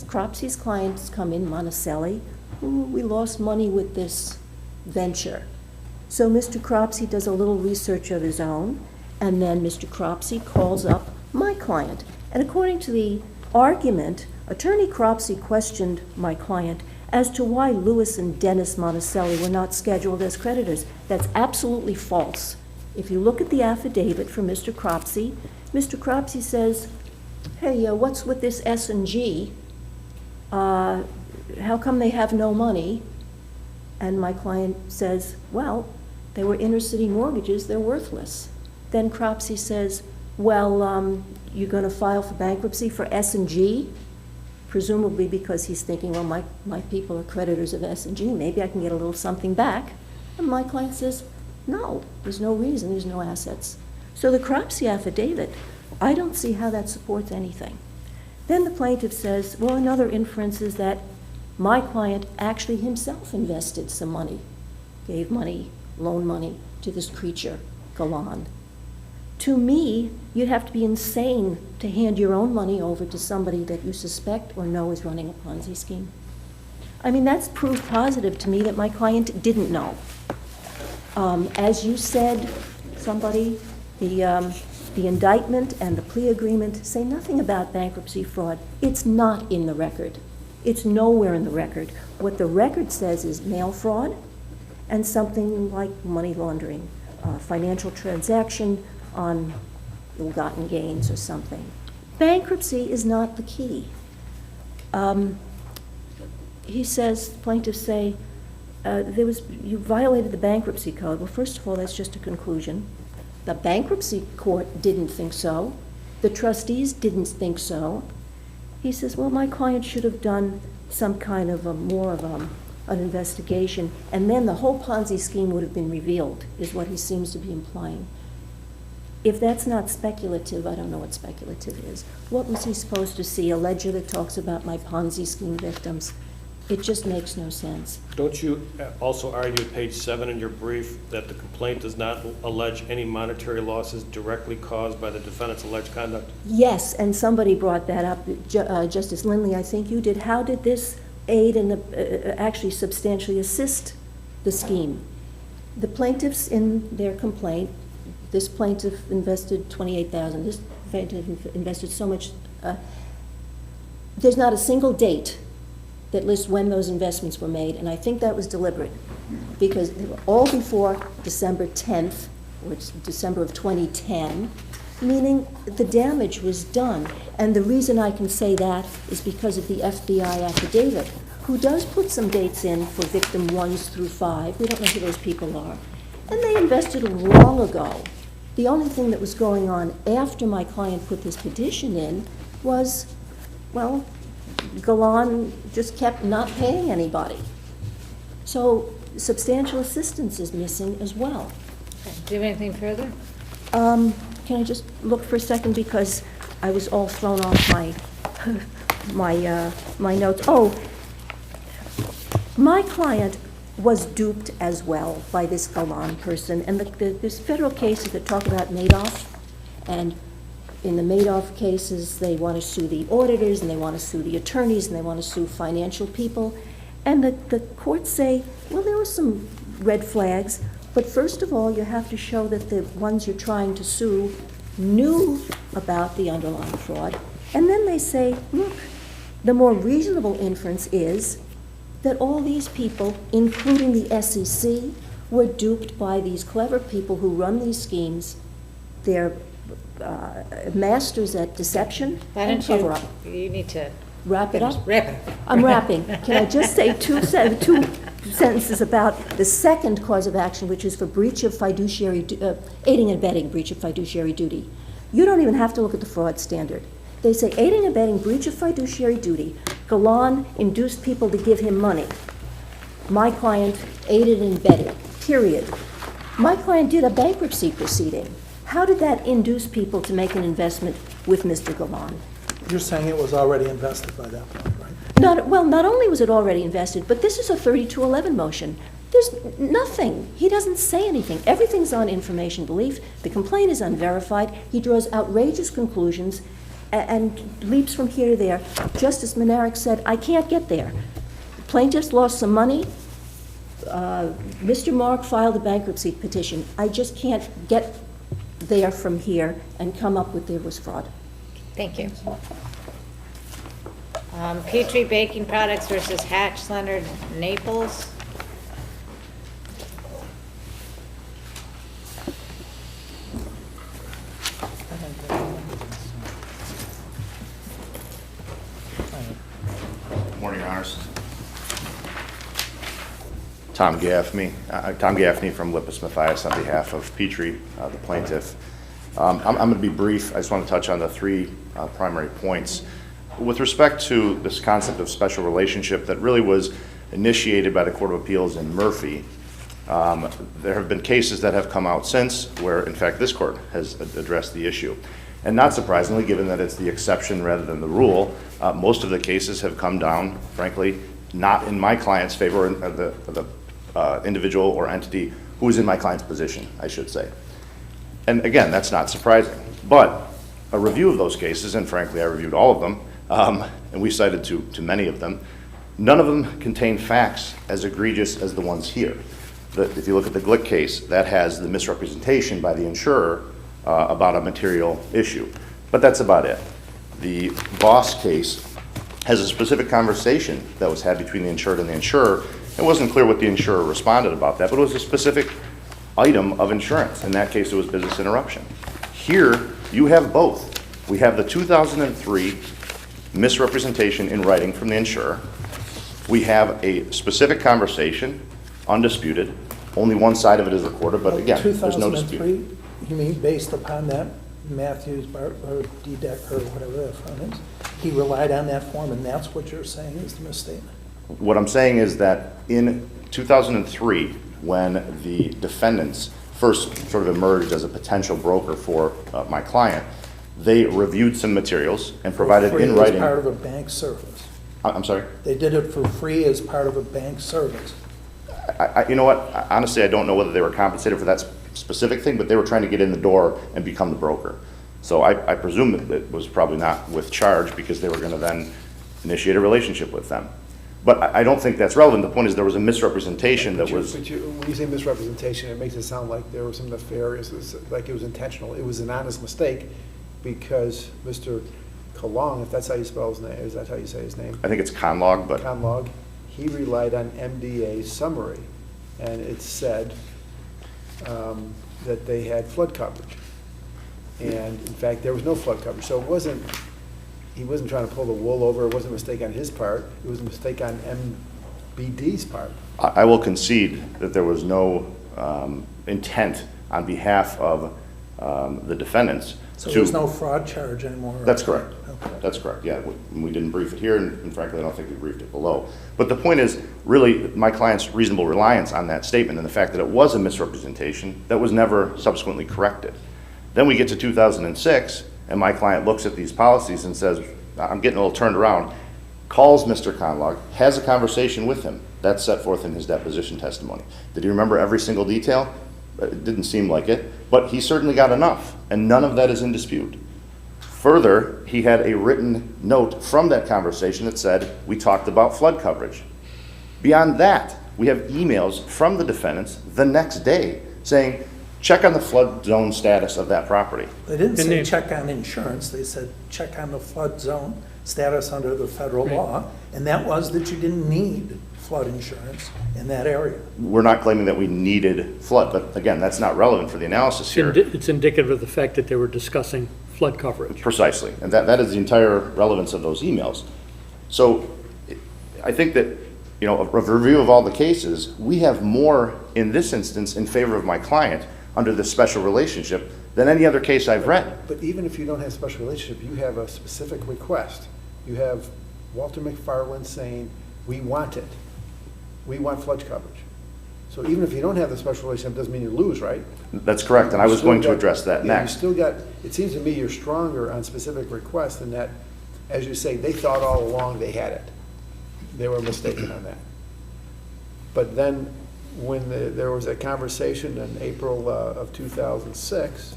Cropsey's clients come in, Monticelli, we lost money with this venture. So Mr. Cropsey does a little research of his own, and then Mr. Cropsey calls up my client. And according to the argument, Attorney Cropsey questioned my client as to why Lewis and Dennis Monticelli were not scheduled as creditors. That's absolutely false. If you look at the affidavit from Mr. Cropsey says, hey, what's with this S&G? how come they have no money? And my client says, well, they were inner city mortgages, they're worthless. Then Cropsey says, well, you're going to file for bankruptcy for S&G? Presumably because he's thinking, well, my people are creditors of S&G, maybe I can get a little something back. And my client says, no, there's no reason, there's no assets. So the Cropsey affidavit, I don't see how that supports anything. Then the plaintiff says, well, another inference is that my client actually himself invested some money, gave money, loan money to this creature, Galan. To me, you'd have to be insane to hand your own money over to somebody that you suspect or know is running a Ponzi scheme. I mean, that's proof positive to me that my client didn't know. As you said, somebody, the indictment and the plea agreement say nothing about bankruptcy fraud. It's not in the record. It's nowhere in the record. What the record says is mail fraud and something like money laundering, financial transaction on ill-gotten gains or something. Bankruptcy is not the key. He says, plaintiffs say, you violated the bankruptcy code. Well, first of all, that's just a conclusion. The bankruptcy court didn't think so. The trustees didn't think so. He says, well, my client should have done some kind of more of an investigation, and then the whole Ponzi scheme would have been revealed, is what he seems to be implying. If that's not speculative, I don't know what speculative is. What was he supposed to see? A ledger that talks about my Ponzi scheme victims? It just makes no sense. Don't you also argue at page 7 in your brief that the complaint does not allege any monetary losses directly caused by the defendant's alleged conduct? Yes, and somebody brought that up. Justice Lindley, I think you did. How did this aid and actually substantially assist the scheme? The plaintiffs in their complaint, this plaintiff invested $28,000, this plaintiff invested so much. There's not a single date that lists when those investments were made, and I think that was deliberate, because they were all before December 10th, or it's December of 2010, meaning the damage was done. And the reason I can say that is because of the FBI affidavit, who does put some dates in for victim 1s through 5. We don't know who those people are. And they invested long ago. The only thing that was going on after my client put this petition in was, well, Galan just kept not paying anybody. So substantial assistance is missing as well. Do you have anything further? Can I just look for a second, because I was all thrown off my notes. Oh, my client was duped as well by this Galan person, and there's federal cases that talk about Madoff, and in the Madoff cases, they want to sue the auditors, and they want to sue the attorneys, and they want to sue financial people. And the courts say, well, there were some red flags, but first of all, you have to show that the ones you're trying to sue knew about the underlying fraud. And then they say, look, the more reasonable inference is that all these people, including the SEC, were duped by these clever people who run these schemes. They're masters at deception and cover-up. You need to wrap it up? Wrap it up. I'm wrapping. Can I just say two sentences about the second cause of action, which is for breach of fiduciary, aiding and abetting breach of fiduciary duty. You don't even have to look at the fraud standard. They say aiding and abetting breach of fiduciary duty. Galan induced people to give him money. My client aided and abetted, period. My client did a bankruptcy proceeding. How did that induce people to make an investment with Mr. Galan? You're saying it was already invested by that point, right? Not only was it already invested, but this is a 3211 motion. There's nothing. He doesn't say anything. Everything's on information belief. The complaint is unverified. He draws outrageous conclusions and leaps from here to there. Justice Minaric said, I can't get there. The plaintiffs lost some money. Mr. Mark filed a bankruptcy petition. I just can't get there from here and come up with there was fraud. Thank you. Petrie Baking Products versus Hatch Leonard Naples. Morning, Tom Gaffney from Lippis Mathias on behalf of Petrie, the plaintiff. I'm going to be brief. I just want to touch on the three primary points. With respect to this concept of special relationship that really was initiated by the Court of Appeals in Murphy, there have been cases that have come out since where, in fact, this court has addressed the issue. And not surprisingly, given that it's the exception rather than the rule, most of the cases have come down, frankly, not in my client's favor, the individual or entity who is in my client's position, I should say. And again, that's not surprising. But a review of those cases, and frankly, I reviewed all of them, and we cited to many of them, none of them contain facts as egregious as the ones here. If you look at the Glick case, that has the misrepresentation by the insurer about a material issue. But that's about it. The Voss case has a specific conversation that was had between the insured and the insurer. It wasn't clear what the insurer responded about that, but it was a specific item of insurance. In that case, it was business interruption. Here, you have both. We have the 2003 misrepresentation in writing from the insurer. We have a specific conversation, undisputed. Only one side of it is recorded, but again, there's no dispute. 2003, you mean based upon that Matthews or DDEC or whatever that firm is? He relied on that form, and that's what you're saying is the misstatement? What I'm saying is that in 2003, when the defendants first sort of emerged as a potential broker for my client, they reviewed some materials and provided in writing. As part of a bank service. I'm sorry? They did it for free as part of a bank service. You know what? Honestly, I don't know whether they were compensated for that specific thing, but they were trying to get in the door and become the broker. So I presume that it was probably not with charge because they were going to then initiate a relationship with them. But I don't think that's relevant. The point is there was a misrepresentation that was... When you say misrepresentation, it makes it sound like there was some nefarious, like it was intentional. It was an honest mistake because Mr. Kalong, if that's how you spell his name, is that how you say his name? I think it's Conlog, but... Conlog. He relied on MDA's summary, and it said that they had flood coverage. And in fact, there was no flood coverage. So it wasn't, he wasn't trying to pull the wool over. It wasn't a mistake on his part. It was a mistake on MBD's part. I will concede that there was no intent on behalf of the defendants. So there's no fraud charge anymore? That's correct. Okay. That's correct, yeah. We didn't brief it here, and frankly, I don't think we briefed it below. But the point is, really, my client's reasonable reliance on that statement and the fact that it was a misrepresentation that was never subsequently corrected. Then we get to 2006, and my client looks at these policies and says, I'm getting a little turned around, calls Mr. Conlog, has a conversation with him. That's set forth in his deposition testimony. Did he remember every single detail? It didn't seem like it, but he certainly got enough, and none of that is in dispute. Further, he had a written note from that conversation that said, we talked about flood coverage. Beyond that, we have emails from the defendants the next day saying, check on the flood zone status of that property. They didn't say check on insurance. They said check on the flood zone status under the federal law, and that was that you didn't need flood insurance in that area. We're not claiming that we needed flood, but again, that's not relevant for the analysis here. It's indicative of the fact that they were discussing flood coverage. Precisely, and that is the entire relevance of those emails. So I think that, you know, a review of all the cases, we have more in this instance in favor of my client under this special relationship than any other case I've read. But even if you don't have a special relationship, you have a specific request. You have Walter McFarland saying, we want it. We want flood coverage. So even if you don't have the special relationship, it doesn't mean you lose, right? That's correct, and I was going to address that next. You still got, it seems to me you're stronger on specific requests than that, as you say, they thought all along they had it. They were mistaken on that. But then when there was a conversation in April of 2006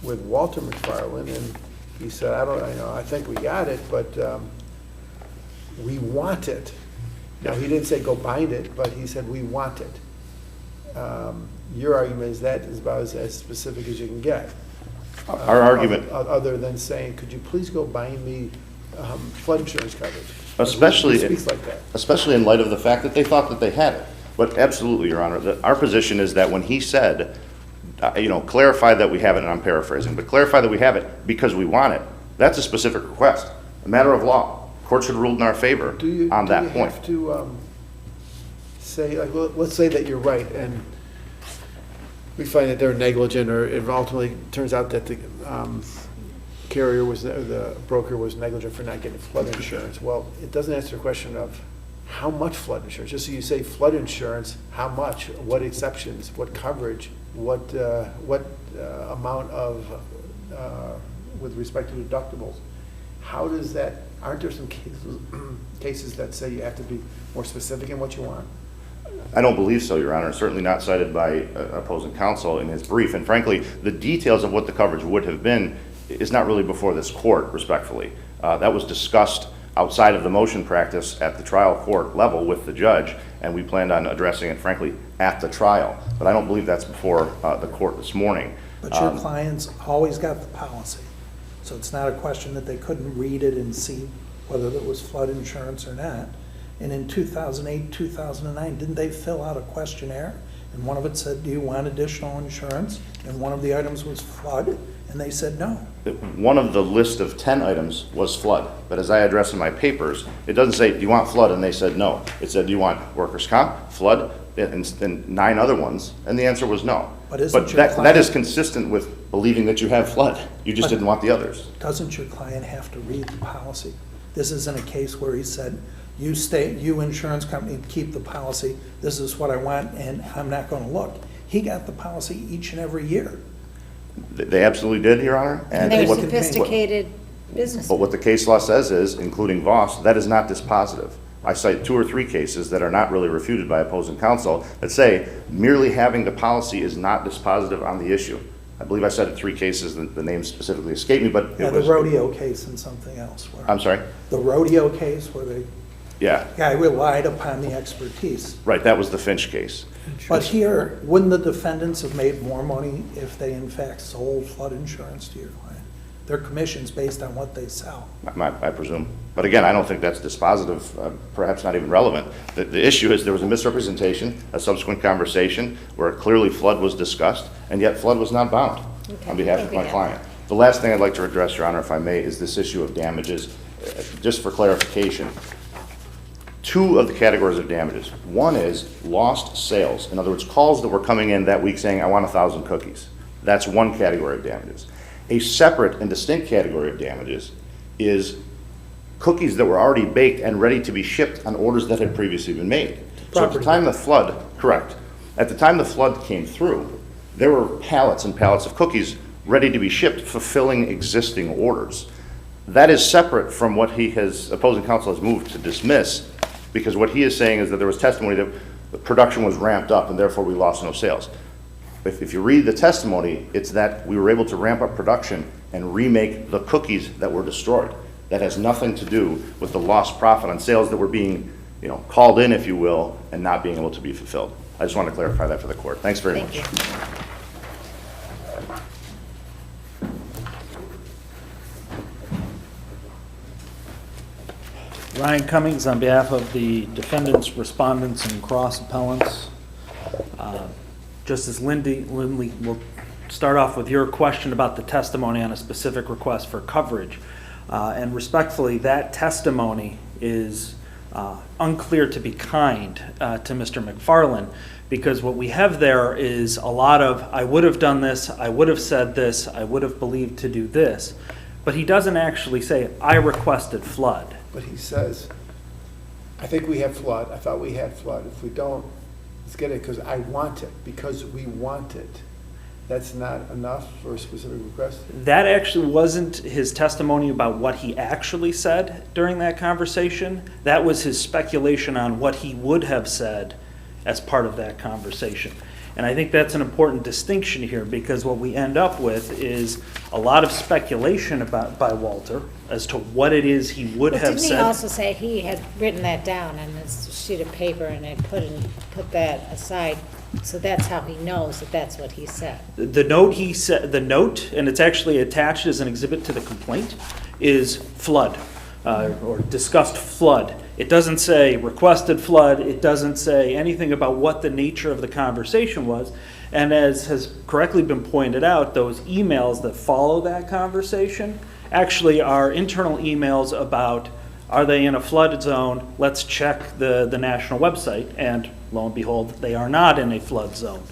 with Walter McFarland, and he said, I think we got it, but we want it. Now, he didn't say go bind it, but he said we want it. Your argument is that is about as specific as you can get. Our argument... Other than saying, could you please go bind me flood insurance coverage? Especially, Who speaks like that? Especially in light of the fact that they thought that they had it. But absolutely, Your Honor, our position is that when he said, clarify that we have it, and I'm paraphrasing, but clarify that we have it because we want it, that's a specific request, a matter of law. Court should rule in our favor on that point. Do you have to say, like, let's say that you're right, and we find that they're negligent, or it ultimately turns out that the carrier was, the broker was negligent for not getting flood insurance. Well, it doesn't answer the question of how much flood insurance. Just so you say flood insurance, how much, what exceptions, what coverage, what amount of, with respect to deductibles. How does that, aren't there some cases that say you have to be more specific in what you want? I don't believe so, Your Honor. Certainly not cited by opposing counsel in his brief. And frankly, the details of what the coverage would have been is not really before this court, respectfully. That was discussed outside of the motion practice at the trial court level with the judge, and we planned on addressing it, frankly, at the trial. But I don't believe that's before the court this morning. But your clients always got the policy, so it's not a question that they couldn't read it and see whether there was flood insurance or not. And in 2008, 2009, didn't they fill out a questionnaire? And one of it said, do you want additional insurance? And one of the items was flood, and they said no. One of the list of 10 items was flood, but as I address in my papers, it doesn't say, do you want flood? And they said no. It said, do you want workers' comp, flood, and 9 other ones, and the answer was no. But that is consistent with believing that you have flood. You just didn't want the others. Doesn't your client have to read the policy? This isn't a case where he said, you insurance company, keep the policy, this is what I want, and I'm not going to look. He got the policy each and every year. They absolutely did, Your Honor. And they're sophisticated business. But what the case law says is, including Voss, that is not dispositive. I cite 2 or 3 cases that are not really refuted by opposing counsel that say merely having the policy is not dispositive on the issue. I believe I cited 3 cases, the names specifically escaped me, but yeah, the rodeo case and something else. I'm sorry? The rodeo case where the guy relied upon the expertise. Right, that was the Finch case. But here, wouldn't the defendants have made more money if they in fact sold flood insurance to your client? Their commission's based on what they sell. I presume. But again, I don't think that's dispositive, perhaps not even relevant. The issue is there was a misrepresentation, a subsequent conversation where clearly flood was discussed, and yet flood was not bound on behalf of my client. The last thing I'd like to address, Your Honor, if I may, is this issue of damages. Just for clarification, 2 of the categories of damages. One is lost sales. In other words, calls that were coming in that week saying, I want 1,000 cookies. That's one category of damages. A separate and distinct category of damages is cookies that were already baked and ready to be shipped on orders that had previously been made. So at the time the flood, correct, at the time the flood came through, there were pallets and pallets of cookies ready to be shipped, fulfilling existing orders. That is separate from what opposing counsel has moved to dismiss, because what he is saying is that there was testimony that the production was ramped up and therefore we lost no sales. If you read the testimony, it's that we were able to ramp up production and remake the cookies that were destroyed. That has nothing to do with the lost profit on sales that were being, called in, if you will, and not being able to be fulfilled. I just want to clarify that for the court. Thanks very much. Ryan Cummings on behalf of the defendants, respondents, and cross appellants. Justice Lindley, we'll start off with your question about the testimony on a specific request for coverage. And respectfully, that testimony is unclear to be kind to Mr. McFarland, because what we have there is a lot of, I would have done this, I would have said this, I would have believed to do this. But he doesn't actually say, I requested flood. But he says, I think we have flood, I thought we had flood. If we don't, let's get it because I want it, because we want it. That's not enough for a specific request? That actually wasn't his testimony about what he actually said during that conversation. That was his speculation on what he would have said as part of that conversation. And I think that's an important distinction here, because what we end up with is a lot of speculation by Walter as to what it is he would have said. Didn't he also say he had written that down on this sheet of paper and had put that aside? So that's how he knows that that's what he said. The note, and it's actually attached as an exhibit to the complaint, is flood, or discussed flood. It doesn't say requested flood. It doesn't say anything about what the nature of the conversation was. And as has correctly been pointed out, those emails that follow that conversation actually are internal emails about Are they in a flood zone? Let's check the national website, and lo and behold, they are not in a flood zone.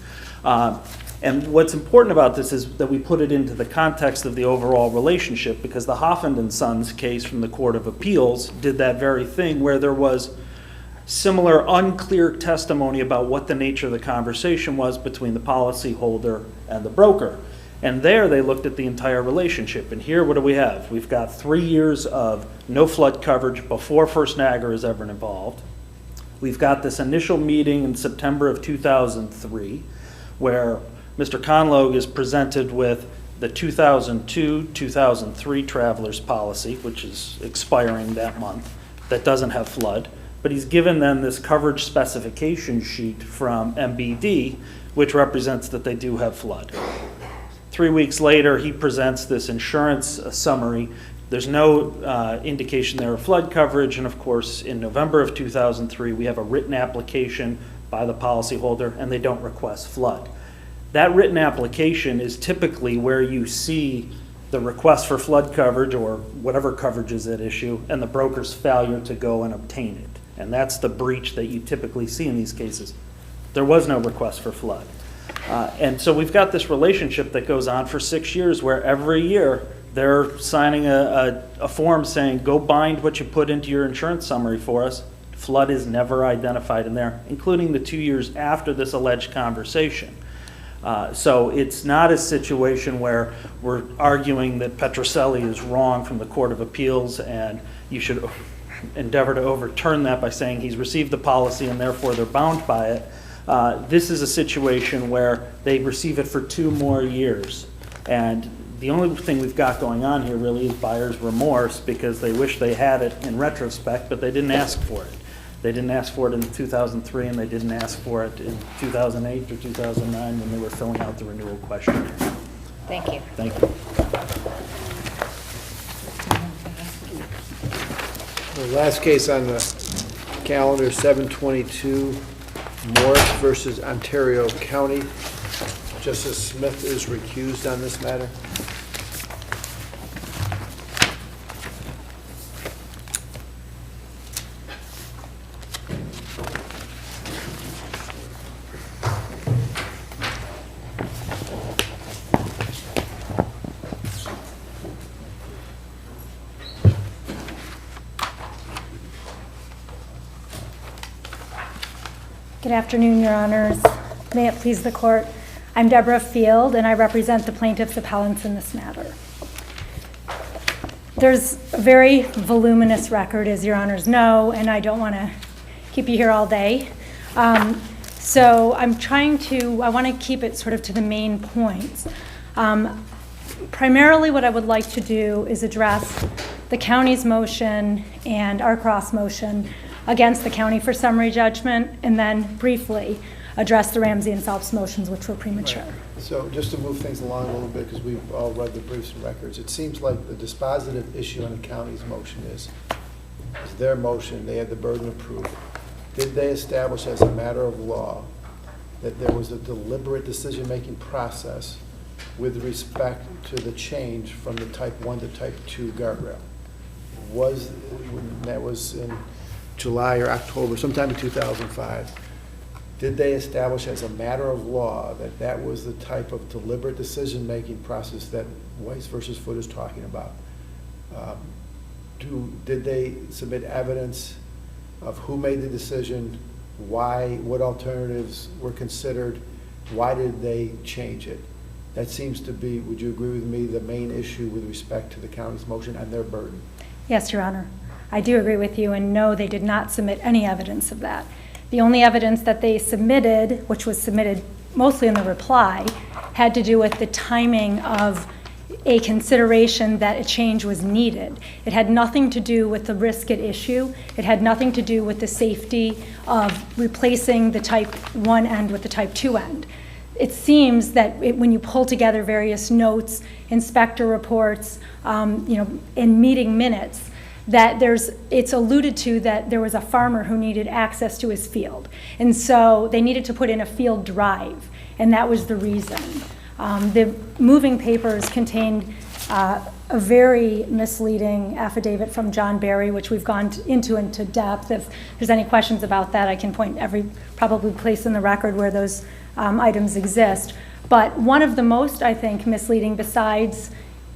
And what's important about this is that we put it into the context of the overall relationship, because the Hoffman and Sons case from the Court of Appeals did that very thing, where there was similar unclear testimony about what the nature of the conversation was between the policyholder and the broker. And there they looked at the entire relationship. And here, what do we have? We've got 3 years of no flood coverage before First Niagara is ever involved. We've got this initial meeting in September of 2003, where Mr. Conlogue is presented with the 2002-2003 traveler's policy, which is expiring that month, that doesn't have flood. But he's given then this coverage specification sheet from MBD, which represents that they do have flood. 3 weeks later, he presents this insurance summary. There's no indication there of flood coverage, and of course, in November of 2003, we have a written application by the policyholder, and they don't request flood. That written application is typically where you see the request for flood coverage or whatever coverage is at issue, and the broker's failure to go and obtain it. And that's the breach that you typically see in these cases. There was no request for flood. And so we've got this relationship that goes on for 6 years, where every year they're signing a form saying, go bind what you put into your insurance summary for us. Flood is never identified in there, including the 2 years after this alleged conversation. So it's not a situation where we're arguing that Petroselli is wrong from the Court of Appeals, and you should endeavor to overturn that by saying he's received the policy and therefore they're bound by it. This is a situation where they receive it for 2 more years. And the only thing we've got going on here really is buyer's remorse, because they wish they had it in retrospect, but they didn't ask for it. They didn't ask for it in 2003, and they didn't ask for it in 2008 or 2009 when they were filling out the renewal questionnaire. Thank you. Thank you. The last case on the calendar, 722 Morris versus Ontario County. Justice Smith is recused on this matter. Good afternoon, Your Honors. May it please the Court. I'm Deborah Field, and I represent the plaintiffs' appellants in this matter. There's a very voluminous record, as Your Honors know, and I don't want to keep you here all day. So I want to keep it sort of to the main points. Primarily what I would like to do is address the county's motion and our cross motion against the county for summary judgment, and then briefly address the Ramsey and Phelps motions, which were premature. Right. So just to move things along a little bit, because we've all read the briefs and records, it seems like the dispositive issue on the county's motion is their motion. They had the burden of proof. Did they establish as a matter of law that there was a deliberate decision-making process with respect to the change from the type 1 to type 2 guardrail? That was in July or October, sometime in 2005. Did they establish as a matter of law that that was the type of deliberate decision-making process that Weiss versus Foote is talking about? Did they submit evidence of who made the decision, why, what alternatives were considered, why did they change it? That seems to be, would you agree with me, the main issue with respect to the county's motion and their burden? Yes, Your Honor. I do agree with you, and no, they did not submit any evidence of that. The only evidence that they submitted, which was submitted mostly in the reply, had to do with the timing of a consideration that a change was needed. It had nothing to do with the risk at issue. It had nothing to do with the safety of replacing the type 1 end with the type 2 end. It seems that when you pull together various notes, inspector reports, and meeting minutes, that it's alluded to that there was a farmer who needed access to his field. And so they needed to put in a field drive, and that was the reason. The moving papers contained a very misleading affidavit from John Barry, which we've gone into depth. If there's any questions about that, I can point every probably place in the record where those items exist. But one of the most, I think, misleading, besides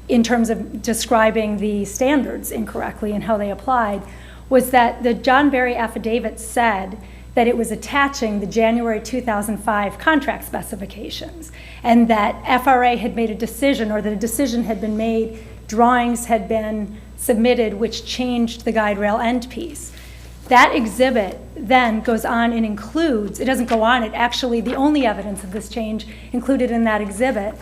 in terms of describing the standards incorrectly and how they applied, was that the John Barry affidavit said that it was attaching the January 2005 contract specifications, and that FRA had made a decision, or that a decision had been made, drawings had been submitted which changed the guide rail end piece. That exhibit then goes on and includes, it doesn't go on, it actually, the only evidence of this change included in that exhibit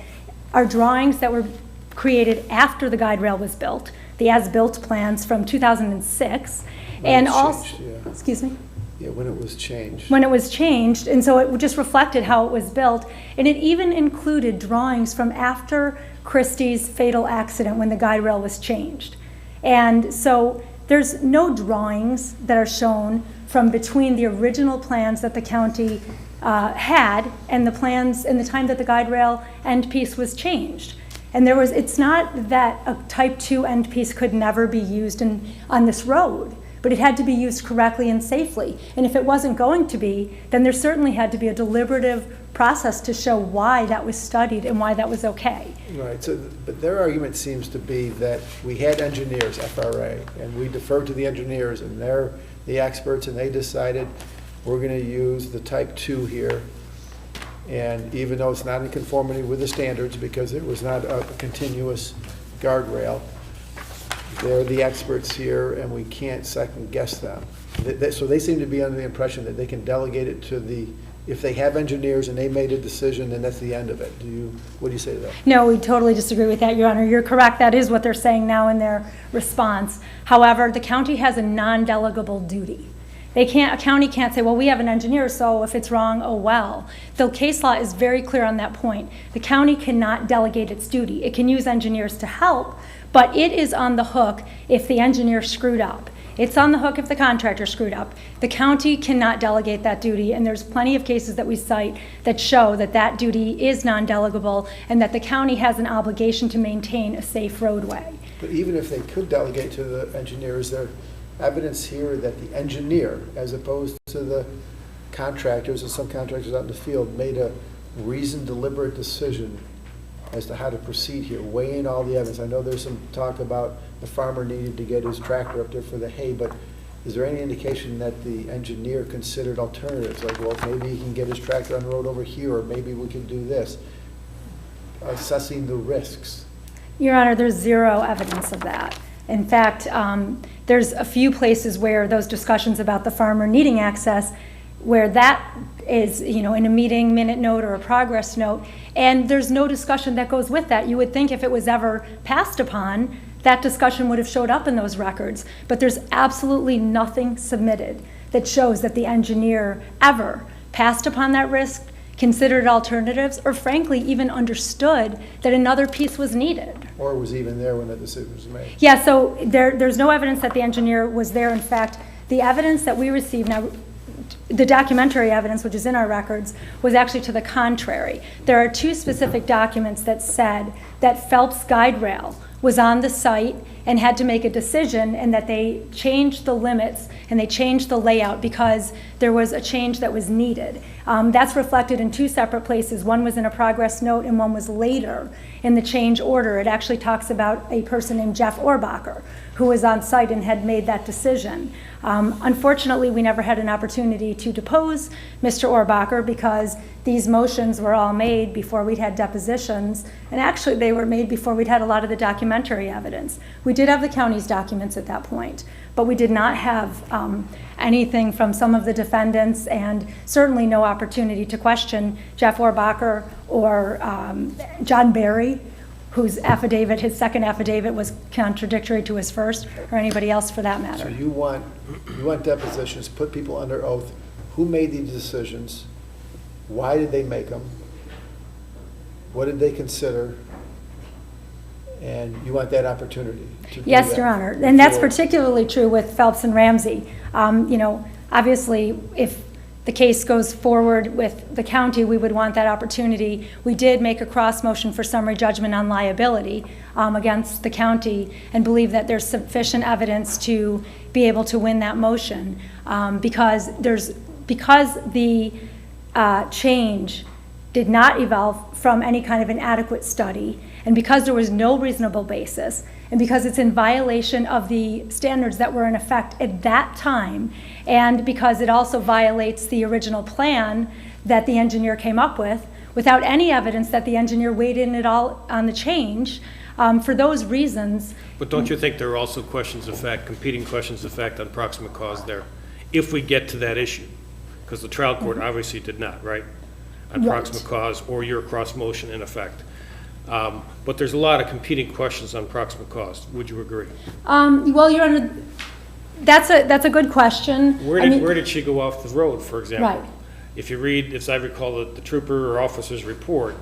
are drawings that were created after the guide rail was built, the as-built plans from 2006, and also, excuse me? Yeah, when it was changed. When it was changed, and so it just reflected how it was built, and it even included drawings from after Christie's fatal accident when the guide rail was changed. And so there's no drawings that are shown from between the original plans that the county had and the plans in the time that the guide rail end piece was changed. And it's not that a type 2 end piece could never be used on this road, but it had to be used correctly and safely. And if it wasn't going to be, then there certainly had to be a deliberative process to show why that was studied and why that was okay. Right, so, but their argument seems to be that we had engineers, FRA, and we deferred to the engineers, and they're the experts, and they decided we're gonna use the type 2 here. And even though it's not in conformity with the standards, because it was not a continuous guardrail, they're the experts here, and we can't second guess them. So they seem to be under the impression that they can delegate it to if they have engineers and they made a decision, then that's the end of it. What do you say to that? No, we totally disagree with that, Your Honor. You're correct. That is what they're saying now in their response. However, the county has a non-delegable duty. A county can't say, well, we have an engineer, so if it's wrong, oh well. The case law is very clear on that point. The county cannot delegate its duty. It can use engineers to help, but it is on the hook if the engineer screwed up. It's on the hook if the contractor screwed up. The county cannot delegate that duty, and there's plenty of cases that we cite that show that that duty is non-delegable and that the county has an obligation to maintain a safe roadway. But even if they could delegate to the engineers, there evidence here that the engineer, as opposed to the contractors, and some contractors out in the field, made a reasoned, deliberate decision as to how to proceed here, weighing all the evidence. I know there's some talk about the farmer needed to get his tractor up there for the hay, but is there any indication that the engineer considered alternatives? Like, well, maybe he can get his tractor on the road over here, or maybe we can do this. Assessing the risks. Your Honor, there's zero evidence of that. In fact, there's a few places where those discussions about the farmer needing access, where that is, in a meeting minute note or a progress note, and there's no discussion that goes with that. You would think if it was ever passed upon, that discussion would have showed up in those records, but there's absolutely nothing submitted that shows that the engineer ever passed upon that risk, considered alternatives, or frankly even understood that another piece was needed. Or was even there when the decision was made. Yeah, so there's no evidence that the engineer was there. In fact, the evidence that we received, now the documentary evidence, which is in our records, was actually to the contrary. There are two specific documents that said that Phelps Guide Rail was on the site and had to make a decision, and that they changed the limits and they changed the layout because there was a change that was needed. That's reflected in two separate places. One was in a progress note and one was later in the change order. It actually talks about a person named Jeff Orbacher who was on site and had made that decision. Unfortunately, we never had an opportunity to depose Mr. Orbacher because these motions were all made before we'd had depositions, and actually they were made before we'd had a lot of the documentary evidence. We did have the county's documents at that point, but we did not have anything from some of the defendants, and certainly no opportunity to question Jeff Orbacher or John Barry, whose affidavit, his second affidavit, was contradictory to his first, or anybody else for that matter. So you want depositions, put people under oath. Who made these decisions? Why did they make them? What did they consider? And you want that opportunity to do Yes, that. Your Honor, and that's particularly true with Phelps and Ramsey. Obviously, if the case goes forward with the county, we would want that opportunity. We did make a cross motion for summary judgment on liability against the county and believe that there's sufficient evidence to be able to win that motion because the change did not evolve from any kind of an adequate study, and because there was no reasonable basis, and because it's in violation of the standards that were in effect at that time, and because it also violates the original plan that the engineer came up with, without any evidence that the engineer weighed in at all on the change, for those reasons. But don't you think there are also questions of fact, competing questions of fact on proximate cause there, if we get to that issue? Because the trial court obviously did not, right? On proximate cause or your cross motion in effect. But there's a lot of competing questions on proximate cause. Would you agree? Well, Your Honor, that's a good question. Where did she go off the road, for example? Right. If you read, as I recall, the trooper or officer's report,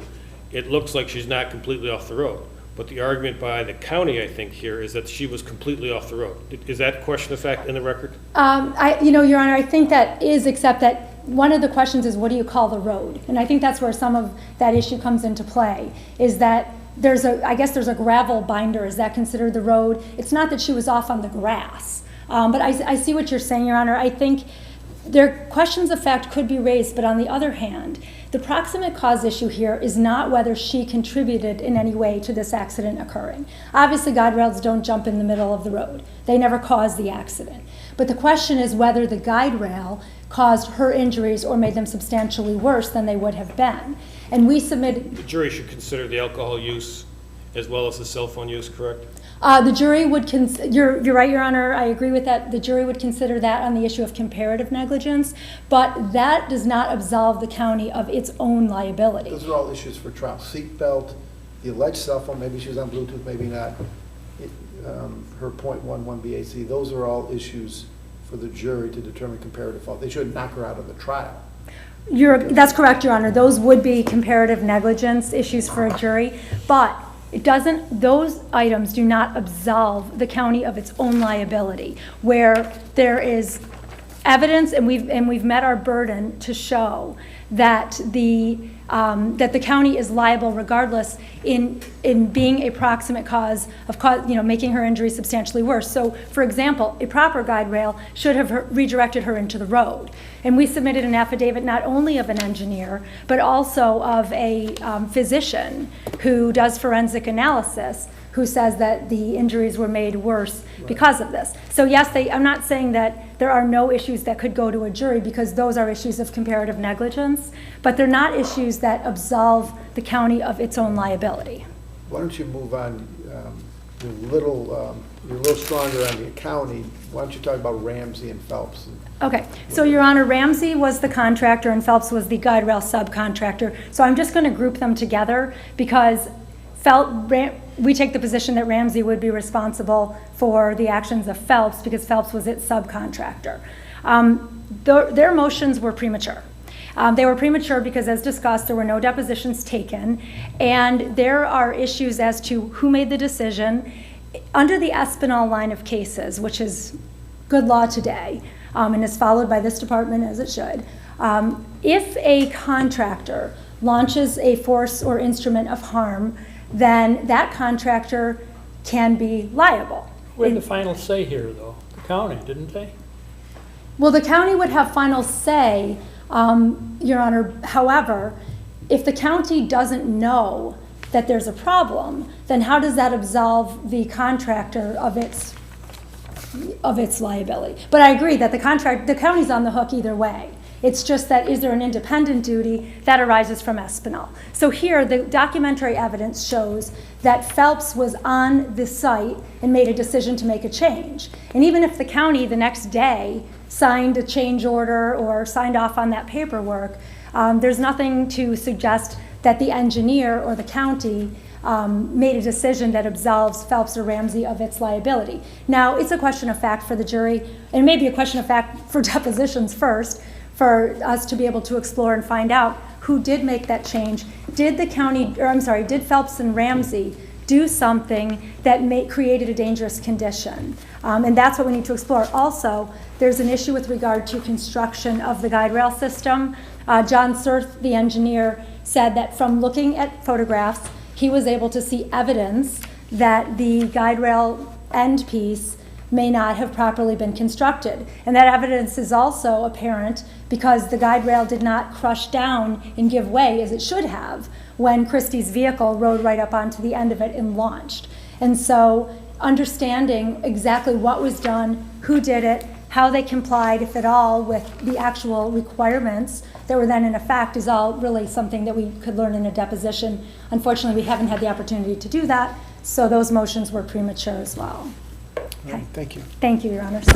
it looks like she's not completely off the road. But the argument by the county, I think, here is that she was completely off the road. Is that question of fact in the record? Your Honor, I think that is, except that one of the questions is, what do you call the road? And I think that's where some of that issue comes into play, is that I guess there's a gravel binder. Is that considered the road? It's not that she was off on the grass. But I see what you're saying, Your Honor. I think questions of fact could be raised, but on the other hand, the proximate cause issue here is not whether she contributed in any way to this accident occurring. Obviously, guide rails don't jump in the middle of the road. They never caused the accident. But the question is whether the guide rail caused her injuries or made them substantially worse than they would have been. And we submitted... The jury should consider the alcohol use as well as the cell phone use, correct? The jury would, you're right, Your Honor, I agree with that. The jury would consider that on the issue of comparative negligence, but that does not absolve the county of its own liability. Those are all issues for trial. Seatbelt, the alleged cell phone, maybe she was on Bluetooth, maybe not. Her .11 BAC, those are all issues for the jury to determine comparative fault. They should knock her out of the trial. That's correct, Your Honor. Those would be comparative negligence issues for a jury, but those items do not absolve the county of its own liability, where there is evidence, and we've met our burden to show that the county is liable regardless in being a proximate cause of making her injury substantially worse. So, for example, a proper guide rail should have redirected her into the road. And we submitted an affidavit not only of an engineer, but also of a physician who does forensic analysis, who says that the injuries were made worse because of this. So yes, I'm not saying that there are no issues that could go to a jury, because those are issues of comparative negligence, but they're not issues that absolve the county of its own liability. Why don't you move on? You're a little stronger on the county. Why don't you talk about Ramsey and Phelps? Okay, so Your Honor, Ramsey was the contractor and Phelps was the guide rail subcontractor. So I'm just going to group them together because we take the position that Ramsey would be responsible for the actions of Phelps because Phelps was its subcontractor. Their motions were premature. They were premature because, as discussed, there were no depositions taken, and there are issues as to who made the decision. Under the Espinal line of cases, which is good law today, and is followed by this department as it should, if a contractor launches a force or instrument of harm, then that contractor can be liable. We had the final say here, though. The county, didn't they? Well, the county would have final say, Your Honor. However, if the county doesn't know that there's a problem, then how does that absolve the contractor of its liability? But I agree that the county's on the hook either way. It's just that, is there an independent duty that arises from Espinal? So here, the documentary evidence shows that Phelps was on the site and made a decision to make a change. And even if the county the next day signed a change order or signed off on that paperwork, there's nothing to suggest that the engineer or the county made a decision that absolves Phelps or Ramsey of its liability. Now, it's a question of fact for the jury, and it may be a question of fact for depositions first, for us to be able to explore and find out who did make that change. Did Phelps and Ramsey do something that created a dangerous condition. And that's what we need to explore. Also, there's an issue with regard to construction of the guide rail system. John Surth, the engineer, said that from looking at photographs, he was able to see evidence that the guide rail end piece may not have properly been constructed. And that evidence is also apparent because the guide rail did not crush down and give way as it should have when Christie's vehicle rode right up onto the end of it and launched. And so understanding exactly what was done, who did it, how they complied, if at all, with the actual requirements that were then in effect is all really something that we could learn in a deposition. Unfortunately, we haven't had the opportunity to do that, so those motions were premature as well. Okay. Thank you. Thank you, Your Honors.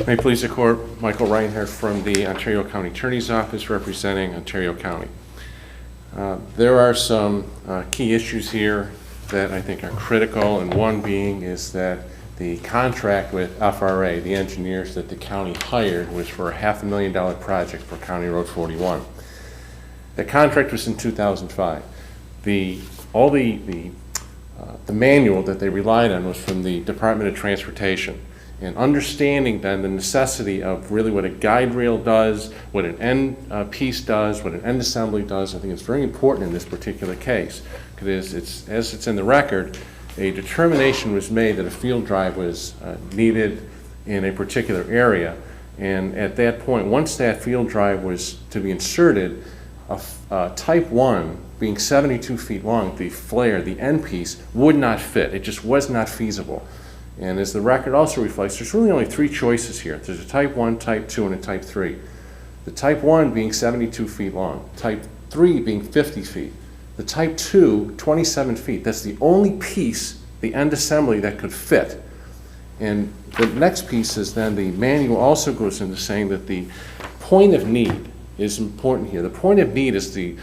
May it please the Court, Michael Reinhardt from the Ontario County Attorney's Office representing Ontario County. There are some key issues here that I think are critical, and one being is that the contract with FRA, the engineers that the county hired, was for a $500,000 project for County Road 41. The contract was in 2005. The manual that they relied on was from the Department of Transportation. And understanding then the necessity of really what a guide rail does, what an end piece does, what an end assembly does, I think it's very important in this particular case. Because as it's in the record, a determination was made that a field drive was needed in a particular area. And at that point, once that field drive was to be inserted, a type 1, being 72 feet long, the flare, the end piece, would not fit. It just was not feasible. And as the record also reflects, there's really only three choices here. There's a type 1, type 2, and a type 3. The type 1 being 72 feet long, type 3 being 50 feet, the type 2, 27 feet. That's the only piece, the end assembly, that could fit. And the next piece is then the manual also goes into saying that the point of need is important here. The point of need is the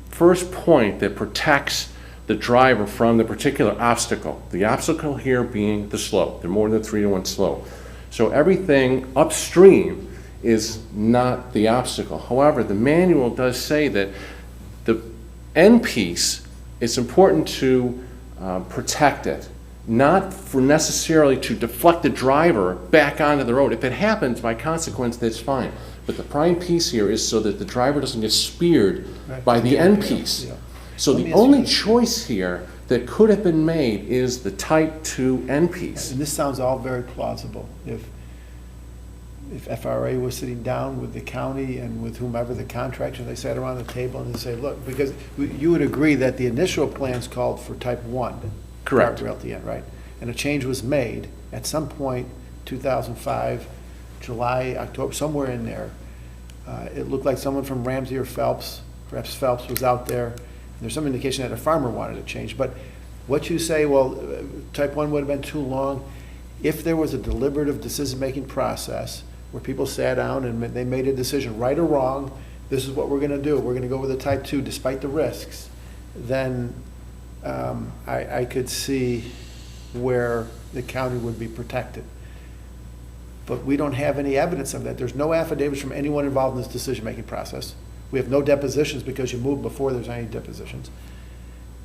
first point that protects the driver from the particular obstacle. The obstacle here being the slope. They're more than 3-to-1 slope. So everything upstream is not the obstacle. However, the manual does say that the end piece, it's important to protect it, not for necessarily to deflect the driver back onto the road. If it happens, by consequence, that's fine. But the prime piece here is so that the driver doesn't get speared by the end piece. Yeah. So the only choice here that could have been made is the type 2 end piece. And this sounds all very plausible. If FRA was sitting down with the county and with whomever the contractor, they sat around the table and they say, look, because you would agree that the initial plans called for type 1. Correct. Guardrail at the end, right? And a change was made at some point, 2005, July, October, somewhere in there. It looked like someone from Ramsey or Phelps, perhaps Phelps was out there. There's some indication that a farmer wanted to change. But what you say, well, type 1 would have been too long. If there was a deliberative decision-making process where people sat down and they made a decision, right or wrong, this is what we're going to do. We're going to go with a type 2 despite the risks. Then I could see where the county would be protected. But we don't have any evidence of that. There's no affidavits from anyone involved in this decision-making process. We have no depositions because you moved before there's any depositions.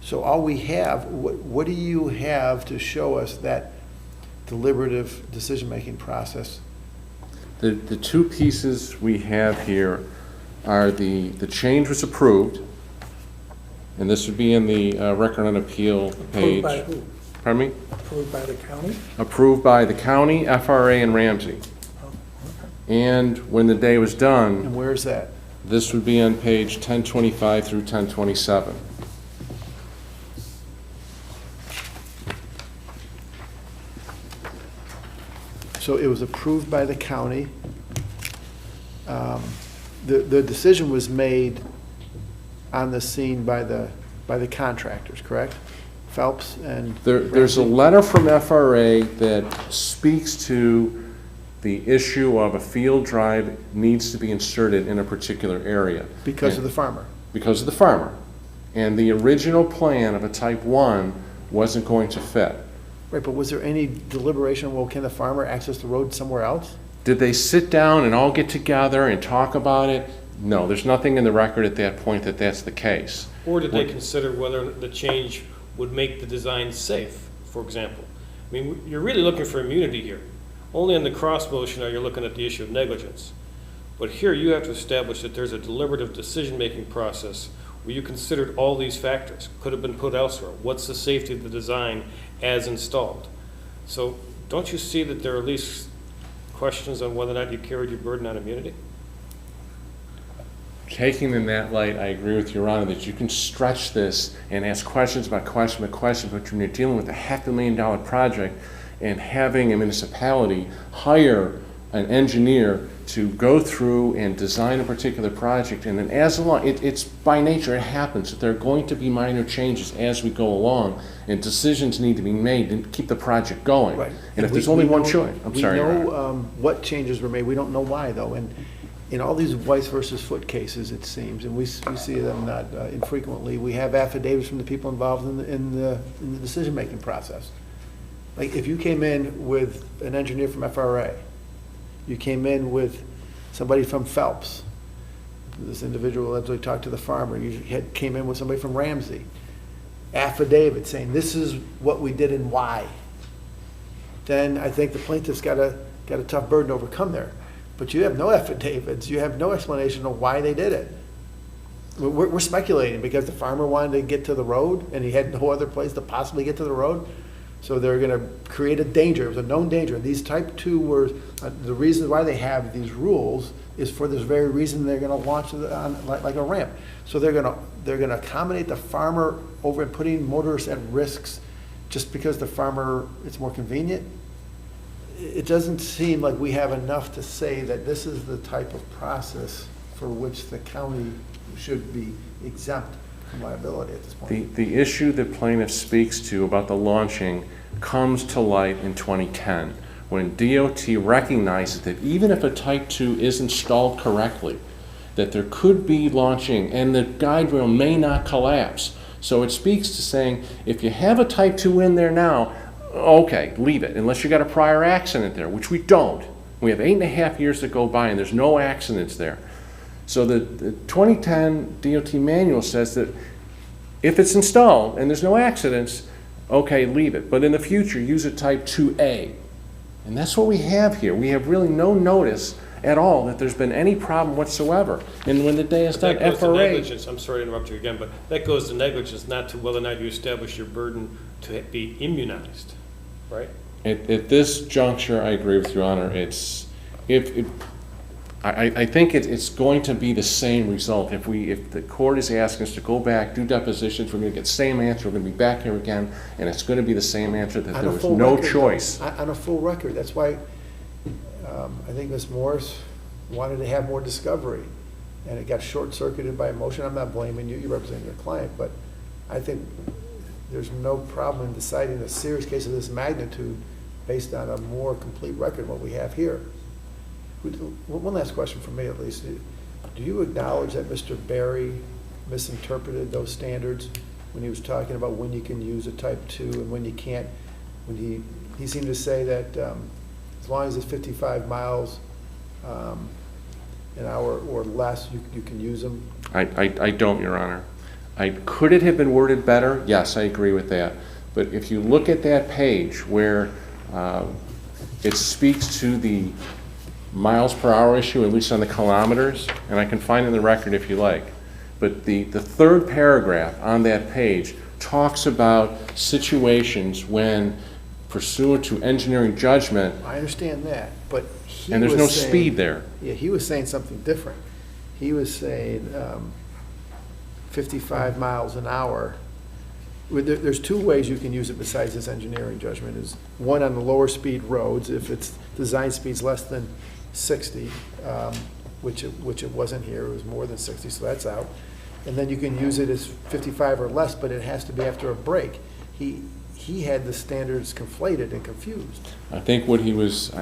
So all we have, what do you have to show us that deliberative decision-making process? The two pieces we have here are the change was approved, and this would be in the record on appeal page. Approved by who? Pardon me? Approved by the county? Approved by the county, FRA, and Ramsey. Oh, okay. And when the day was done. And where is that? This would be on page 1025 through 1027. So it was approved by the county. The decision was made on the scene by the contractors, correct? Phelps and There's a letter from FRA that speaks to the issue of a field drive needs to be inserted in a particular area. Because of the farmer. Because of the farmer. And the original plan of a type 1 wasn't going to fit. Right, but was there any deliberation, well, can the farmer access the road somewhere else? Did they sit down and all get together and talk about it? No, there's nothing in the record at that point that that's the case. Or did they consider whether the change would make the design safe, for example? I mean, you're really looking for immunity here. Only in the cross motion are you looking at the issue of negligence. But here you have to establish that there's a deliberative decision-making process where you considered all these factors. Could have been put elsewhere. What's the safety of the design as installed? So don't you see that there are at least questions on whether or not you carried your burden on immunity? Taking in that light, I agree with Your Honor that you can stretch this and ask questions about question by question, but when you're dealing with a $500,000 project and having a municipality hire an engineer to go through and design a particular project, and then as along, it's by nature, it happens that there are going to be minor changes as we go along, and decisions need to be made to keep the project going. Right. And if there's only one choice, I'm sorry. We Your know Honor. what changes were made, we don't know why, though, and in all these Weiss versus Foote cases, it seems, and we see them not infrequently, we have affidavits from the people involved in the decision-making process. Like, if you came in with an engineer from FRA, you came in with somebody from Phelps, this individual actually talked to the farmer, you came in with somebody from Ramsey, affidavit saying this is what we did and why, then I think the plaintiff's got a tough burden to overcome there. But you have no affidavits, you have no explanation of why they did it. We're speculating because the farmer wanted to get to the road and he had no other place to possibly get to the road. So they're going to create a danger. It was a known danger. And these type 2 were, the reason why they have these rules is for this very reason they're going to launch on like a ramp. So they're going to accommodate the farmer over and putting motorists at risks just because the farmer, it's more convenient. It doesn't seem like we have enough to say that this is the type of process for which the county should be exempt from liability at this point. The issue that plaintiff speaks to about the launching comes to light in 2010 when DOT recognizes that even if a Type 2 is installed correctly, that there could be launching and the guide rail may not collapse. So it speaks to saying if you have a Type 2 in there now, okay, leave it, unless you got a prior accident there, which we don't. We have 8.5 years to go by and there's no accidents there. So the 2010 DOT manual says that if it's installed and there's no accidents, okay, leave it. But in the future, use a Type 2A. And that's what we have here. We have really no notice at all that there's been any problem whatsoever. And when the day is done, That goes to FRA... negligence. I'm sorry to interrupt you again, but that goes to negligence, not to whether or not you establish your burden to be immunized, right? At this juncture, I agree with Your Honor. I think it's going to be the same result. If the court is asking us to go back, do depositions, we're going to get the same answer, we're going to be back here again, and it's going to be the same answer that there was no choice. On a full record. That's why I think Ms. Morris wanted to have more discovery, and it got short-circuited by emotion. I'm not blaming you, you represent your client, but I think there's no problem in deciding a serious case of this magnitude based on a more complete record than what we have here. One last question from me, at least. Do you acknowledge that Mr. Berry misinterpreted those standards when he was talking about when you can use a Type 2 and when you can't? When he seemed to say that as long as it's 55 miles an hour or less, you can use them? I don't, Your Honor. Could it have been worded better? Yes, I agree with that. But if you look at that page where it speaks to the miles per hour issue, at least on the kilometers, and I can find it in the record if you like. But the third paragraph on that page talks about situations when, pursuant to engineering judgment... I understand that, but he and there's was no saying, speed there. Yeah, he was saying something different. He was saying 55 miles an hour. There's two ways you can use it besides this engineering judgment. Is one on the lower speed roads, if its design speed's less than 60, which it wasn't here, it was more than 60, so that's out. And then you can use it as 55 or less, but it has to be after a break. He had the standards conflated and confused. I think what he was,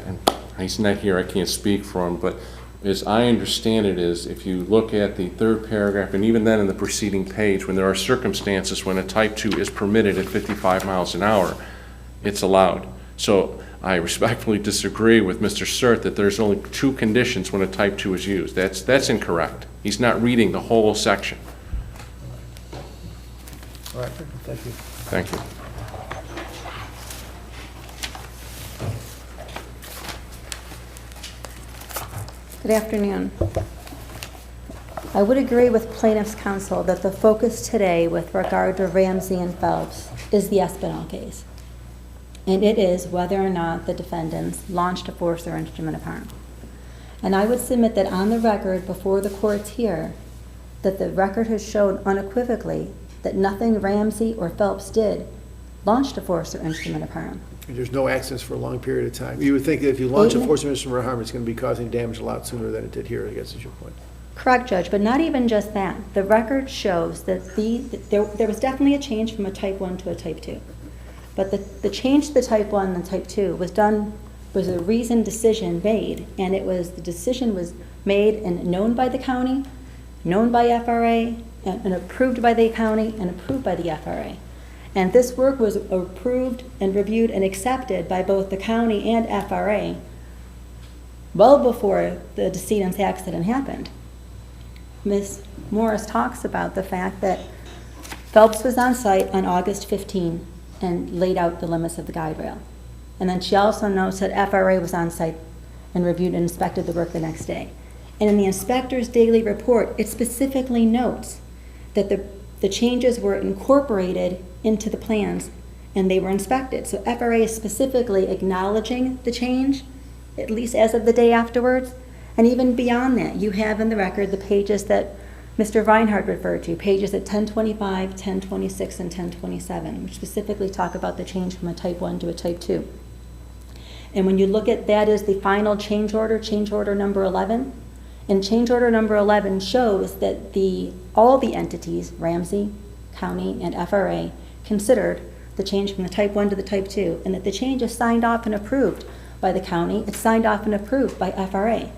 he's not here, I can't speak for him, but as I understand it is, if you look at the third paragraph, and even then in the preceding page, when there are circumstances when a Type 2 is permitted at 55 miles an hour, it's allowed. So I respectfully disagree with Mr. Cert that there's only 2 conditions when a type 2 is used. That's incorrect. He's not reading the whole section. All right, thank you. Thank you. Good afternoon. I would agree with plaintiff's counsel that the focus today with regard to Ramsey and Phelps is the Espinal case. And it is whether or not the defendants launched a force or instrument of harm. And I would submit that on the record before the courts here, that the record has shown unequivocally that nothing Ramsey or Phelps did launched a force or instrument of harm. There's no accidents for a long period of time. You would think that if you launch a force of instrument of harm, it's going to be causing damage a lot sooner than it did here, I guess is your point. Correct, Judge, but not even just that. The record shows that there was definitely a change from a type 1 to a type 2. But the change to the type 1 and type 2 was a reasoned decision made, and the decision was made and known by the county, known by FRA, and approved by the county, and approved by the FRA. And this work was approved and reviewed and accepted by both the county and FRA well before the decedent's accident happened. Ms. Morris talks about the fact that Phelps was on site on August 15 and laid out the limits of the guide rail. And then she also notes that FRA was on site and reviewed and inspected the work the next day. And in the inspector's daily report, it specifically notes that the changes were incorporated into the plans and they were inspected. So FRA is specifically acknowledging the change, at least as of the day afterwards. And even beyond that, you have in the record the pages that Mr. Reinhardt referred to, pages at 1025, 1026, and 1027, which specifically talk about the change from a type 1 to a type 2. And when you look at that as the final change order number 11, and change order number 11 shows that all the entities, Ramsey, county, and FRA, considered the change from the type 1 to the type 2, and that the change is signed off and approved by the county, it's signed off and approved by FRA.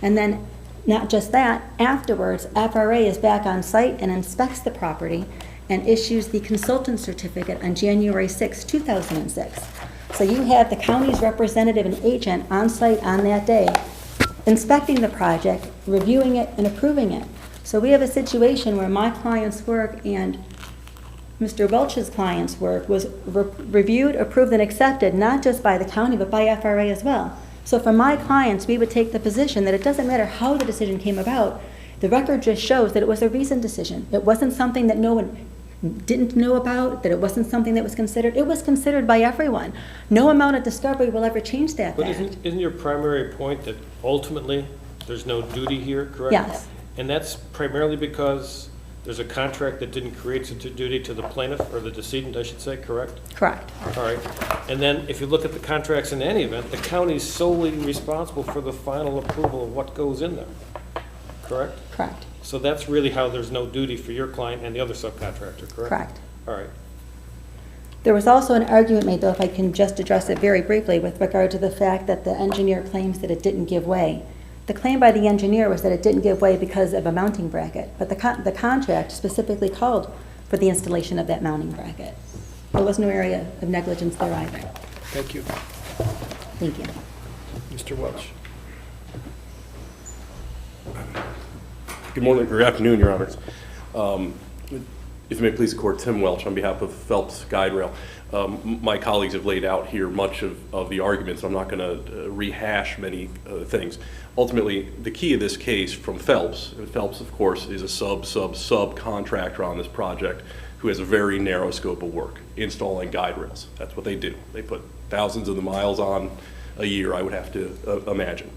And then, not just that, afterwards, FRA is back on site and inspects the property and issues the consultant certificate on January 6, 2006. So you have the county's representative and agent on site on that day, inspecting the project, reviewing it, and approving it. So we have a situation where my client's work and Mr. Welch's client's work was reviewed, approved, and accepted, not just by the county, but by FRA as well. So for my clients, we would take the position that it doesn't matter how the decision came about, the record just shows that it was a reasoned decision. It wasn't something that no one didn't know about, that it wasn't something that was considered. It was considered by everyone. No amount of discovery will ever change that But fact. isn't your primary point that ultimately there's no duty here, correct? Yes. And that's primarily because there's a contract that didn't create such a duty to the plaintiff, or the decedent, I should say, correct? Correct. All right. And then if you look at the contracts in any event, the county is solely responsible for the final approval of what goes in there, correct? Correct. So that's really how there's no duty for your client and the other subcontractor, correct? Correct. All right. There was also an argument made, though, if I can just address it very briefly, with regard to the fact that the engineer claims that it didn't give way. The claim by the engineer was that it didn't give way because of a mounting bracket, but the contract specifically called for the installation of that mounting bracket. There was no area of negligence there either. Thank you. Thank you. Mr. Welch. Good morning, or afternoon, Your Honors. If you may please the court, Tim Welch on behalf of Phelps Guide Rail. My colleagues have laid out here much of the arguments. I'm not going to rehash many things. Ultimately, the key of this case from Phelps, and Phelps, of course, is a subcontractor on this project who has a very narrow scope of work, installing guide rails. That's what they do. They put thousands of the miles on a year, I would have to imagine.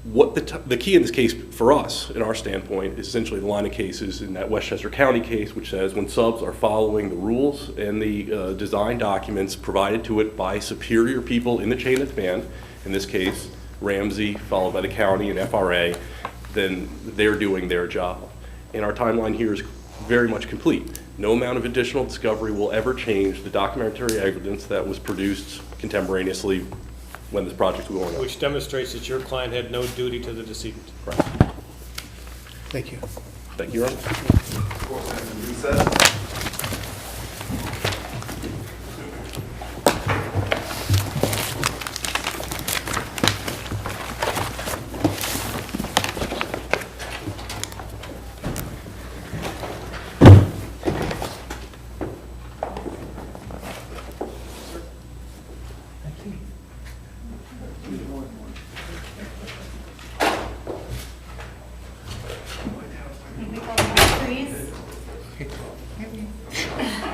What the key in this case for us, in our standpoint, is essentially the line of cases in that Westchester County case, which says when subs are following the rules and the design documents provided to it by superior people in the chain of command, in this case, Ramsey, followed by the county and FRA, then they're doing their job. And our timeline here is very much complete. No amount of additional discovery will ever change the documentary evidence that was produced contemporaneously when this project was going on. Which demonstrates that your client had no duty to the decedent. Right. Thank you. Thank you, Your Honor.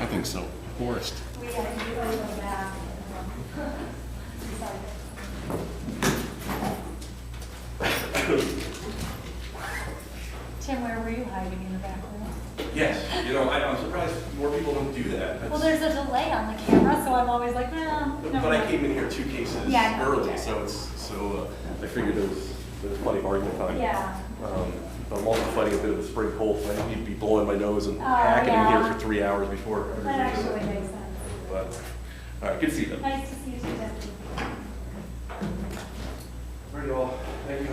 think so. Forrest. Tim, where were you hiding in the back room? Yes, you know, I'm surprised more people don't do that. Well, there's a delay on the camera, so I'm always like, no. But I came in here 2 cases Yeah, I know. early, so I figured there was plenty of argument time. Yeah. I'm also fighting a bit of a spring cold, so I don't need to be blowing my nose and hacking yeah. in here for 3 hours before. That actually makes sense. But, all right, good to see you. Nice to see you too, Deputy. All right, y'all. Thank you.